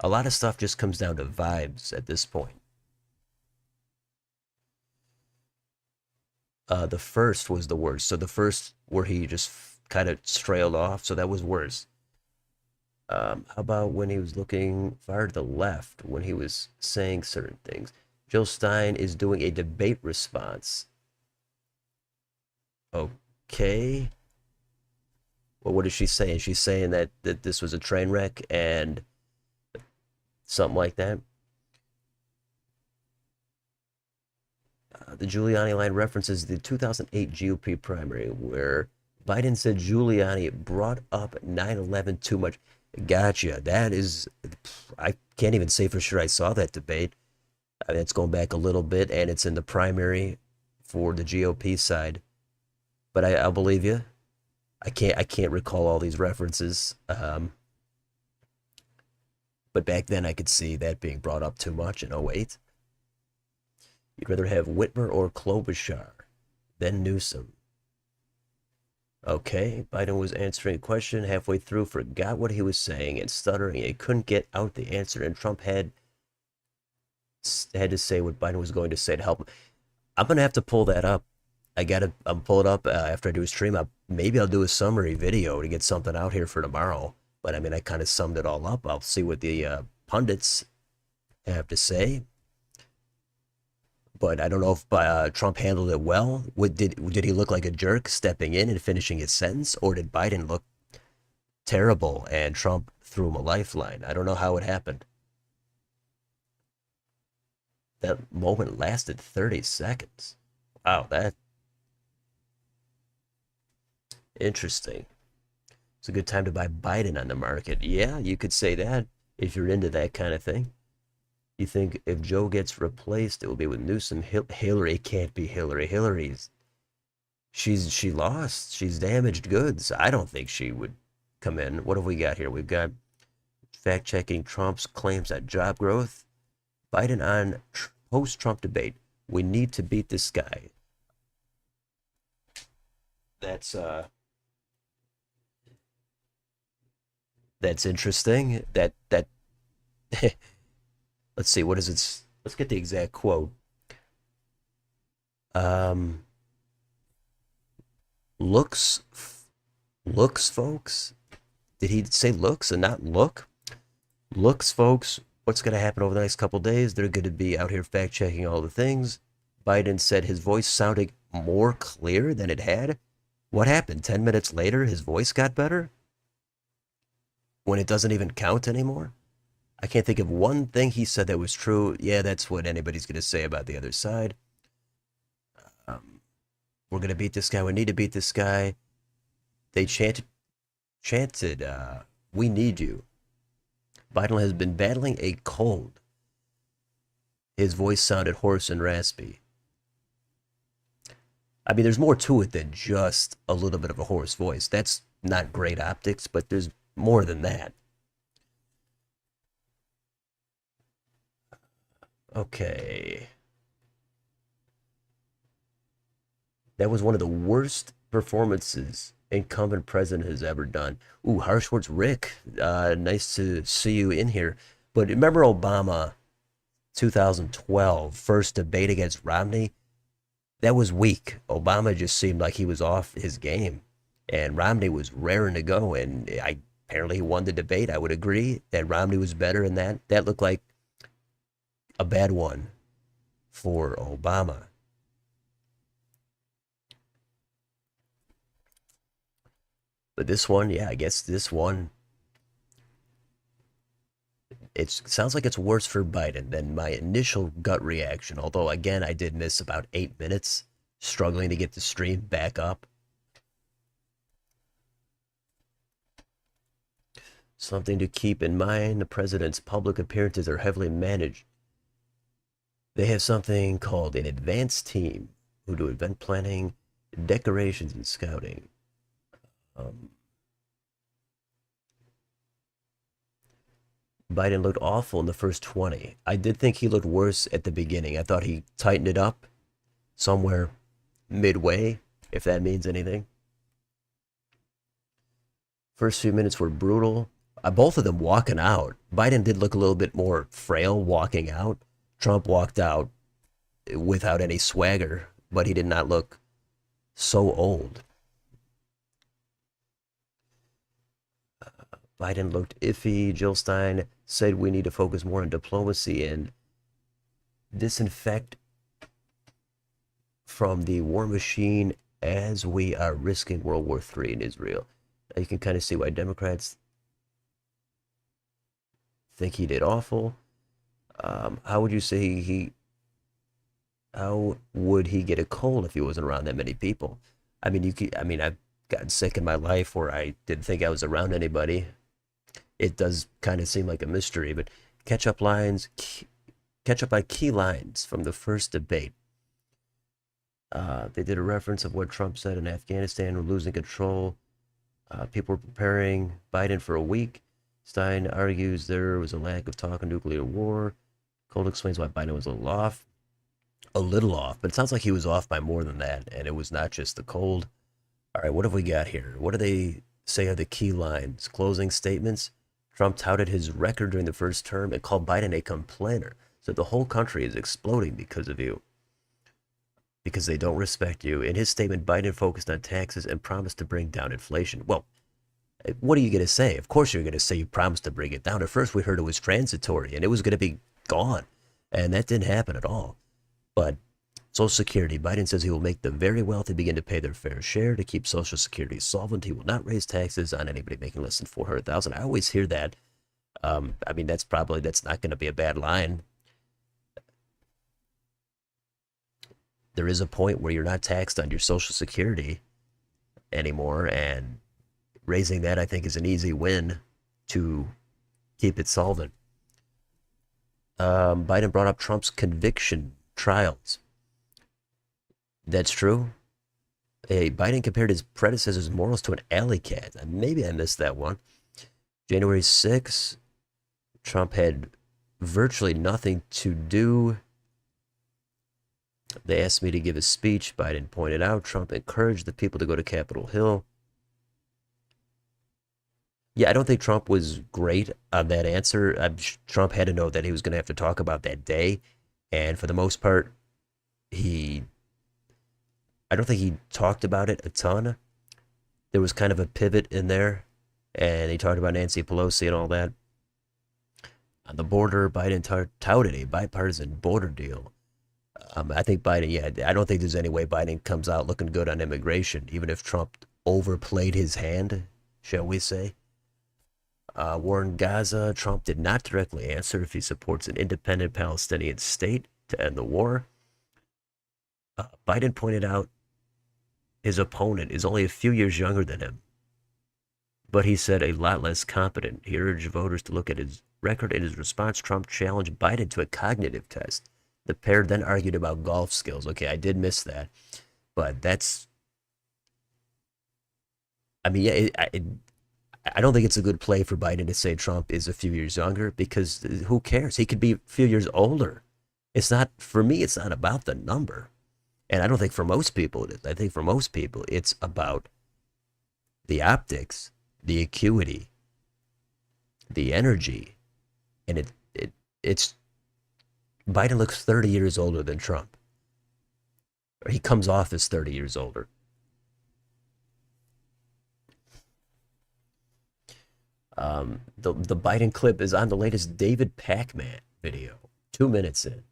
A lot of stuff just comes down to vibes at this point. The first was the worst. So the first where he just kind of trailed off, so that was worse. How about when he was looking far to the left, when he was saying certain things? Jill Stein is doing a debate response. Okay. Well, what is she saying? She's saying that this was a train wreck and something like that. The Giuliani line references the 2008 GOP primary, where Biden said Giuliani brought up 9/11 too much. Gotcha. That is, I can't even say for sure I saw that debate. It's going back a little bit, and it's in the primary for the GOP side. But I'll believe you. I can't recall all these references. But back then I could see that being brought up too much in 08. You'd rather have Whitmer or Klobuchar than Newsom. Okay, Biden was answering a question halfway through, forgot what he was saying, and stuttering. He couldn't get out the answer, and Trump had to say what Biden was going to say to help him. I'm gonna have to pull that up. I'll pull it up after I do a stream. maybe I'll do a summary video to get something out here for tomorrow. But I mean, I kind of summed it all up. I'll see what the pundits have to say. But I don't know if Trump handled it well. Did he look like a jerk stepping in and finishing his sentence, or did Biden look terrible and Trump threw him a lifeline? I don't know how it happened. That moment lasted 30 seconds. Wow, that interesting. It's a good time to buy Biden on the market. Yeah, you could say that if you're into that kind of thing. You think if Joe gets replaced, it will be with Newsom. Hillary can't be Hillary. She lost. She's damaged goods. I don't think she would come in. What have we got here? We've got fact checking Trump's claims at job growth. Biden on post-Trump debate. We need to beat this guy. That's uh that's interesting. That let's see, what is it? Let's get the exact quote. Um looks looks folks. Did he say looks and not look? Looks folks. What's going to happen over the next couple days? They're going to be out here fact checking all the things. Biden said his voice sounded more clear than it had. What happened? 10 minutes later, his voice got better? When it doesn't even count anymore? I can't think of one thing he said that was true. Yeah, that's what anybody's going to say about the other side. Um, we're going to beat this guy. We need to beat this guy. They chanted, we need you. Biden has been battling a cold. His voice sounded hoarse and raspy. I mean, there's more to it than just a little bit of a hoarse voice. That's not great optics, but there's more than that. Okay. That was one of the worst performances incumbent president has ever done. Ooh, harsh words, Rick. Nice to see you in here. But remember Obama, 2012, first debate against Romney? That was weak. Obama just seemed like he was off his game, and Romney was raring to go. And apparently he won the debate. I would agree that Romney was better in that. That looked like a bad one for Obama. But this one, yeah, I guess this one, it sounds like it's worse for Biden than my initial gut reaction. Although, again, I did miss about 8 minutes struggling to get the stream back up. Something to keep in mind, the president's public appearances are heavily managed. They have something called an advanced team who do event planning, decorations, and scouting. Um, Biden looked awful in the first 20. I did think he looked worse at the beginning. I thought he tightened it up somewhere midway, if that means anything. First few minutes were brutal. Both of them walking out. Biden did look a little bit more frail walking out. Trump walked out without any swagger, but he did not look so old. Biden looked iffy. Jill Stein said we need to focus more on diplomacy and disinfect from the war machine as we are risking World War III in Israel. Now you can kind of see why Democrats think he did awful. How would you say how would he get a cold if he wasn't around that many people? I mean, I've gotten sick in my life where I didn't think I was around anybody. It does kind of seem like a mystery, but catch up by key lines from the first debate. They did a reference of what Trump said in Afghanistan, we're losing control. People were preparing Biden for a week. Stein argues there was a lack of talk on nuclear war. Cold explains why Biden was a little off. A little off, but it sounds like he was off by more than that, and it was not just the cold. All right, what have we got here? What do they say are the key lines? Closing statements. Trump touted his record during the first term and called Biden a complainer. So the whole country is exploding because of you. because they don't respect you. In his statement, Biden focused on taxes and promised to bring down inflation. Well, what are you going to say? Of course you're going to say you promised to bring it down. At first we heard it was transitory and it was going to be gone. And that didn't happen at all. But Social Security, Biden says he will make the very wealthy begin to pay their fair share to keep Social Security solvent. He will not raise taxes on anybody making less than $400,000. I always hear that. I mean, that's not going to be a bad line. There is a point where you're not taxed on your Social Security anymore, and raising that, I think, is an easy win to keep it solvent. Biden brought up Trump's conviction trials. That's true. Hey, Biden compared his predecessor's morals to an alley cat. Maybe I missed that one. January 6th, Trump had virtually nothing to do. They asked me to give a speech. Biden pointed out Trump encouraged the people to go to Capitol Hill. Yeah, I don't think Trump was great on that answer. Trump had to know that he was going to have to talk about that day. And for the most part, I don't think he talked about it a ton. There was kind of a pivot in there. And he talked about Nancy Pelosi and all that. On the border, Biden touted a bipartisan border deal. I think Biden, I don't think there's any way Biden comes out looking good on immigration, even if Trump overplayed his hand, shall we say. War in Gaza, Trump did not directly answer if he supports an independent Palestinian state to end the war. Biden pointed out his opponent is only a few years younger than him, but he said a lot less competent. He urged voters to look at his record. In his response, Trump challenged Biden to a cognitive test. The pair then argued about golf skills. Okay, I did miss that, but that's, I mean, I don't think it's a good play for Biden to say Trump is a few years younger, because who cares? He could be a few years older. It's not, for me, it's not about the number. And I don't think for most people it is. I think for most people it's about the optics, the acuity, the energy. And it's Biden looks 30 years older than Trump. Or he comes off as 30 years older. The Biden clip is on the latest David Pac-Man video, 2 minutes in.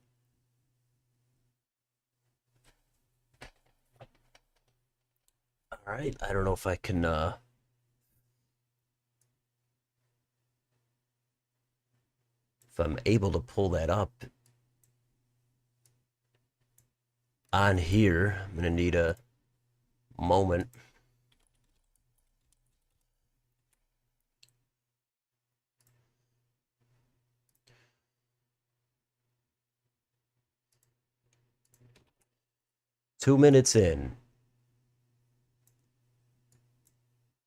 All right, I don't know if I can if I'm able to pull that up on here. I'm gonna need a moment. Two minutes in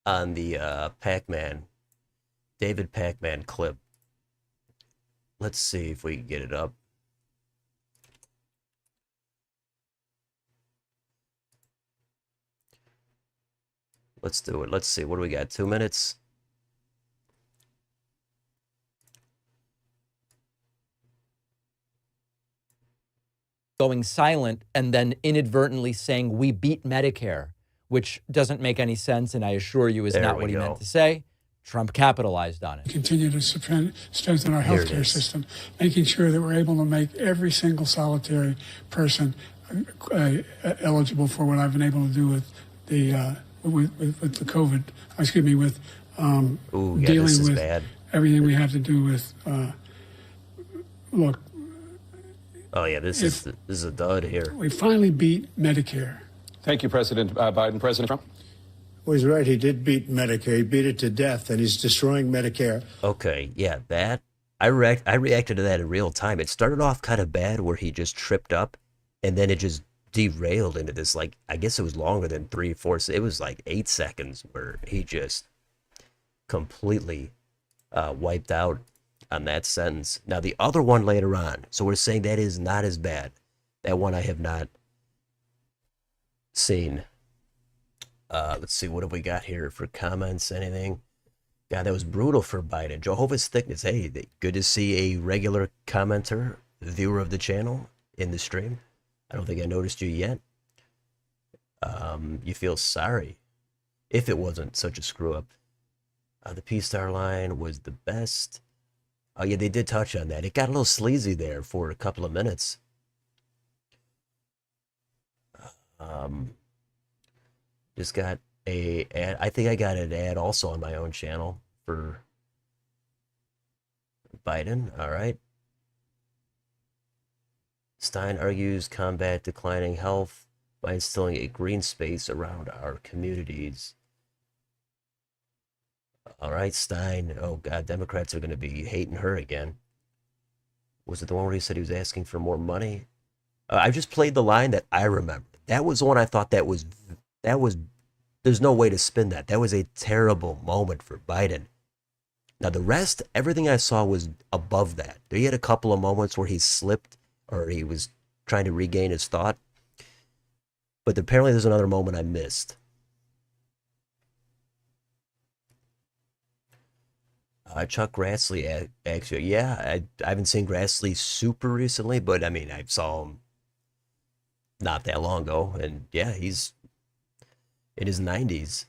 on the Pac-Man, David Pac-Man clip. Let's see if we can get it up. Let's do it. Let's see. What do we got? 2 minutes? Going silent and then inadvertently saying we beat Medicare, which doesn't make any sense, and I assure you is not what he meant to say. Trump capitalized on it. Continue to strengthen our healthcare system, making sure that we're able to make every single solitary person eligible for what I've been able to do with the with the COVID. Excuse me, with dealing with everything we have to do with. Look. Oh yeah, this is a dud here. We finally beat Medicare. Thank you, President Biden. President Trump? Well, he's right. He did beat Medicare. He beat it to death, and he's destroying Medicare. Okay, yeah, that I reacted to that in real time. It started off kind of bad, where he just tripped up, and then it just derailed into this, like, I guess it was longer than 3-4. It was like 8 seconds where he just completely wiped out on that sentence. Now the other one later on, so we're saying that is not as bad. That one I have not seen. Let's see, what have we got here for comments? Anything? God, that was brutal for Biden. Jehovah's Thickness. Hey, good to see a regular commenter, viewer of the channel in the stream. I don't think I noticed you yet. You feel sorry if it wasn't such a screw up. The P-Star line was the best. Oh yeah, they did touch on that. It got a little sleazy there for a couple of minutes. Um, just got a ad. I think I got an ad also on my own channel for Biden. All right. Stein argues combat declining health by instilling a green space around our communities. All right, Stein. Oh, God, Democrats are going to be hating her again. Was it the one where he said he was asking for more money? I just played the line that I remember. That was the one I thought there's no way to spin that. That was a terrible moment for Biden. Now, the rest, everything I saw was above that. He had a couple of moments where he slipped or he was trying to regain his thought. But apparently there's another moment I missed. Chuck Grassley, actually, yeah, I haven't seen Grassley super recently, but I mean, I saw him not that long ago, and yeah, he's in his 90s.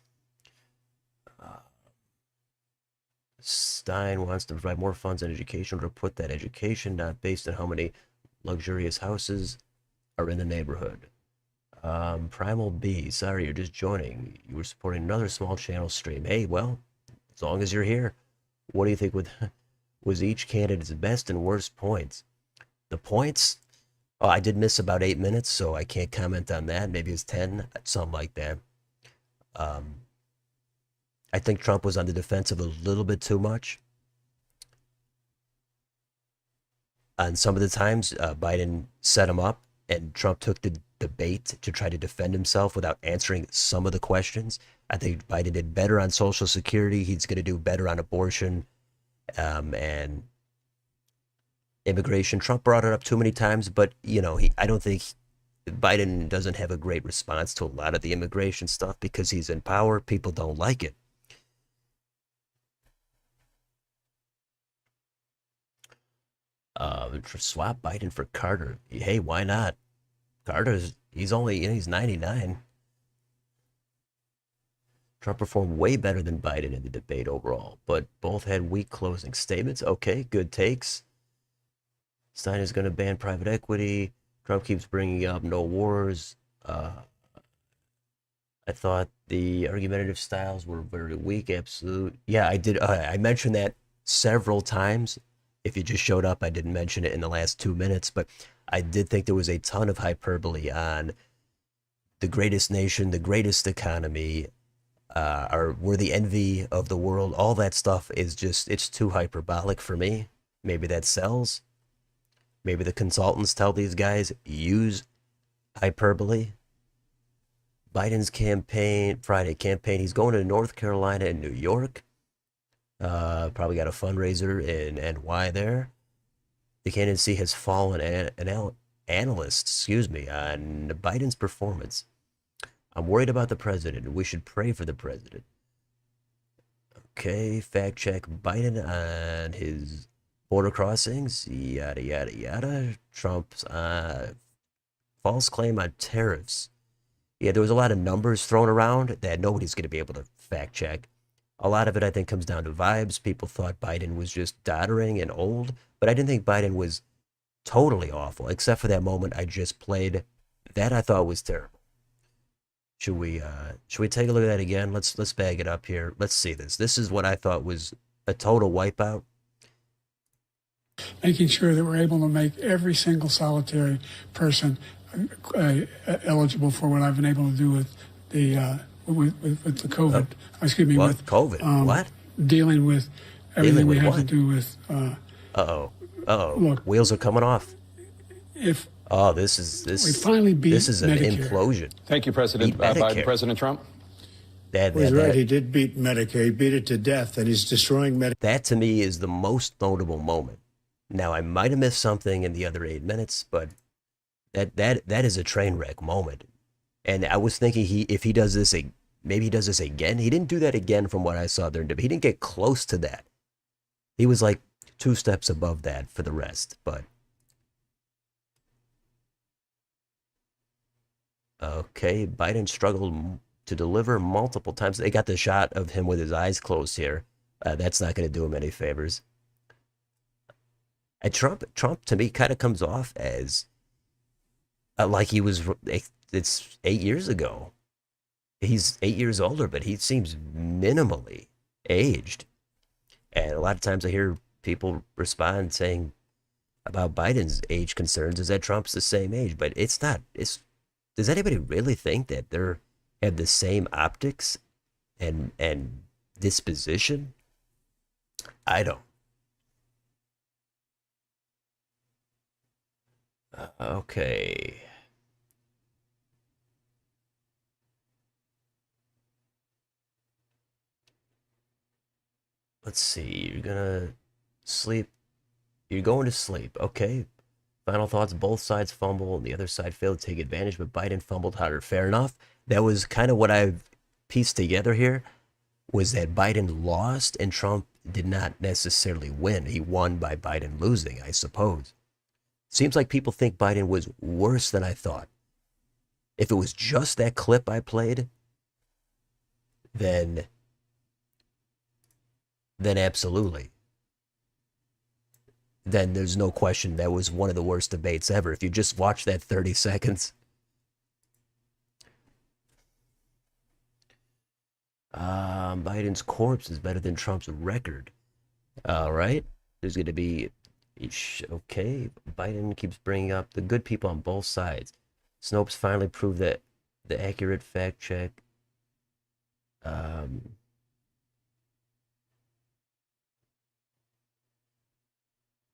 Stein wants to provide more funds on education to put that education not based on how many luxurious houses are in the neighborhood. Primal B, sorry, you're just joining. You were supporting another small channel stream. Hey, well, as long as you're here. What do you think was each candidate's best and worst points? The points, oh, I did miss about 8 minutes, so I can't comment on that. Maybe it's 10, something like that. I think Trump was on the defensive a little bit too much. On some of the times, Biden set him up, and Trump took the debate to try to defend himself without answering some of the questions. I think Biden did better on Social Security. He's going to do better on abortion and immigration. Trump brought it up too many times, but I don't think Biden doesn't have a great response to a lot of the immigration stuff because he's in power. People don't like it. Swap Biden for Carter. Hey, why not? He's 99. Trump performed way better than Biden in the debate overall, but both had weak closing statements. Okay, good takes. Stein is going to ban private equity. Trump keeps bringing up no wars. I thought the argumentative styles were very weak. Absolute. Yeah, I did. I mentioned that several times. If you just showed up, I didn't mention it in the last 2 minutes, but I did think there was a ton of hyperbole on the greatest nation, the greatest economy, we're the envy of the world. All that stuff is just, it's too hyperbolic for me. Maybe that sells. Maybe the consultants tell these guys, use hyperbole. Biden's Friday campaign, he's going to North Carolina and New York. Probably got a fundraiser in NY there. The candidacy has fallen analysts, on Biden's performance. I'm worried about the president. We should pray for the president. Okay, fact check Biden on his border crossings, yada, yada, yada. Trump's false claim on tariffs. Yeah, there was a lot of numbers thrown around that nobody's going to be able to fact check. A lot of it, I think, comes down to vibes. People thought Biden was just doddering and old, but I didn't think Biden was totally awful, except for that moment I just played. That I thought was terrible. Should we take a look at that again? Let's bag it up here. Let's see this. This is what I thought was a total wipeout. Making sure that we're able to make every single solitary person eligible for what I've been able to do with the with the COVID. Excuse me, with COVID. What? Dealing with everything we have to do with. Look, wheels are coming off. If we finally beat this is an Medicare. Implosion. Thank you, President Biden. President Trump. He's right. He did beat Medicare. He beat it to death, and he's destroying Medicare. That to me is the most notable moment. Now I might have missed something in the other 8 minutes, but that is a train wreck moment. And I was thinking if he does this, maybe he does this again. He didn't do that again from what I saw there. He didn't get close to that. He was like 2 steps above that for the rest. But Okay, Biden struggled to deliver multiple times. They got the shot of him with his eyes closed here. That's not going to do him any favors. And Trump to me kind of comes off as like he was. It's 8 years ago. He's 8 years older, but he seems minimally aged. And a lot of times I hear people respond saying about Biden's age concerns is that Trump's the same age, but it's not. Does anybody really think that they're have the same optics and disposition? I don't. Okay. Let's see. You're gonna sleep. You're going to sleep. Okay. Final thoughts. Both sides fumble and the other side failed to take advantage, but Biden fumbled harder. Fair enough. That was kind of what I've pieced together here, was that Biden lost and Trump did not necessarily win. He won by Biden losing, I suppose. Seems like people think Biden was worse than I thought. If it was just that clip I played, then absolutely. Then there's no question that was one of the worst debates ever. If you just watch that 30 seconds. Biden's corpse is better than Trump's record. All right. There's going to be, okay, Biden keeps bringing up the good people on both sides. Snopes finally proved that the accurate fact check.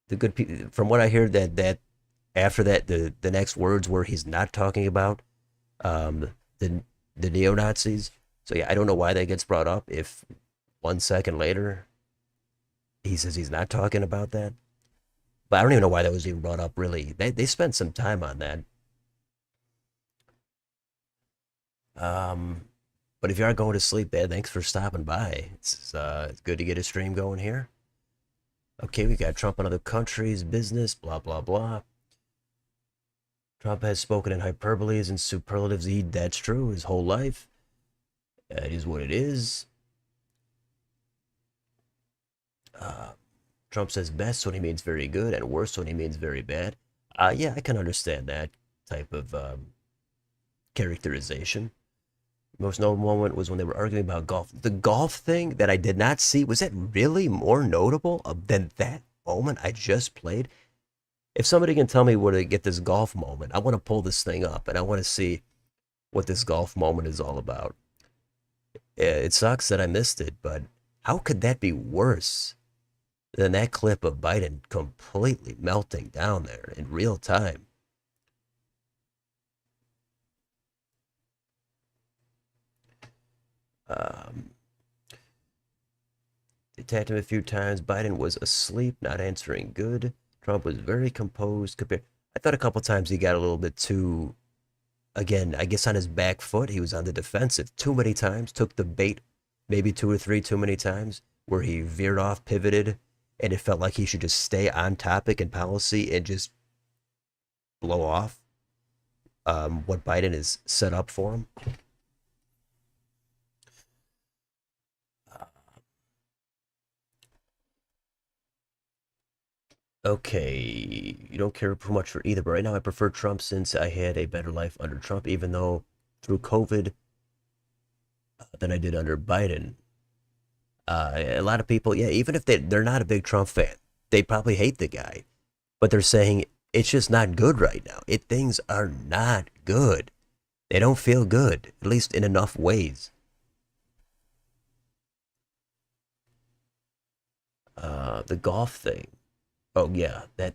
The good people, from what I hear, that after that, the next words were he's not talking about the neo-Nazis. So yeah, I don't know why that gets brought up if 1 second later he says he's not talking about that. But I don't even know why that was even brought up, really. They spent some time on that. But if you are going to sleep, Ed, thanks for stopping by. It's good to get a stream going here. Okay, we got Trump on other countries, business, blah, blah, blah. Trump has spoken in hyperboles and superlatives. That's true, his whole life. It is what it is. Trump says best when he means very good and worst when he means very bad. Yeah, I can understand that type of characterization. Most notable moment was when they were arguing about golf. The golf thing that I did not see, was that really more notable than that moment I just played? If somebody can tell me where to get this golf moment, I want to pull this thing up and I want to see what this golf moment is all about. It sucks that I missed it, but how could that be worse than that clip of Biden completely melting down there in real time? They tapped him a few times. Biden was asleep, not answering good. Trump was very composed. I thought a couple times he got a little bit too, again, I guess on his back foot. He was on the defensive too many times. Took the bait maybe 2 or 3 too many times where he veered off, pivoted, and it felt like he should just stay on topic and policy and just blow off what Biden is set up for him. Okay, you don't care too much for either, but right now I prefer Trump since I had a better life under Trump, even though through COVID than I did under Biden. A lot of people, yeah, even if they're not a big Trump fan, they probably hate the guy, but they're saying it's just not good right now. Things are not good. They don't feel good, at least in enough ways. The golf thing. Oh yeah, that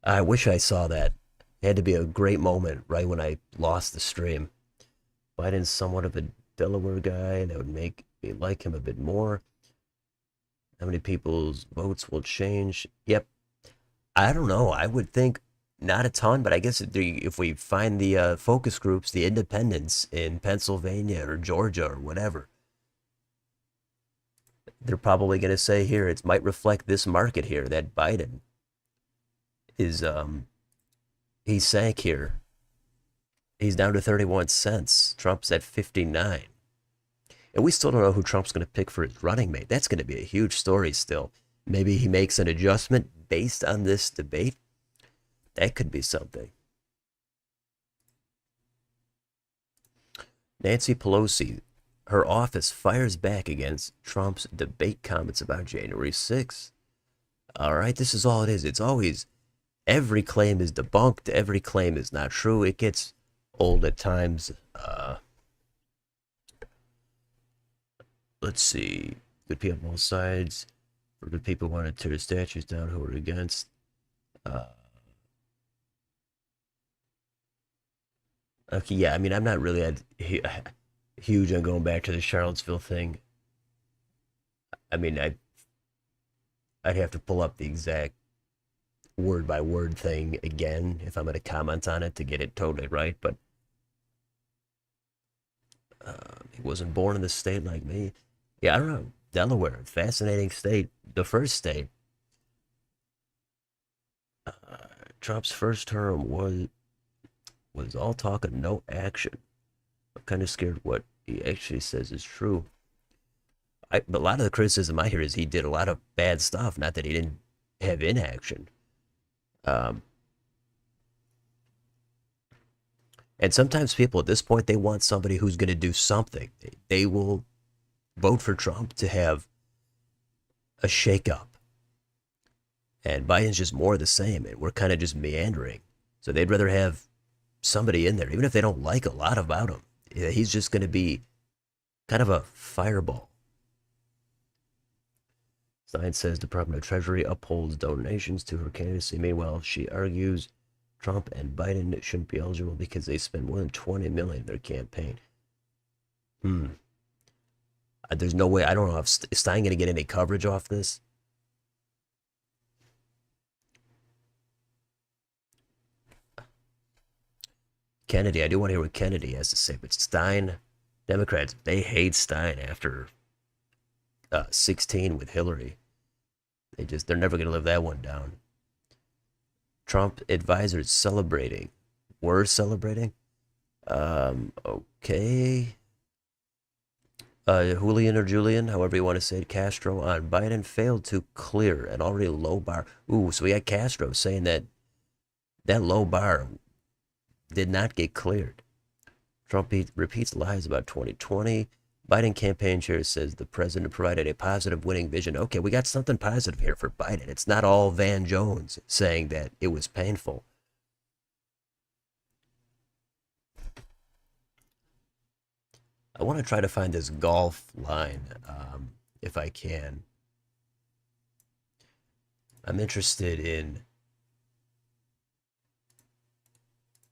I wish I saw that. It had to be a great moment right when I lost the stream. Biden's somewhat of a Delaware guy. That would make me like him a bit more. How many people's votes will change? Yep. I don't know. I would think not a ton, but I guess if we find the focus groups, the independents in Pennsylvania or Georgia or whatever, they're probably going to say here it might reflect this market here that Biden is he sank here. He's down to 31 cents. Trump's at 59. And we still don't know who Trump's going to pick for his running mate. That's going to be a huge story still. Maybe he makes an adjustment based on this debate. That could be something. Nancy Pelosi, her office fires back against Trump's debate comments about January 6th. All right, this is all it is. It's always, every claim is debunked. Every claim is not true. It gets old at times. Let's see. Good people on both sides. For good people who want to tear the statues down who are against. Okay, yeah, I mean, I'm not really huge on going back to the Charlottesville thing. I mean, I'd have to pull up the exact word by word thing again if I'm going to comment on it to get it totally right, but he wasn't born in the state like me. Yeah, I don't know. Delaware, fascinating state. The first state. Trump's first term was all talk and no action. I'm kind of scared what he actually says is true. But a lot of the criticism I hear is he did a lot of bad stuff, not that he didn't have inaction. And sometimes people at this point, they want somebody who's going to do something. They will vote for Trump to have a shakeup. And Biden's just more of the same, and we're kind of just meandering. So they'd rather have somebody in there, even if they don't like a lot about him. He's just going to be kind of a fireball. Stein says Department of Treasury upholds donations to her candidacy. Meanwhile, she argues Trump and Biden shouldn't be eligible because they spend more than $20 million in their campaign. There's no way. I don't know if Stein going to get any coverage off this. Kennedy, I do want to hear what Kennedy has to say, but Stein, Democrats, they hate Stein after 16 with Hillary. They're never going to live that one down. Trump advisors celebrating. We're celebrating? Okay. Julian or Julian, however you want to say it, Castro on Biden failed to clear an already low bar. Ooh, so we got Castro saying that low bar did not get cleared. Trump repeats lies about 2020. Biden campaign chair says the president provided a positive winning vision. Okay, we got something positive here for Biden. It's not all Van Jones saying that it was painful. I want to try to find this golf line, if I can. I'm interested in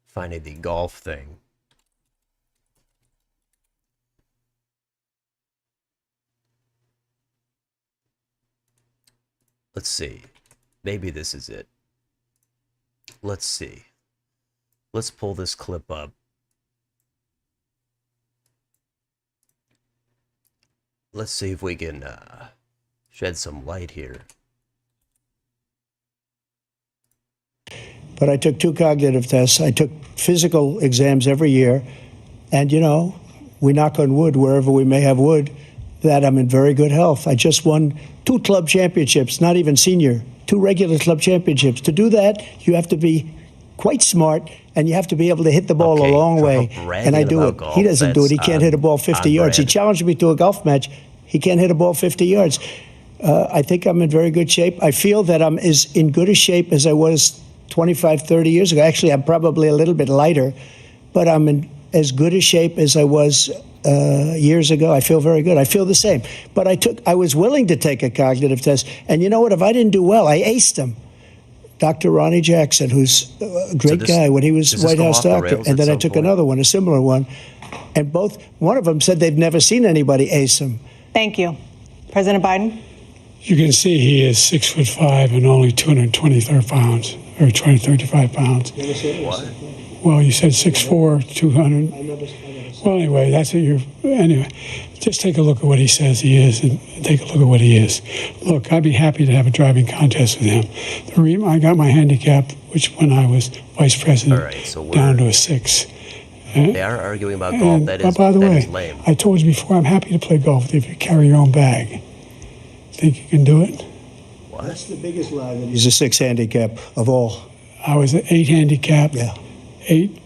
finding the golf thing. Let's see. Maybe this is it. Let's see. Let's pull this clip up. Let's see if we can shed some light here. But I took 2 cognitive tests. I took physical exams every year. And, you know, we knock on wood wherever we may have wood, that I'm in very good health. I just won 2 club championships, not even senior, 2 regular club championships. To do that, you have to be quite smart, and you have to be able to hit the ball a long way. And I do it. He doesn't do it. He can't hit a ball 50 yards. He challenged me to a golf match. He can't hit a ball 50 yards. I think I'm in very good shape. I feel that I'm as in good a shape as I was 25, 30 years ago. Actually, I'm probably a little bit lighter, but I'm in as good a shape as I was years ago. I feel very good. I feel the same. But I was willing to take a cognitive test. And you know what? If I didn't do well, I aced him. Dr. Ronnie Jackson, who's a great guy when he was White House doctor. And then I took another one, a similar one. And one of them said they've never seen anybody ace him. Thank you. President Biden? You can see he is 6'5" and only 223 pounds, or 235 pounds. You never seen what? Well, you said 6'4", 200. Well, anyway, that's what you're. Anyway, just take a look at what he says he is, and take a look at what he is. Look, I'd be happy to have a driving contest with him. The reason I got my handicap, which when I was vice president, down to a 6. They are arguing about golf. That is, by the that way, is lame. I told you before, I'm happy to play golf if you carry your own bag. Think you can do it? What? That's the biggest lie that he's a 6 handicap of all. I was an 8 handicap. Yeah. 8.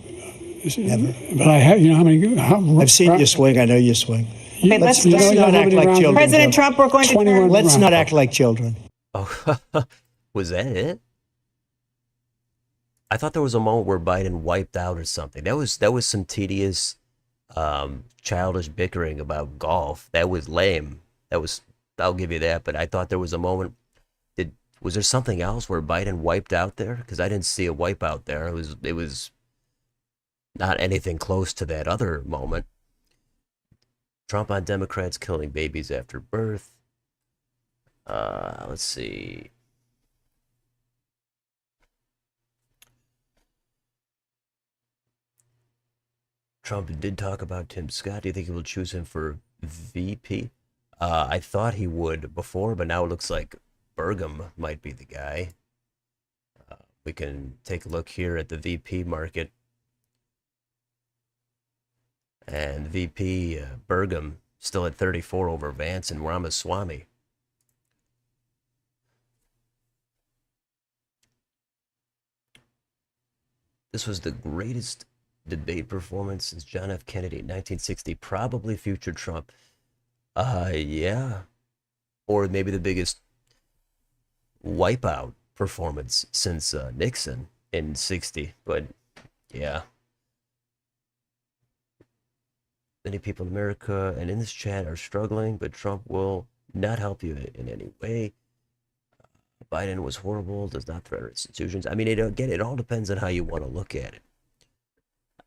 Never. But I have, you know how many? I've seen you swing. I know you swing. Okay, let's not act like children. President Trump, we're going to 21 turn. Let's not act like children. Oh, was that it? I thought there was a moment where Biden wiped out or something. That was some tedious, childish bickering about golf. That was lame. I'll give you that. But I thought there was a moment. Was there something else where Biden wiped out there? Because I didn't see a wipeout there. It was not anything close to that other moment. Trump on Democrats killing babies after birth. Let's see. Trump did talk about Tim Scott. Do you think he will choose him for VP? I thought he would before, but now it looks like Burgum might be the guy. We can take a look here at the VP market. And VP Burgum still at 34 over Vance and Ramaswamy. This was the greatest debate performance since John F. Kennedy in 1960. Probably future Trump. Yeah. Or maybe the biggest wipeout performance since Nixon in 60. But yeah. Many people in America and in this chat are struggling, but Trump will not help you in any way. Biden was horrible, does not threaten institutions. I mean, again, it all depends on how you want to look at it.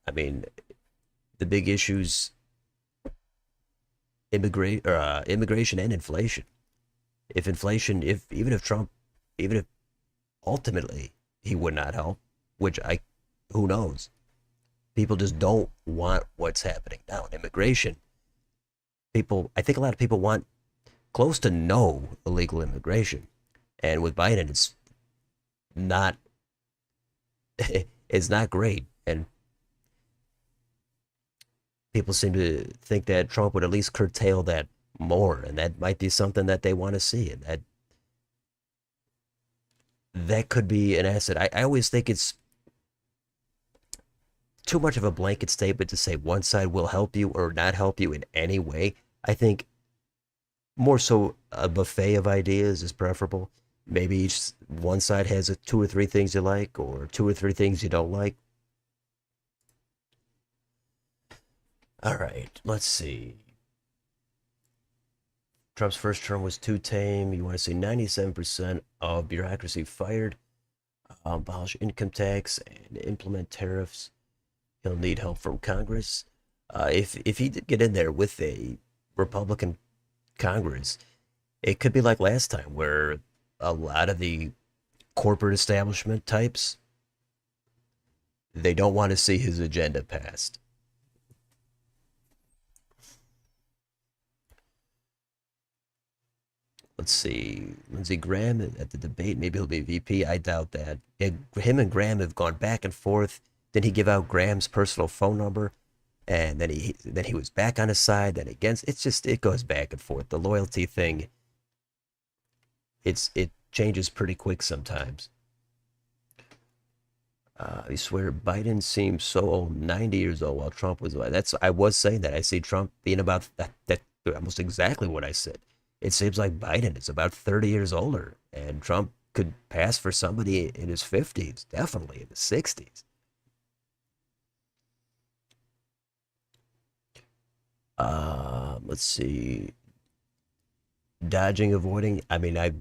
I mean, the big issues, immigration and inflation. Even if ultimately he would not help, who knows? People just don't want what's happening now in immigration. I think a lot of people want close to no illegal immigration. And with Biden, it's not great. And people seem to think that Trump would at least curtail that more. And that might be something that they want to see. And that could be an asset. I always think it's too much of a blanket statement to say one side will help you or not help you in any way. I think more so a buffet of ideas is preferable. Maybe one side has 2 or 3 things you like or 2 or 3 things you don't like. All right, let's see. Trump's first term was too tame. You want to see 97% of bureaucracy fired, abolish income tax, and implement tariffs. He'll need help from Congress. If he did get in there with a Republican Congress, it could be like last time where a lot of the corporate establishment types, they don't want to see his agenda passed. Let's see. Lindsey Graham at the debate, maybe he'll be VP. I doubt that. Him and Graham have gone back and forth. Did he give out Graham's personal phone number? And then he was back on his side, then against. It goes back and forth. The loyalty thing, it changes pretty quick sometimes. I swear Biden seems so old, 90 years old, while Trump was. I was saying that. I see Trump being about that almost exactly what I said. It seems like Biden is about 30 years older, and Trump could pass for somebody in his 50s, definitely in the 60s. Let's see. Dodging, avoiding. I mean, I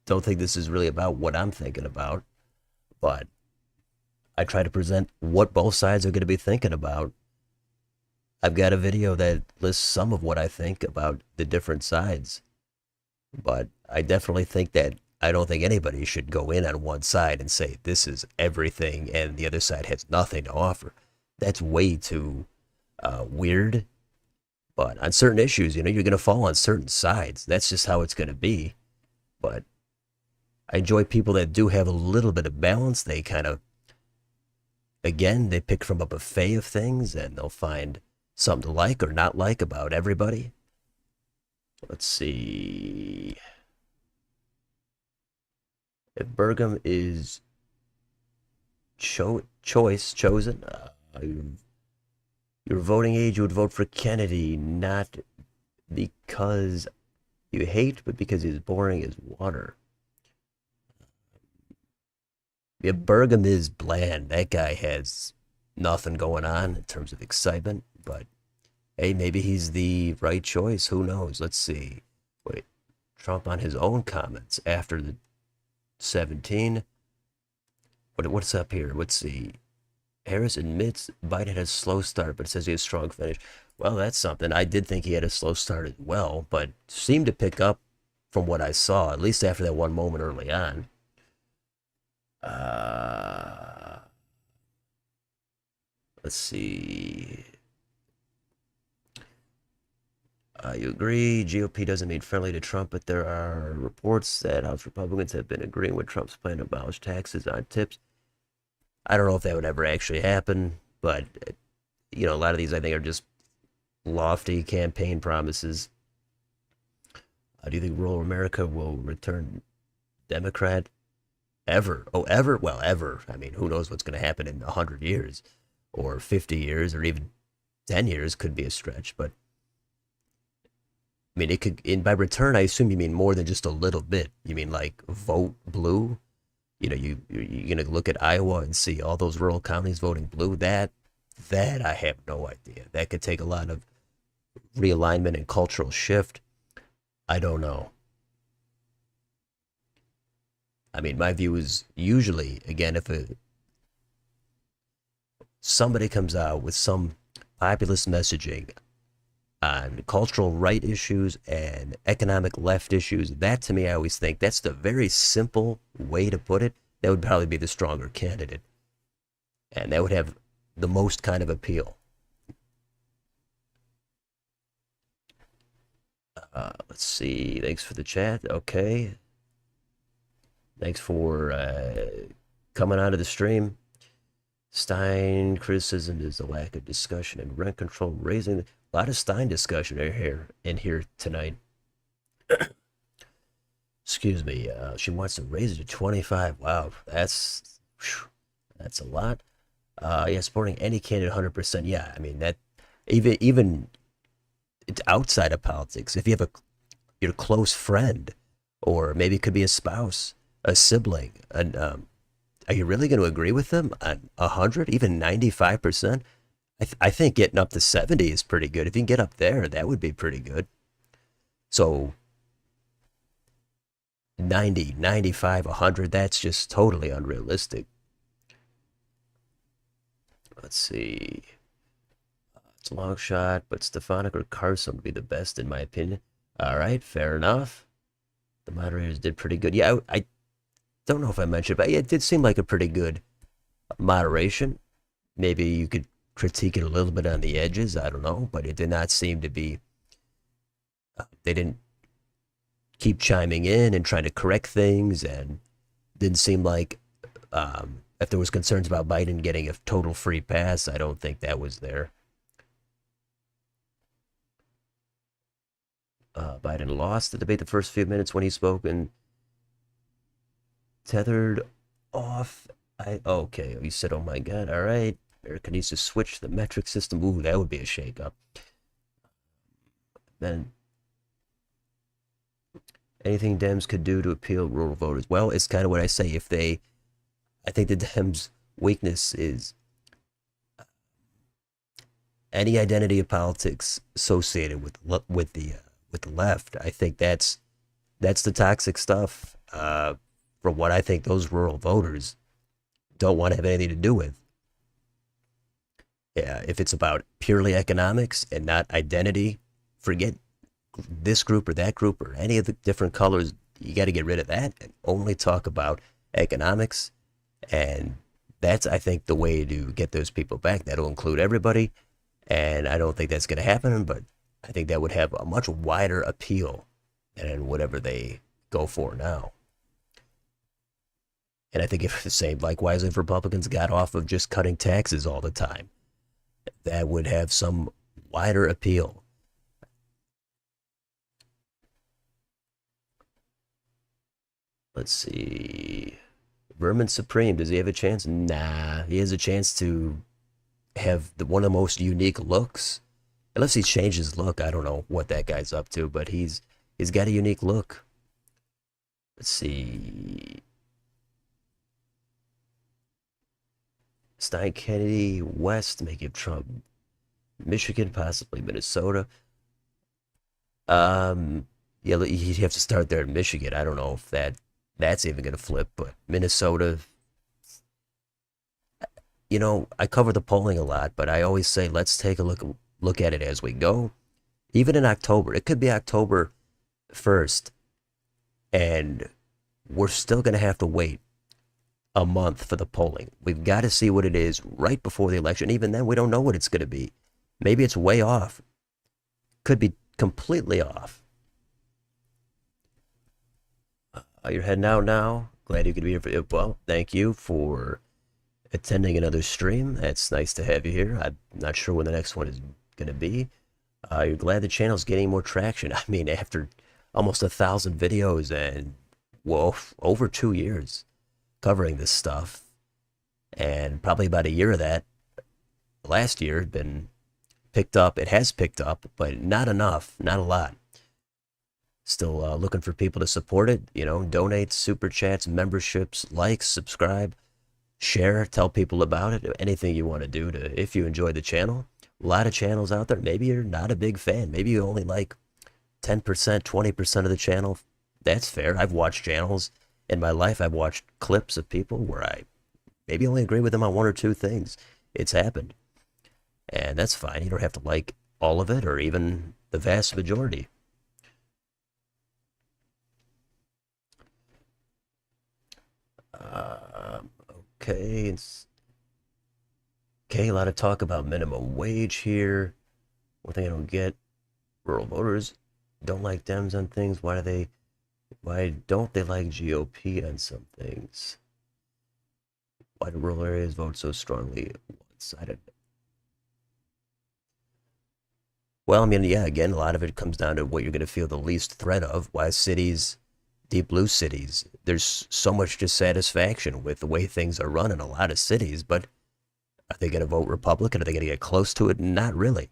don't think this is really about what I'm thinking about, but I try to present what both sides are going to be thinking about. I've got a video that lists some of what I think about the different sides, but I definitely think that I don't think anybody should go in on one side and say this is everything and the other side has nothing to offer. That's way too weird. But on certain issues, you're going to fall on certain sides. That's just how it's going to be. But I enjoy people that do have a little bit of balance. They kind of again, they pick from a buffet of things, and they'll find something to like or not like about everybody. Let's see. If Burgum is chosen, your voting age, you would vote for Kennedy, not because you hate, but because he's boring as water. Yeah, Burgum is bland. That guy has nothing going on in terms of excitement, but hey, maybe he's the right choice. Who knows? Let's see. Wait, Trump on his own comments after the 17. What's up here? Let's see. Harris admits Biden had a slow start, but says he has a strong finish. Well, that's something. I did think he had a slow start as well, but seemed to pick up from what I saw, at least after that one moment early on. Let's see. You agree GOP doesn't mean friendly to Trump, but there are reports that House Republicans have been agreeing with Trump's plan to abolish taxes on tips. I don't know if that would ever actually happen, but, you know, a lot of these I think are just lofty campaign promises. Do you think rural America will return Democrat? Ever? Oh, ever? Well, ever. I mean, who knows what's going to happen in 100 years or 50 years or even 10 years could be a stretch, but I mean, it could, and by return, I assume you mean more than just a little bit. You mean like vote blue? You know, you're going to look at Iowa and see all those rural counties voting blue. That I have no idea. That could take a lot of realignment and cultural shift. I don't know. I mean, my view is usually, again, if somebody comes out with some populist messaging on cultural right issues and economic left issues, that to me, I always think that's the very simple way to put it. That would probably be the stronger candidate. And that would have the most kind of appeal. Let's see. Thanks for the chat. Okay. Thanks for coming onto the stream. Stein criticism is the lack of discussion and rent control raising. A lot of Stein discussion in here tonight. Excuse me. She wants to raise it to 25. Wow, that's a lot. Yeah, supporting any candidate 100%. Yeah, I mean that even it's outside of politics. If you have your close friend, or maybe it could be a spouse, a sibling, and are you really going to agree with them on 100, even 95%? I think getting up to 70 is pretty good. If you can get up there, that would be pretty good. So 90, 95, 100, that's just totally unrealistic. Let's see. It's a long shot, but Stefanik or Carson would be the best in my opinion. All right, fair enough. The moderators did pretty good. Yeah, I don't know if I mentioned, but it did seem like a pretty good moderation. Maybe you could critique it a little bit on the edges. I don't know, but it did not seem to be. They didn't keep chiming in and trying to correct things, and didn't seem like if there was concerns about Biden getting a total free pass, I don't think that was there. Biden lost the debate the first few minutes when he spoke and tethered off. Okay, you said, oh my God, all right. America needs to switch the metric system. Ooh, that would be a shakeup. Then anything Dems could do to appeal rural voters. Well, it's kind of what I say. I think the Dems' weakness is any identity of politics associated with the left. I think that's the toxic stuff. From what I think those rural voters don't want to have anything to do with. Yeah, if it's about purely economics and not identity, forget this group or that group or any of the different colors. You got to get rid of that and only talk about economics. And that's, I think, the way to get those people back. That'll include everybody. And I don't think that's going to happen, but I think that would have a much wider appeal than whatever they go for now. And I think if the same, likewise, if Republicans got off of just cutting taxes all the time, that would have some wider appeal. Let's see. Vermin Supreme, does he have a chance? Nah, he has a chance to have one of the most unique looks. Unless he's changed his look, I don't know what that guy's up to, but he's got a unique look. Let's see. Stein, Kennedy, West, make it Trump. Michigan, possibly Minnesota. Yeah, he'd have to start there in Michigan. I don't know if that's even going to flip, but Minnesota, I cover the polling a lot, but I always say let's take a look at it as we go. Even in October, it could be October 1st, and we're still going to have to wait a month for the polling. We've got to see what it is right before the election. Even then, we don't know what it's going to be. Maybe it's way off. Could be completely off. You're heading out now. Glad you could be here. Well, thank you for attending another stream. It's nice to have you here. I'm not sure when the next one is going to be. You're glad the channel's getting more traction. I mean, after almost 1,000 videos and, well, over 2 years covering this stuff, and probably about a year of that last year had been picked up. It has picked up, but not enough, not a lot. Still looking for people to support it, donate, super chats, memberships, likes, subscribe, share, tell people about it, anything you want to do if you enjoy the channel. A lot of channels out there. Maybe you're not a big fan. Maybe you only like 10%, 20% of the channel. That's fair. I've watched channels in my life. I've watched clips of people where I maybe only agree with them on one or two things. It's happened. And that's fine. You don't have to like all of it or even the vast majority. Okay. Okay, a lot of talk about minimum wage here. One thing I don't get, rural voters don't like Dems on things. Why don't they like GOP on some things? Why do rural areas vote so strongly one-sided? Well, I mean, yeah, again, a lot of it comes down to what you're going to feel the least threat of. Why cities, deep blue cities, there's so much dissatisfaction with the way things are run in a lot of cities, but are they going to vote Republican? Are they going to get close to it? Not really.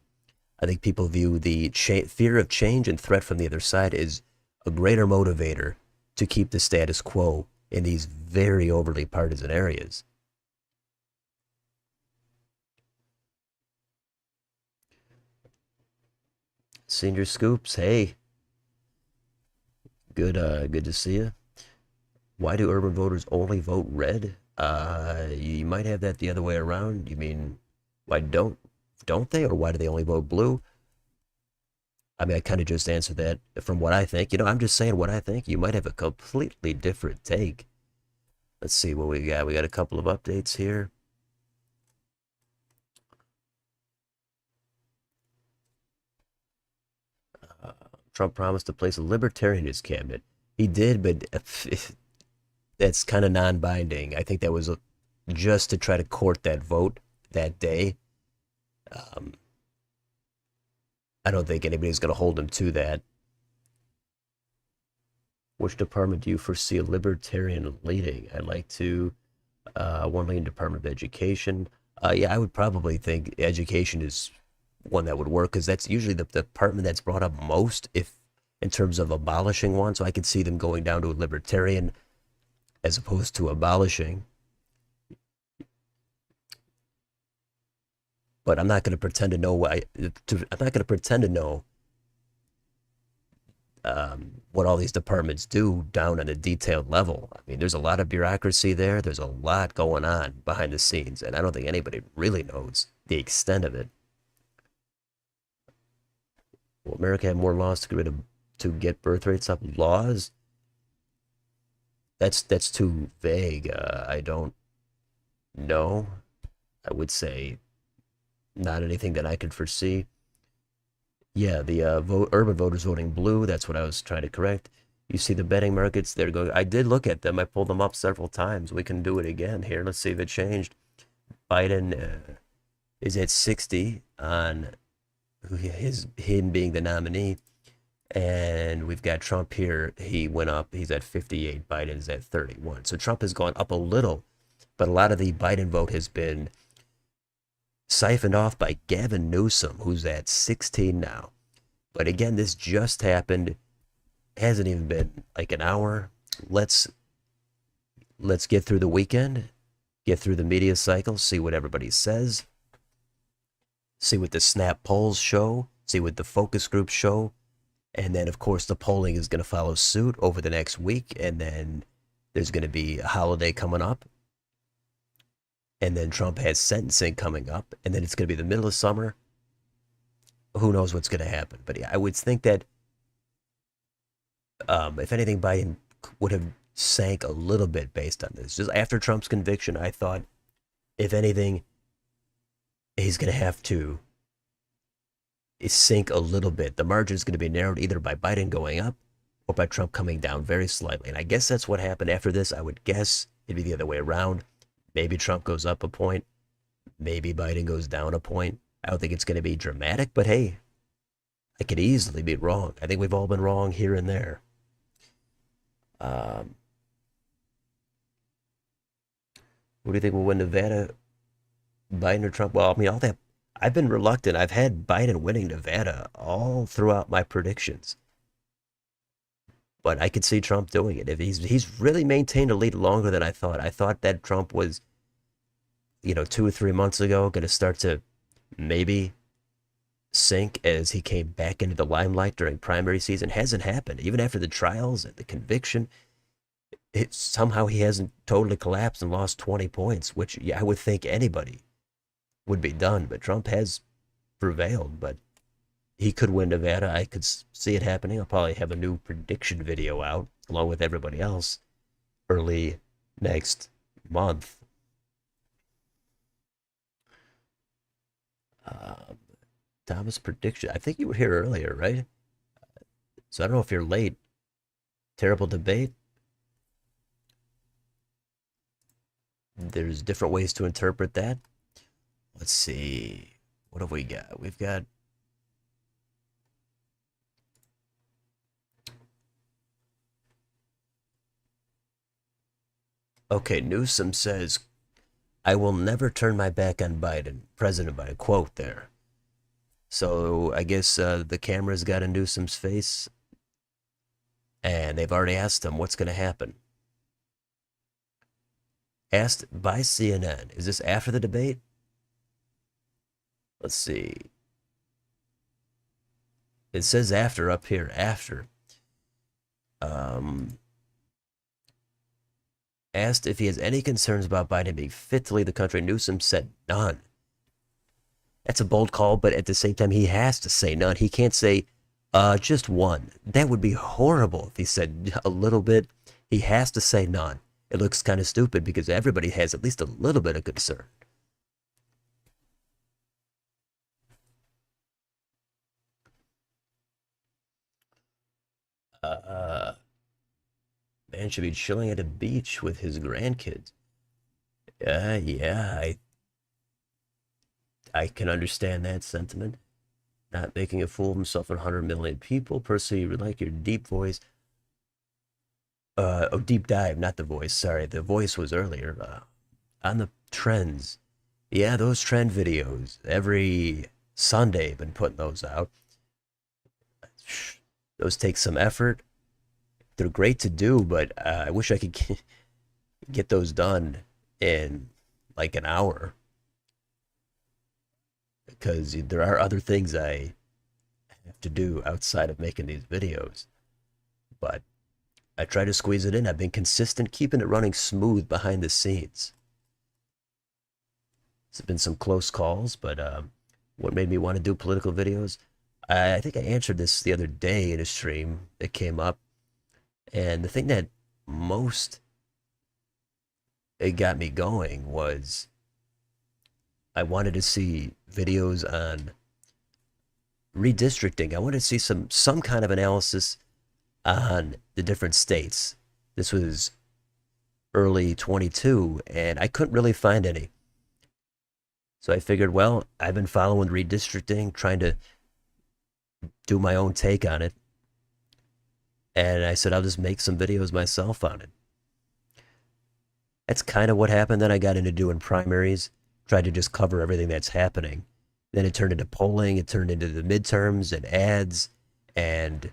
I think people view the fear of change and threat from the other side as a greater motivator to keep the status quo in these very overly partisan areas. Senior Scoops, hey. Good to see you. Why do urban voters only vote red? You might have that the other way around. You mean, why don't they? Or why do they only vote blue? I mean, I kind of just answered that from what I think. I'm just saying what I think. You might have a completely different take. Let's see what we got. We got a couple of updates here. Trump promised to place a libertarian in his cabinet. He did, but that's kind of non-binding. I think that was just to try to court that vote that day. I don't think anybody's going to hold him to that. Which department do you foresee a libertarian leading? I'd like to one leading Department of Education. Yeah, I would probably think education is one that would work because that's usually the department that's brought up most if in terms of abolishing one. So I could see them going down to a libertarian as opposed to abolishing. But I'm not going to pretend to know I'm not going to pretend to know what all these departments do down on a detailed level. I mean, there's a lot of bureaucracy there. There's a lot going on behind the scenes, and I don't think anybody really knows the extent of it. Will America have more laws to get birth rates up? Laws? That's too vague. I don't know. I would say not anything that I could foresee. Yeah, the urban voters voting blue, that's what I was trying to correct. You see the betting markets, they're going. I did look at them. I pulled them up several times. We can do it again here. Let's see if it changed. Biden is at 60 on him being the nominee. And we've got Trump here. He went up. He's at 58. Biden's at 31. So Trump has gone up a little, but a lot of the Biden vote has been siphoned off by Gavin Newsom, who's at 16 now. But again, this just happened. Hasn't even been like an hour. Let's get through the weekend, get through the media cycle, see what everybody says, see what the Snap polls show, see what the focus groups show. And then, of course, the polling is going to follow suit over the next week. And then there's going to be a holiday coming up. And then Trump has sentencing coming up. And then it's going to be the middle of summer. Who knows what's going to happen? But I would think that, if anything, Biden would have sank a little bit based on this. Just after Trump's conviction, I thought, if anything, he's going to have to sink a little bit. The margin is going to be narrowed either by Biden going up or by Trump coming down very slightly. And I guess that's what happened after this. I would guess it'd be the other way around. Maybe Trump goes up a point. Maybe Biden goes down a point. I don't think it's going to be dramatic, but hey, I could easily be wrong. I think we've all been wrong here and there. What do you think will win Nevada? Biden or Trump? Well, I mean, all that. I've been reluctant. I've had Biden winning Nevada all throughout my predictions. But I could see Trump doing it. If he's really maintained a lead longer than I thought. I thought that Trump was, 2 or 3 months ago, going to start to maybe sink as he came back into the limelight during primary season. Hasn't happened. Even after the trials and the conviction, somehow he hasn't totally collapsed and lost 20 points, which I would think anybody would be done. But Trump has prevailed. But he could win Nevada. I could see it happening. I'll probably have a new prediction video out along with everybody else early next month. Thomas prediction. I think you were here earlier, right? So I don't know if you're late. Terrible debate. There's different ways to interpret that. Let's see. What have we got? We've got okay, Newsom says, I will never turn my back on Biden. President Biden. Quote there. So I guess the camera's got in Newsom's face. And they've already asked him what's going to happen. Asked by CNN. Is this after the debate? Let's see. It says after up here. After. Asked if he has any concerns about Biden being fit to lead the country. Newsom said none. That's a bold call, but at the same time, he has to say none. He can't say just one. That would be horrible if he said a little bit. He has to say none. It looks kind of stupid because everybody has at least a little bit of concern. Man should be chilling at a beach with his grandkids. Yeah, I can understand that sentiment. Not making a fool of himself in 100 million people. Personally, you would like your deep voice. Deep dive, not the voice. Sorry, the voice was earlier. On the trends. Yeah, those trend videos. Every Sunday, I've been putting those out. Those take some effort. They're great to do, but I wish I could get those done in like an hour. Because there are other things I have to do outside of making these videos. But I try to squeeze it in. I've been consistent, keeping it running smooth behind the scenes. There's been some close calls, but what made me want to do political videos? I think I answered this the other day in a stream that came up. And the thing that most it got me going was I wanted to see videos on redistricting. I wanted to see some kind of analysis on the different states. This was early 22, and I couldn't really find any. So I figured, well, I've been following redistricting, trying to do my own take on it. And I said, I'll just make some videos myself on it. That's kind of what happened. Then I got into doing primaries, tried to just cover everything that's happening. Then it turned into polling, it turned into the midterms and ads, and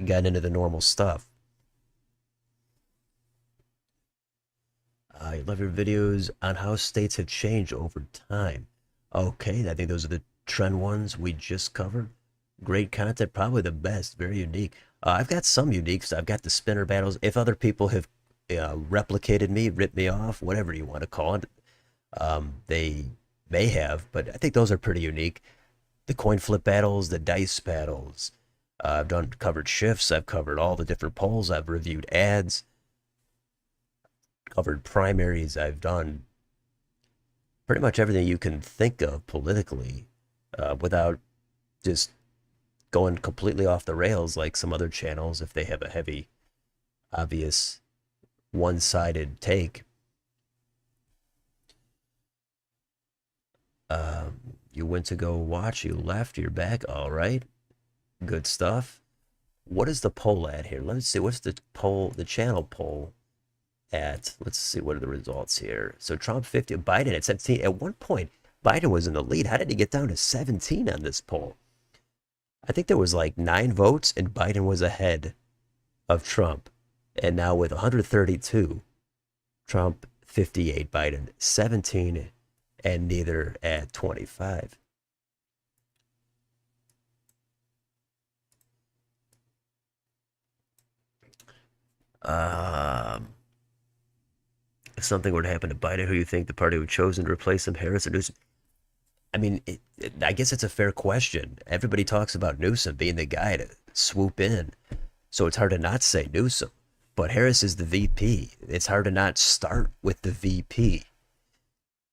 got into the normal stuff. I love your videos on how states have changed over time. Okay, I think those are the trend ones we just covered. Great content, probably the best, very unique. I've got some uniques. I've got the spinner battles. If other people have replicated me, ripped me off, whatever you want to call it, they may have, but I think those are pretty unique. The coin flip battles, the dice battles. I've covered shifts. I've covered all the different polls. I've reviewed ads. Covered primaries. I've done pretty much everything you can think of politically without just going completely off the rails like some other channels if they have a heavy, obvious, one-sided take. You went to go watch, you left, you're back, all right. Good stuff. What is the poll at here? Let's see, what's the poll, the channel poll at? Let's see, what are the results here? So Trump 50, Biden at 17. At one point, Biden was in the lead. How did he get down to 17 on this poll? I think there was like 9 votes and Biden was ahead of Trump. And now with 132, Trump 58, Biden 17, and neither at 25. If something were to happen to Biden, who you think the party would chosen to replace him, Harris or Newsom? I mean, I guess it's a fair question. Everybody talks about Newsom being the guy to swoop in, so it's hard to not say Newsom. But Harris is the VP. It's hard to not start with the VP.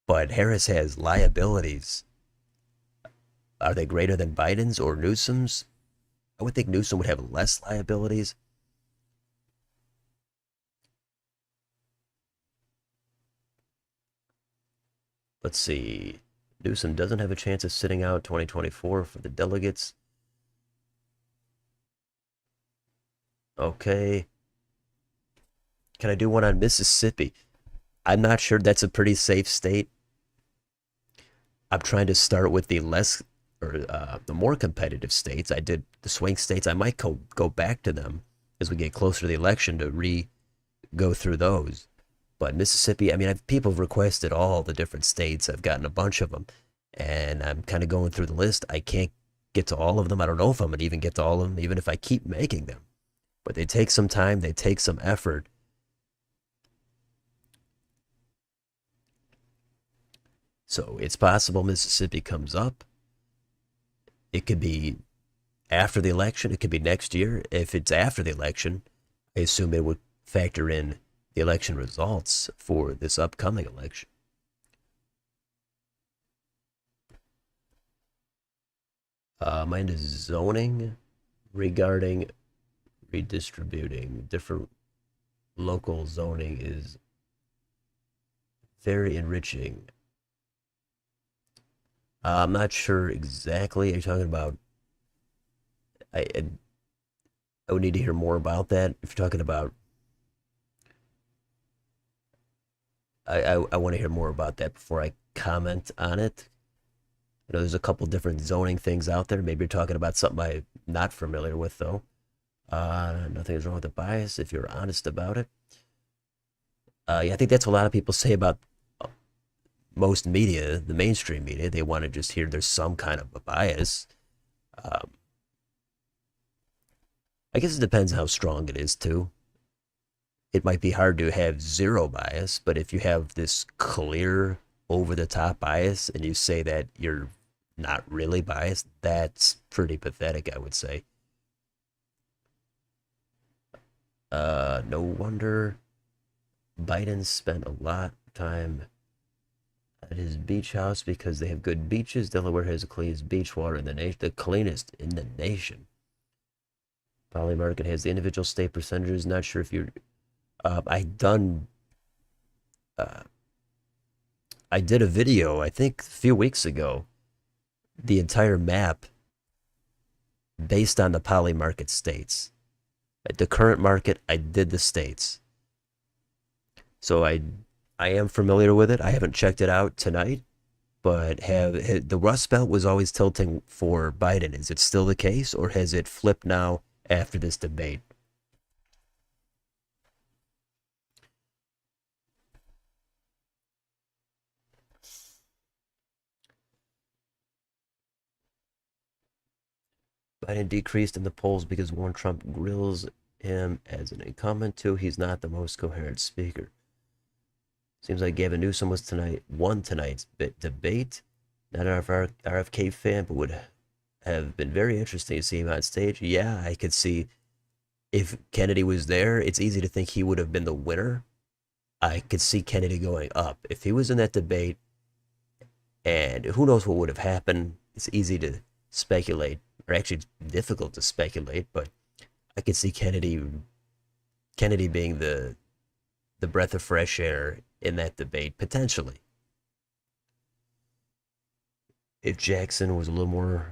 But Harris has liabilities. Are they greater than Biden's or Newsom's? I would think Newsom would have less liabilities. Let's see. Newsom doesn't have a chance of sitting out 2024 for the delegates. Okay. Can I do one on Mississippi? I'm not sure. That's a pretty safe state. I'm trying to start with the less or the more competitive states. I did the swing states. I might go back to them as we get closer to the election to go through those. But Mississippi, I mean, people have requested all the different states. I've gotten a bunch of them. And I'm kind of going through the list. I can't get to all of them. I don't know if I'm going to even get to all of them, even if I keep making them. But they take some time. They take some effort. So it's possible Mississippi comes up. It could be after the election. It could be next year. If it's after the election, I assume it would factor in the election results for this upcoming election. Mine is zoning regarding redistributing. Different local zoning is very enriching. I'm not sure exactly. Are you talking about? I would need to hear more about that. If you're talking about, I want to hear more about that before I comment on it. You know, there's a couple different zoning things out there. Maybe you're talking about something I'm not familiar with, though. Nothing is wrong with the bias if you're honest about it. Yeah, I think that's what a lot of people say about most media, the mainstream media. They want to just hear there's some kind of a bias. I guess it depends how strong it is, too. It might be hard to have zero bias, but if you have this clear, over-the-top bias and you say that you're not really biased, that's pretty pathetic, I would say. No wonder Biden spent a lot of time at his beach house because they have good beaches. Delaware has the cleanest beach water in the nation, the cleanest in the nation. Poly market has the individual state percentages. Not sure if you're. I done. I did a video, I think, a few weeks ago. The entire map based on the poly market states. At the current market, I did the states. So I am familiar with it. I haven't checked it out tonight, but the Rust Belt was always tilting for Biden. Is it still the case, or has it flipped now after this debate? Biden decreased in the polls because Warren Trump grills him as an incumbent too. He's not the most coherent speaker. Seems like Gavin Newsom won tonight's debate. Not an RFK fan, but would have been very interesting to see him on stage. Yeah, I could see if Kennedy was there, it's easy to think he would have been the winner. I could see Kennedy going up. If he was in that debate, and who knows what would have happened, it's easy to speculate, or actually it's difficult to speculate, but I could see Kennedy being the breath of fresh air in that debate, potentially. If Jackson was a little more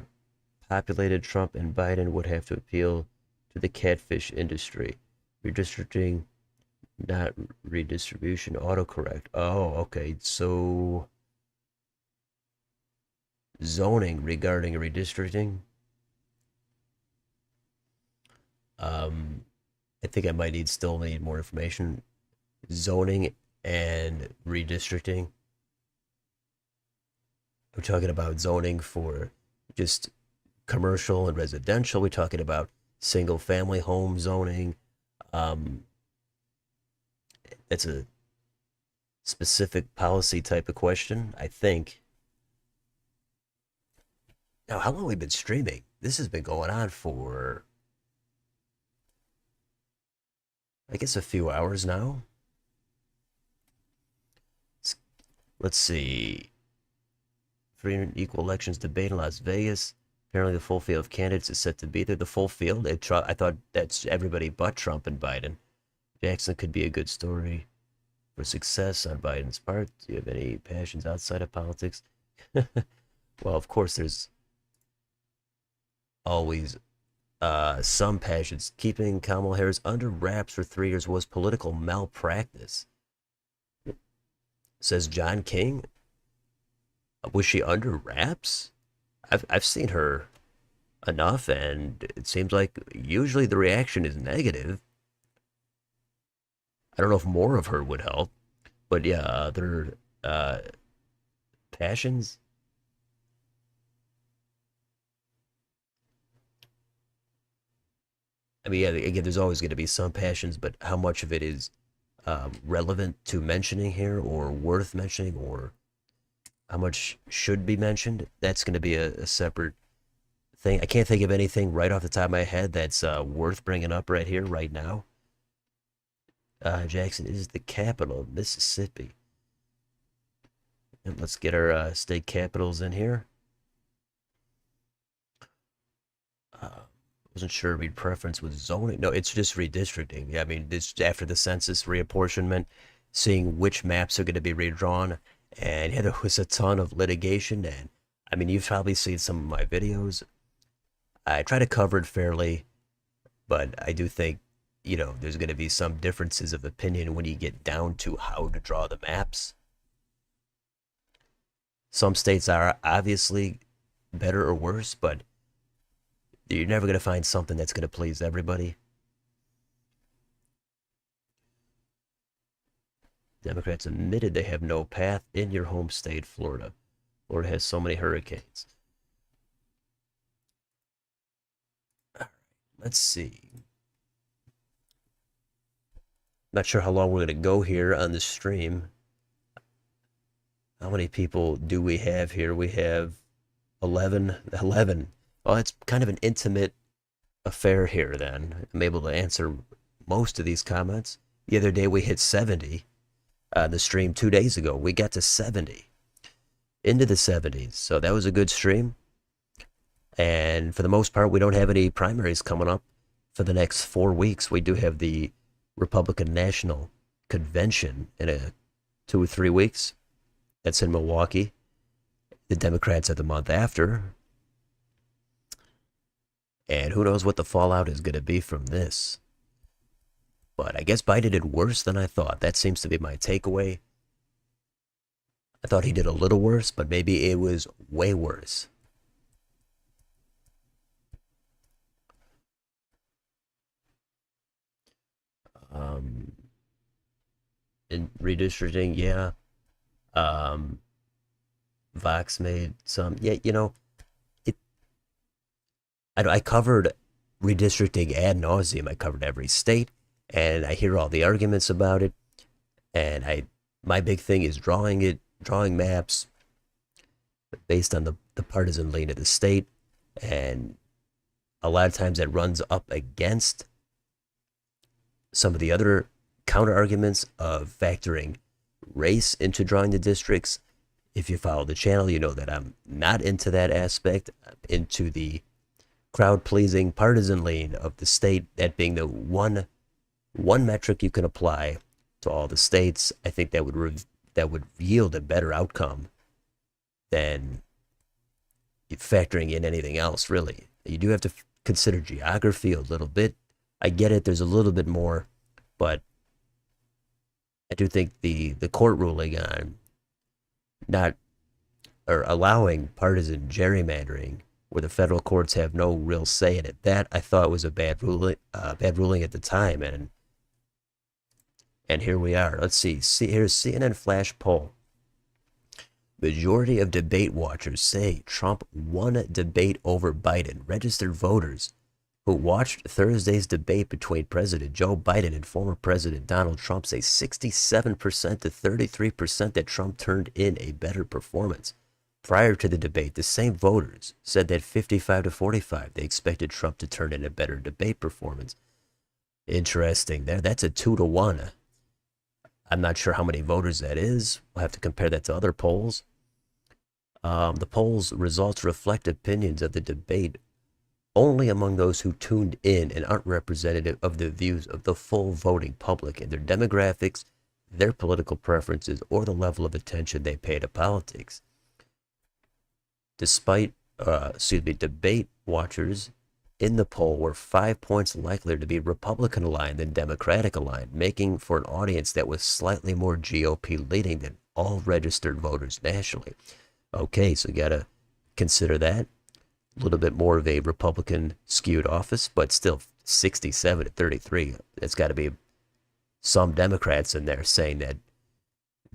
populated, Trump and Biden would have to appeal to the catfish industry. Redistricting, not redistribution, autocorrect. Oh, okay. So zoning regarding redistricting. I think I might still need more information. Zoning and redistricting. We're talking about zoning for just commercial and residential. We're talking about single family home zoning. It's a specific policy type of question, I think. Now, how long have we been streaming? This has been going on for, I guess, a few hours now. Let's see. Free and equal elections debate in Las Vegas. Apparently the full field of candidates is set to be there. The full field? I thought that's everybody but Trump and Biden. Jackson could be a good story for success on Biden's part. Do you have any passions outside of politics? Well, of course, there's always some passions. Keeping Kamala Harris under wraps for 3 years was political malpractice, says John King. Was she under wraps? I've seen her enough, and it seems like usually the reaction is negative. I don't know if more of her would help, but yeah, other passions. I mean, yeah, again, there's always going to be some passions, but how much of it is relevant to mentioning here, or worth mentioning, or how much should be mentioned, that's going to be a separate thing. I can't think of anything right off the top of my head that's worth bringing up right here, right now. Jackson is the capital of Mississippi. And let's get our state capitals in here. Wasn't sure we'd preference with zoning. No, it's just redistricting. Yeah, I mean, it's after the census reapportionment, seeing which maps are going to be redrawn. And yeah, there was a ton of litigation. And I mean, you've probably seen some of my videos. I try to cover it fairly, but I do think, you know, there's going to be some differences of opinion when you get down to how to draw the maps. Some states are obviously better or worse, but you're never going to find something that's going to please everybody. Democrats admitted they have no path in your home state, Florida. Florida has so many hurricanes. All right, let's see. Not sure how long we're going to go here on the stream. How many people do we have here? We have 11. Well, it's kind of an intimate affair here then. I'm able to answer most of these comments. The other day we hit 70. The stream 2 days ago, we got to 70. Into the 70s. So that was a good stream. And for the most part, we don't have any primaries coming up for the next 4 weeks, we do have the Republican National Convention in 2 or 3 weeks. That's in Milwaukee. The Democrats are the month after. And who knows what the fallout is going to be from this. But I guess Biden did worse than I thought. That seems to be my takeaway. I thought he did a little worse, but maybe it was way worse. In redistricting, yeah. Vox made some, yeah, you know, I covered redistricting ad nauseum. I covered every state, and I hear all the arguments about it. And my big thing is drawing maps based on the partisan lean of the state. And a lot of times that runs up against some of the other counter arguments of factoring race into drawing the districts. If you follow the channel, you know that I'm not into that aspect. I'm into the crowd-pleasing partisan lean of the state, that being the one metric you can apply to all the states. I think that would yield a better outcome than factoring in anything else, really. You do have to consider geography a little bit. I get it, there's a little bit more, but I do think the court ruling on not, or allowing partisan gerrymandering where the federal courts have no real say in it, that I thought was a bad ruling at the time, and here we are. Let's see. Here's CNN Flash poll. Majority of debate watchers say Trump won debate over Biden. Registered voters who watched Thursday's debate between President Joe Biden and former President Donald Trump say 67% to 33% that Trump turned in a better performance. Prior to the debate, the same voters said that 55 to 45 they expected Trump to turn in a better debate performance. Interesting there. That's a 2-to-1. I'm not sure how many voters that is. We'll have to compare that to other polls. The poll's results reflect opinions of the debate only among those who tuned in and aren't representative of the views of the full voting public and their demographics, their political preferences, or the level of attention they pay to politics. Debate watchers in the poll were 5 points likelier to be Republican aligned than Democratic aligned, making for an audience that was slightly more GOP leaning than all registered voters nationally. Okay, so you gotta consider that. A little bit more of a Republican skewed office, but still 67 to 33. There's got to be some Democrats in there saying that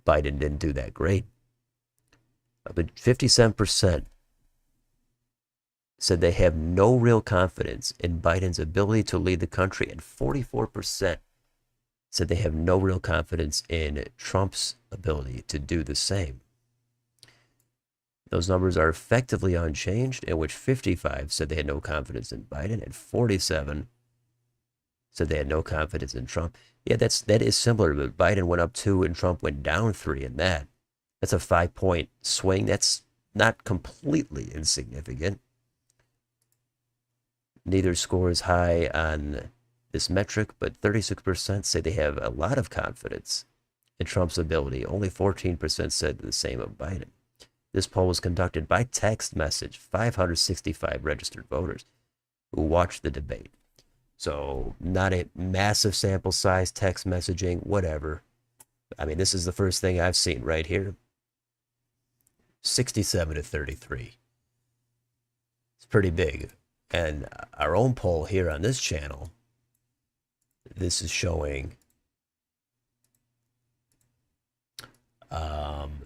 Biden didn't do that great. But 57% said they have no real confidence in Biden's ability to lead the country, and 44% said they have no real confidence in Trump's ability to do the same. Those numbers are effectively unchanged, in which 55 said they had no confidence in Biden and 47 said they had no confidence in Trump. Yeah, that is similar, but Biden went up 2 and Trump went down 3 in that. That's a 5-point swing. That's not completely insignificant. Neither score is high on this metric, but 36% say they have a lot of confidence in Trump's ability. Only 14% said the same of Biden. This poll was conducted by text message, 565 registered voters who watched the debate. So not a massive sample size, text messaging, whatever. I mean, this is the first thing I've seen right here. 67 to 33. It's pretty big. And our own poll here on this channel, this is showing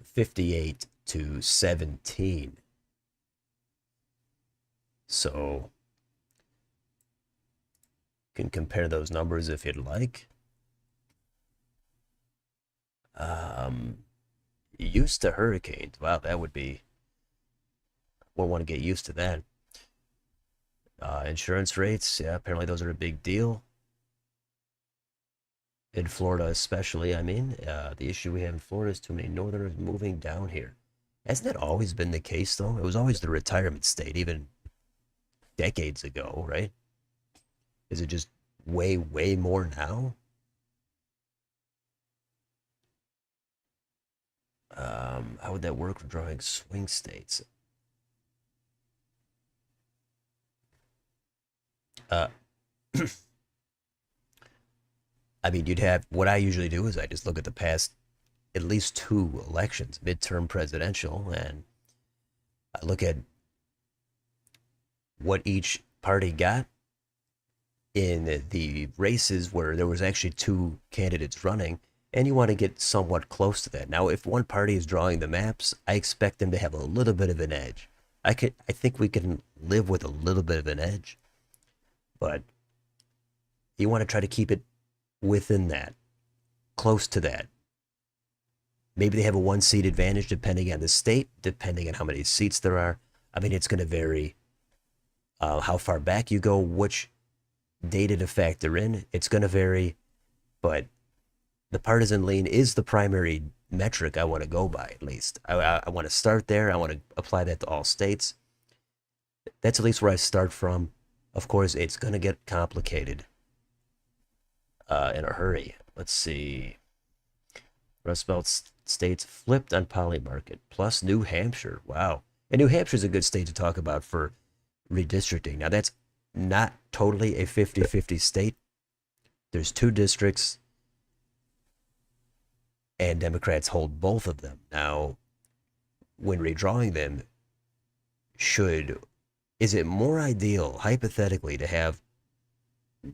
58 to 17. So you can compare those numbers if you'd like. Used to hurricanes. Wow, that would be, we'll want to get used to that. Insurance rates, yeah, apparently those are a big deal. In Florida especially, I mean, the issue we have in Florida is too many northerners moving down here. Hasn't that always been the case, though? It was always the retirement state, even decades ago, right? Is it just way, way more now? How would that work for drawing swing states? Uh, I mean, you'd have, what I usually do is I just look at the past at least 2 elections, midterm presidential, and I look at what each party got in the races where there was actually 2 candidates running, and you want to get somewhat close to that. Now, if one party is drawing the maps, I expect them to have a little bit of an edge. I think we can live with a little bit of an edge, but you want to try to keep it within that, close to that. Maybe they have a 1-seat advantage depending on the state, depending on how many seats there are. I mean, it's going to vary how far back you go, which data to factor in. It's going to vary, but the partisan lean is the primary metric I want to go by, at least. I want to start there. I want to apply that to all states. That's at least where I start from. Of course, it's going to get complicated in a hurry. Let's see. Rust Belt states flipped on Polymarket, plus New Hampshire. Wow. And New Hampshire is a good state to talk about for redistricting. Now, that's not totally a 50-50 state. There's 2 districts, and Democrats hold both of them. Now, when redrawing them, is it more ideal, hypothetically, to have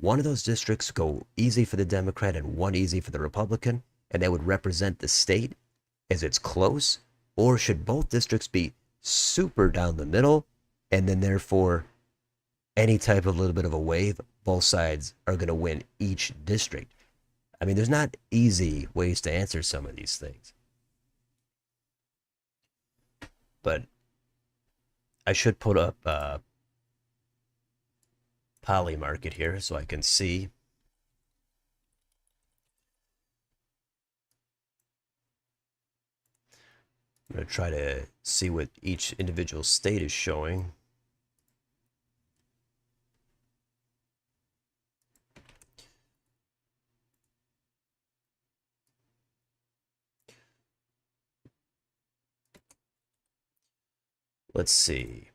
one of those districts go easy for the Democrat and one easy for the Republican, and that would represent the state as it's close? Or should both districts be super down the middle, and then therefore any type of little bit of a wave, both sides are going to win each district? I mean, there's not easy ways to answer some of these things. But I should put up Polymarket here so I can see. I'm going to try to see what each individual state is showing. Let's see.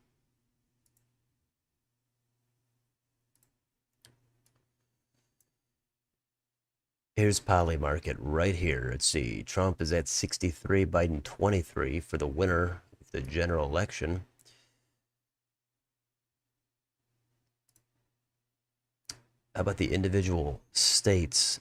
Here's Polymarket right here. Let's see. Trump is at 63, Biden 23 for the winner of the general election. How about the individual states?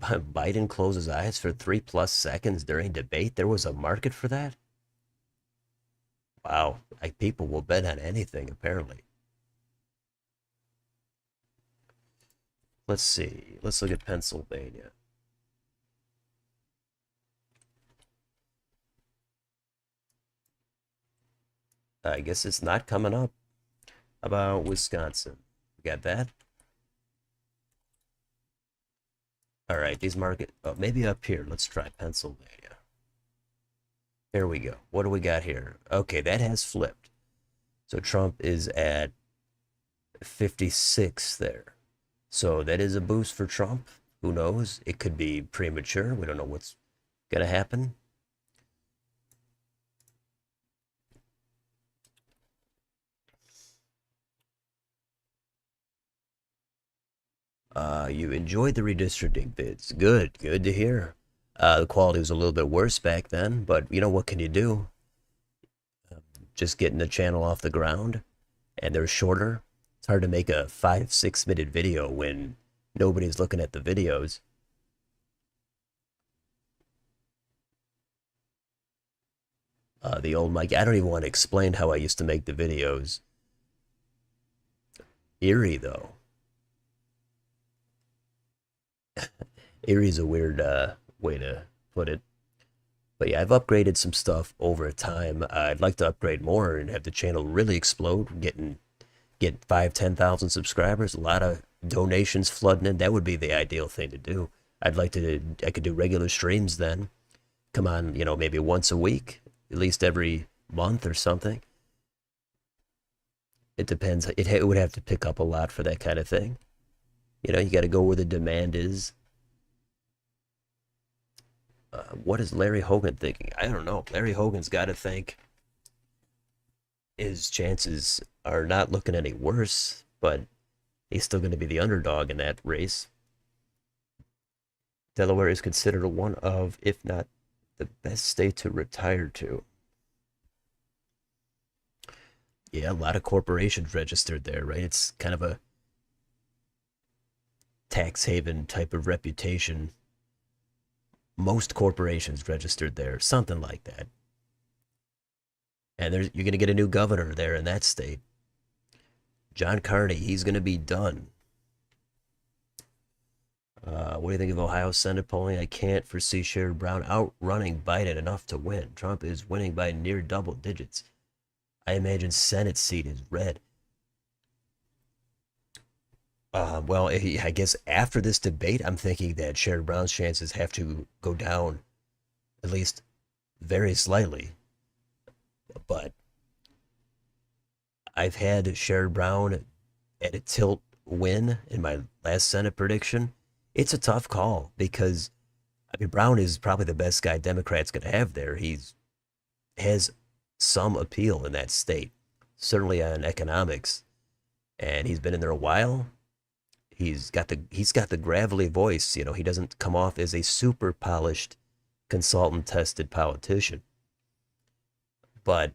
Biden closes eyes for 3+ seconds during debate. There was a market for that? Wow. People will bet on anything, apparently. Let's see. Let's look at Pennsylvania. I guess it's not coming up. How about Wisconsin? We got that? All right, these maybe up here. Let's try Pennsylvania. Here we go. What do we got here? Okay, that has flipped. So Trump is at 56 there. So that is a boost for Trump. Who knows? It could be premature. We don't know what's going to happen. You enjoyed the redistricting bids. Good to hear. The quality was a little bit worse back then, but you know, what can you do? Just getting the channel off the ground, and they're shorter. It's hard to make a 5-6 minute video when nobody's looking at the videos. The old mic. I don't even want to explain how I used to make the videos. Eerie, though. Eerie is a weird way to put it. But yeah, I've upgraded some stuff over time. I'd like to upgrade more and have the channel really explode, get 5,000-10,000 subscribers, a lot of donations flooding in. That would be the ideal thing to do. I could do regular streams then. Come on, maybe once a week, at least every month or something. It depends. It would have to pick up a lot for that kind of thing. You got to go where the demand is. What is Larry Hogan thinking? I don't know. Larry Hogan's got to think his chances are not looking any worse, but he's still going to be the underdog in that race. Delaware is considered one of, if not the best state to retire to. Yeah, a lot of corporations registered there, right? It's kind of a tax haven type of reputation. Most corporations registered there, something like that. And you're going to get a new governor there in that state. John Carney, he's going to be done. What do you think of Ohio Senate polling? I can't foresee Sherrod Brown outrunning Biden enough to win. Trump is winning by near double digits. I imagine Senate seat is red. Well, I guess after this debate, I'm thinking that Sherrod Brown's chances have to go down, at least very slightly. But I've had Sherrod Brown at a tilt win in my last Senate prediction. It's a tough call because, Brown is probably the best guy Democrats going to have there. Has some appeal in that state, certainly on economics, and he's been in there a while. He's got the gravelly voice. He doesn't come off as a super polished, consultant-tested politician. But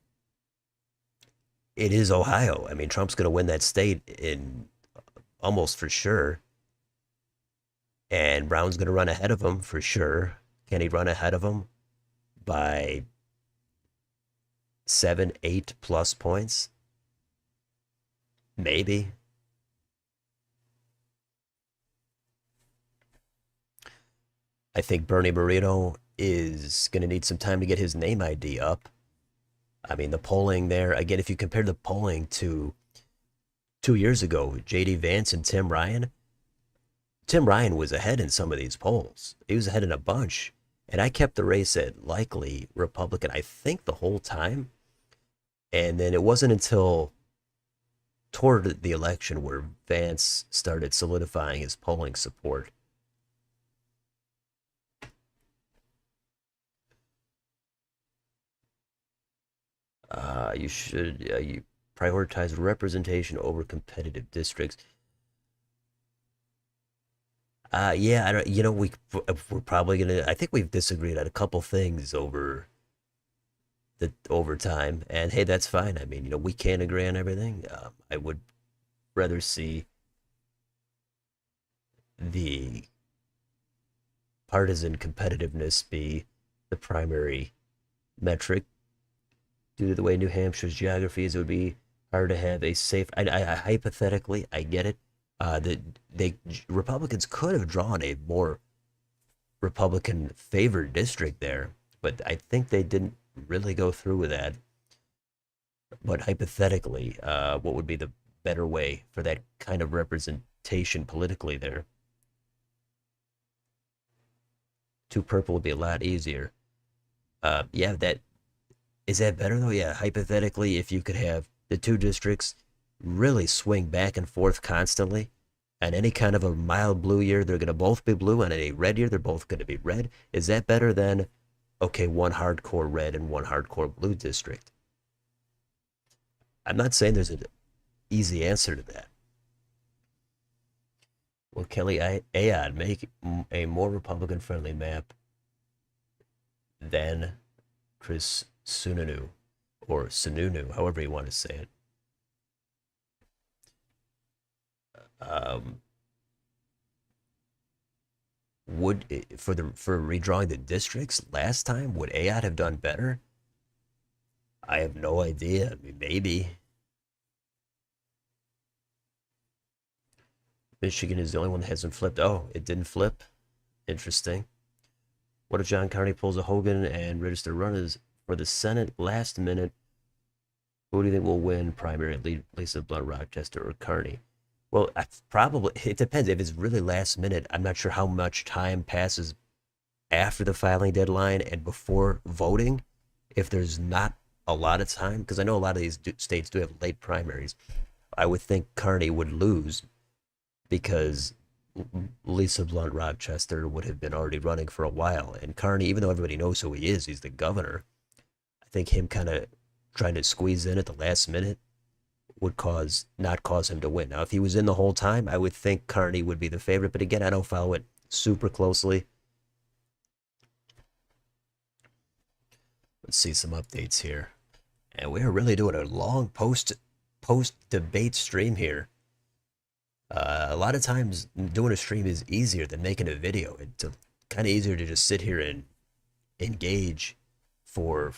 it is Ohio. Trump's going to win that state in almost for sure. And Brown's going to run ahead of him for sure. Can he run ahead of him by 7, 8 plus points? Maybe. I think Bernie Moreno is going to need some time to get his name ID up. The polling there, again, if you compare the polling to 2 years ago, J.D. Vance and Tim Ryan was ahead in some of these polls. He was ahead in a bunch. And I kept the race at likely Republican, I think, the whole time. And then it wasn't until toward the election where Vance started solidifying his polling support. You prioritize representation over competitive districts. Yeah, I don't, we're probably gonna. I think we've disagreed on a couple things over time, and hey, that's fine. We can't agree on everything. I would rather see the partisan competitiveness be the primary metric. Due to the way New Hampshire's geography is, it would be hard to have a safe. Hypothetically, I get it. Republicans could have drawn a more Republican favored district there, but I think they didn't really go through with that. But hypothetically, what would be the better way for that kind of representation politically there? 2 purple would be a lot easier. Yeah, is that better though? Yeah, hypothetically, if you could have the 2 districts really swing back and forth constantly, and any kind of a mild blue year, they're going to both be blue, and in a red year, they're both going to be red. Is that better than, okay, 1 hardcore red and 1 hardcore blue district? I'm not saying there's an easy answer to that. Will Kelly Ayotte make a more Republican-friendly map than Chris Sununu, or Sununu, however you want to say it? For redrawing the districts last time, would Ayotte have done better? I have no idea. Maybe. Michigan is the only one that hasn't flipped. Oh, it didn't flip? Interesting. What if John Carney pulls a Hogan and register runners for the Senate last minute? Who do you think will win primary, Lisa Blunt, Rochester, or Carney? Well, probably it depends. If it's really last minute, I'm not sure how much time passes after the filing deadline and before voting. If there's not a lot of time, because I know a lot of these states do have late primaries, I would think Carney would lose because Lisa Blunt Rochester would have been already running for a while. And Carney, even though everybody knows who he is, he's the governor. I think him kind of trying to squeeze in at the last minute would not cause him to win. Now, if he was in the whole time, I would think Carney would be the favorite. But again, I don't follow it super closely. Let's see some updates here. And we're really doing a long post debate stream here. A lot of times doing a stream is easier than making a video. It's kind of easier to just sit here and engage for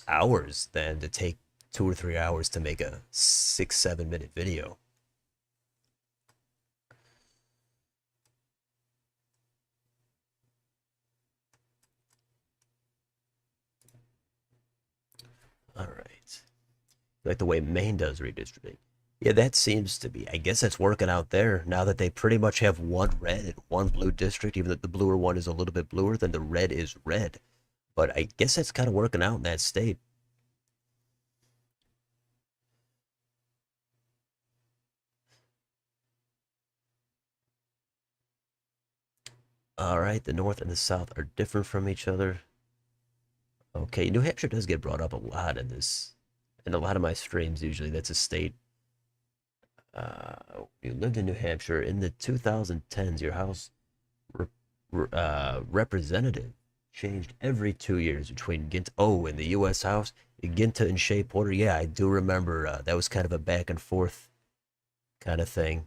hours than to take 2 or 3 hours to make a 6-7 minute video. All right. Like the way Maine does redistricting. Yeah, that seems to be, I guess that's working out there now that they pretty much have one red and one blue district, even though the bluer one is a little bit bluer than the red is red. But I guess that's kind of working out in that state. All right, the North and the South are different from each other. Okay, New Hampshire does get brought up a lot in a lot of my streams usually. That's a state. You lived in New Hampshire in the 2010s. Your House representative changed every 2 years between Ginta. Oh, in the U.S. House, Ginta and Shea Porter. Yeah, I do remember that was kind of a back and forth kind of thing.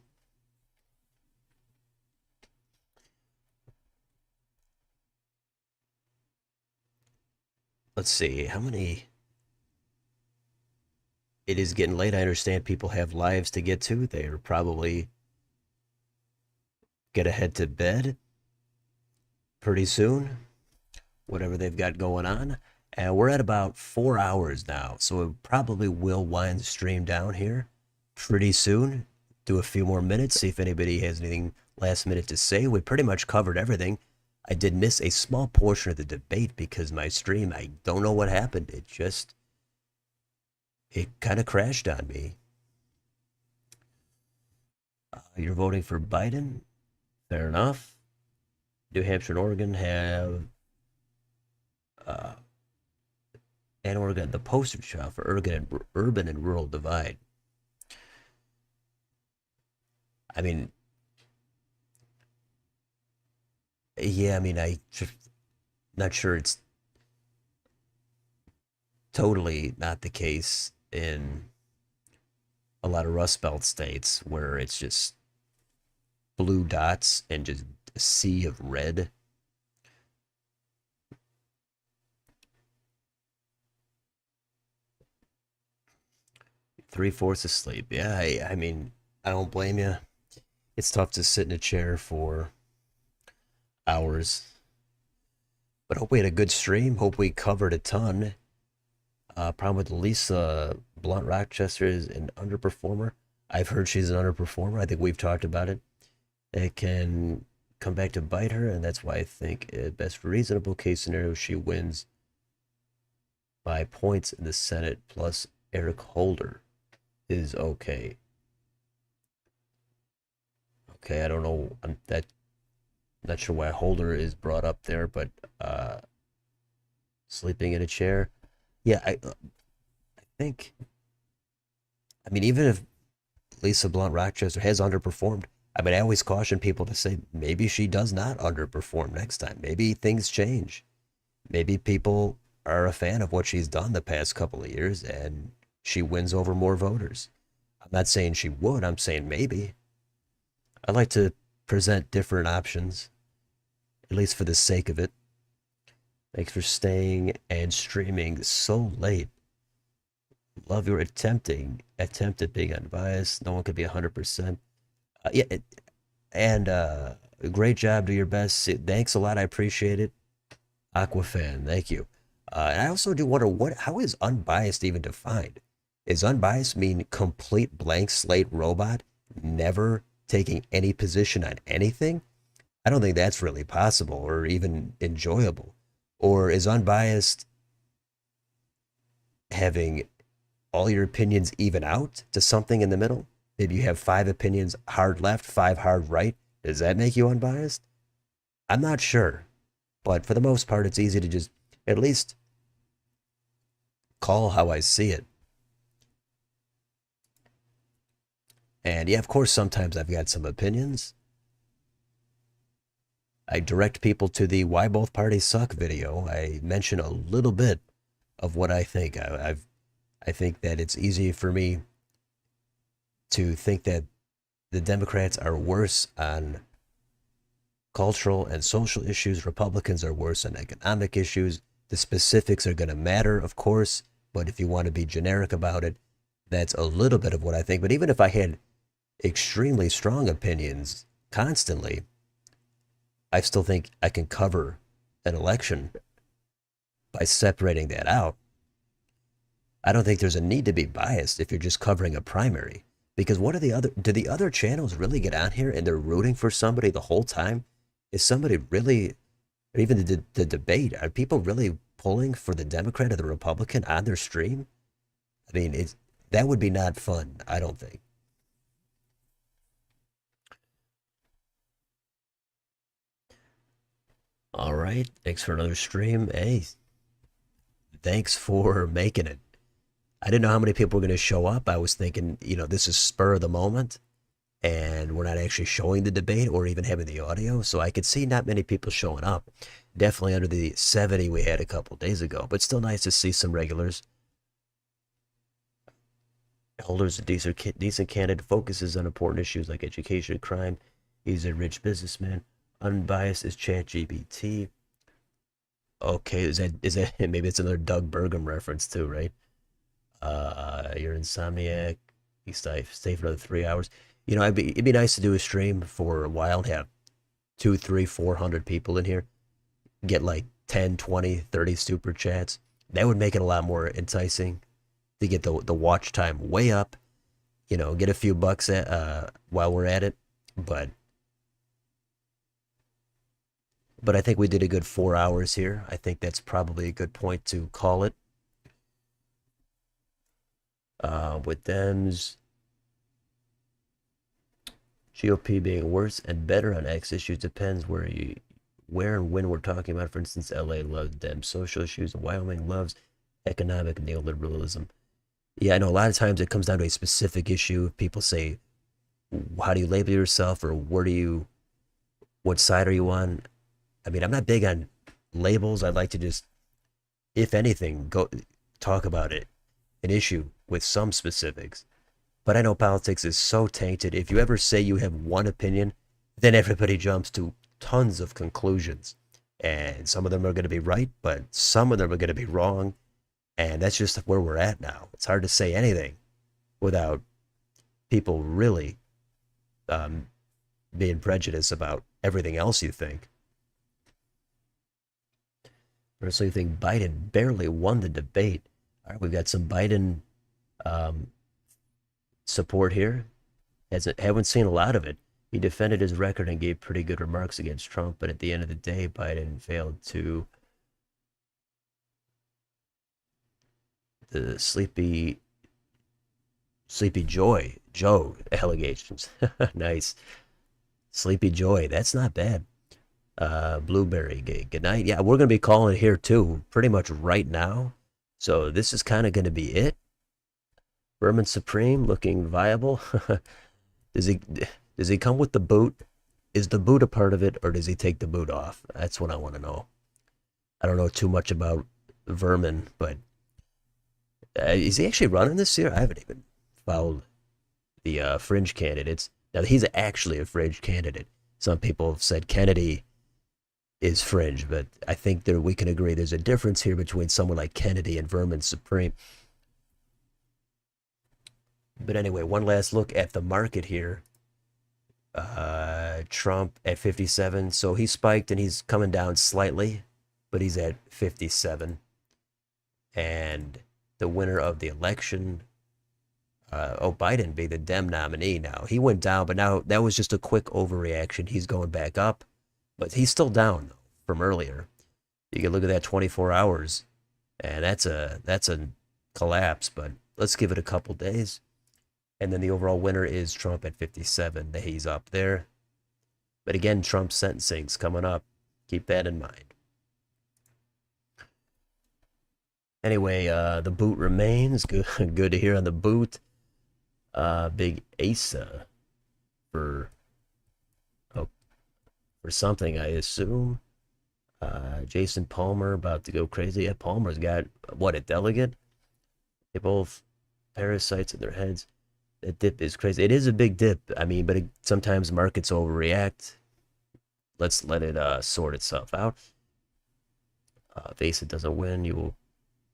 Let's see, how many... It is getting late. I understand people have lives to get to. They're probably gonna head to bed pretty soon, whatever they've got going on. And we're at about 4 hours now, so we probably will wind the stream down here pretty soon. Do a few more minutes, see if anybody has anything last minute to say. We pretty much covered everything. I did miss a small portion of the debate because my stream, I don't know what happened. It kind of crashed on me. You're voting for Biden? Fair enough. New Hampshire and Oregon have, and Oregon, the poster child for urban and rural divide. I mean, yeah, I mean, I'm not sure it's totally not the case in a lot of Rust Belt states where it's just blue dots and just a sea of red. Three-fourths asleep. Yeah, I mean, I don't blame you. It's tough to sit in a chair for hours. But hope we had a good stream. Hope we covered a ton. Problem with Lisa Blunt Rochester is an underperformer. I've heard she's an underperformer. I think we've talked about it. It can come back to bite her, and that's why I think best reasonable case scenario, she wins by points in the Senate, plus Eric Holder is okay. Okay, I don't know. I'm not sure why Holder is brought up there, but sleeping in a chair. Yeah, I think, I mean, even if Lisa Blunt Rochester has underperformed, I mean, I always caution people to say maybe she does not underperform next time. Maybe things change. Maybe people are a fan of what she's done the past couple of years and she wins over more voters. I'm not saying she would, I'm saying maybe. I like to present different options, at least for the sake of it. Thanks for staying and streaming so late. Love your attempt at being unbiased. No one could be 100%. Yeah, and great job. Do your best. Thanks a lot. I appreciate it. Aquafan, thank you. And I also do wonder how is unbiased even defined? Is unbiased mean complete blank slate robot? never taking any position on anything, I don't think that's really possible or even enjoyable. Or is unbiased having all your opinions even out to something in the middle? Maybe you have 5 opinions hard left, 5 hard right. Does that make you unbiased? I'm not sure. But for the most part, it's easy to just at least call how I see it. And yeah, of course, sometimes I've got some opinions. I direct people to the Why Both Parties Suck video. I mention a little bit of what I think. I think that it's easy for me to think that the Democrats are worse on cultural and social issues. Republicans are worse on economic issues. The specifics are going to matter, of course, but if you want to be generic about it, that's a little bit of what I think. But even if I had extremely strong opinions constantly, I still think I can cover an election by separating that out. I don't think there's a need to be biased if you're just covering a primary. Because what are do the other channels really get on here and they're rooting for somebody the whole time? Is somebody really, or even the debate, are people really pulling for the Democrat or the Republican on their stream? I mean, that would be not fun, I don't think. All right, thanks for another stream. Hey, thanks for making it. I didn't know how many people were going to show up. I was thinking, this is spur of the moment, and we're not actually showing the debate or even having the audio, so I could see not many people showing up. Definitely under the 70 we had a couple days ago, but still nice to see some regulars. Holder's a decent candidate, focuses on important issues like education and crime. He's a rich businessman. Unbiased is ChatGPT. Okay, is that maybe it's another Doug Burgum reference too, right? You're insomniac. You stay for another 3 hours. It'd be nice to do a stream for a while and have 200, 300, 400 people in here. Get like 10, 20, 30 super chats. That would make it a lot more enticing to get the watch time way up. Get a few bucks while we're at it. But I think we did a good 4 hours here. I think that's probably a good point to call it. With Dems, GOP being worse and better on X issues depends where and when we're talking about. For instance, LA loves Dems social issues, and Wyoming loves economic neoliberalism. Yeah, I know a lot of times it comes down to a specific issue. People say, how do you label yourself, or what side are you on? I mean, I'm not big on labels. I'd like to just, if anything, go talk about it, an issue with some specifics. But I know politics is so tainted. If you ever say you have one opinion, then everybody jumps to tons of conclusions. And some of them are going to be right, but some of them are going to be wrong. And that's just where we're at now. It's hard to say anything without people really being prejudiced about everything else you think. Personally, think Biden barely won the debate. All right, we've got some Biden support here. Haven't seen a lot of it. He defended his record and gave pretty good remarks against Trump, but at the end of the day, Biden failed to the Sleepy Joe allegations. Nice. Sleepy Joy, that's not bad. Blueberry, good night. Yeah, we're going to be calling it here too, pretty much right now. So this is kind of going to be it. Vermin Supreme looking viable. Does he come with the boot? Is the boot a part of it, or does he take the boot off? That's what I want to know. I don't know too much about Vermin, but is he actually running this year? I haven't even followed the fringe candidates. Now, he's actually a fringe candidate. Some people have said Kennedy is fringe, but I think we can agree there's a difference here between someone like Kennedy and Vermin Supreme. But anyway, one last look at the market here. Trump at 57, so he spiked and he's coming down slightly, but he's at 57. And the winner of the election, Biden be the Dem nominee now. He went down, but now that was just a quick overreaction. He's going back up, but he's still down though, from earlier. You can look at that 24 hours, and that's a collapse, but let's give it a couple days. And then the overall winner is Trump at 57. He's up there. But again, Trump's sentencing's coming up. Keep that in mind. Anyway, the boot remains. Good to hear on the boot. Big Asa for something, I assume. Jason Palmer about to go crazy. Yeah, Palmer's got, what, a delegate? They both parasites in their heads. That dip is crazy. It is a big dip. I mean, but sometimes markets overreact. Let's let it sort itself out. If Asa doesn't win, you will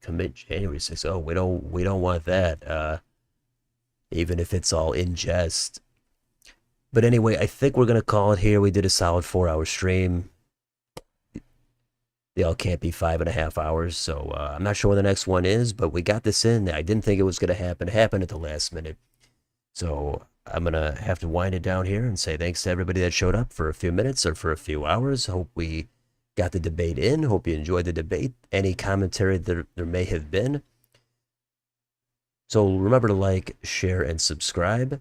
commit January 6th. Oh, we don't want that. Even if it's all in jest. But anyway, I think we're gonna call it here. We did a solid 4-hour stream. They all can't be 5.5 hours, so I'm not sure when the next one is, but we got this in. I didn't think it was gonna happen. It happened at the last minute. So I'm gonna have to wind it down here and say thanks to everybody that showed up for a few minutes or for a few hours. Hope we got the debate in. Hope you enjoyed the debate. Any commentary there may have been. So remember to like, share, and subscribe.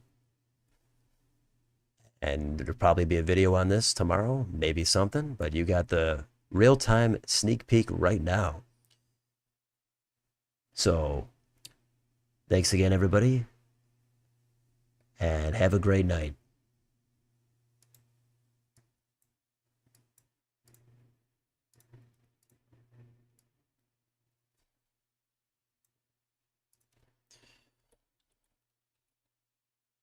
And there'll probably be a video on this tomorrow, maybe something, but you got the real-time sneak peek right now. So thanks again, everybody, and have a great night.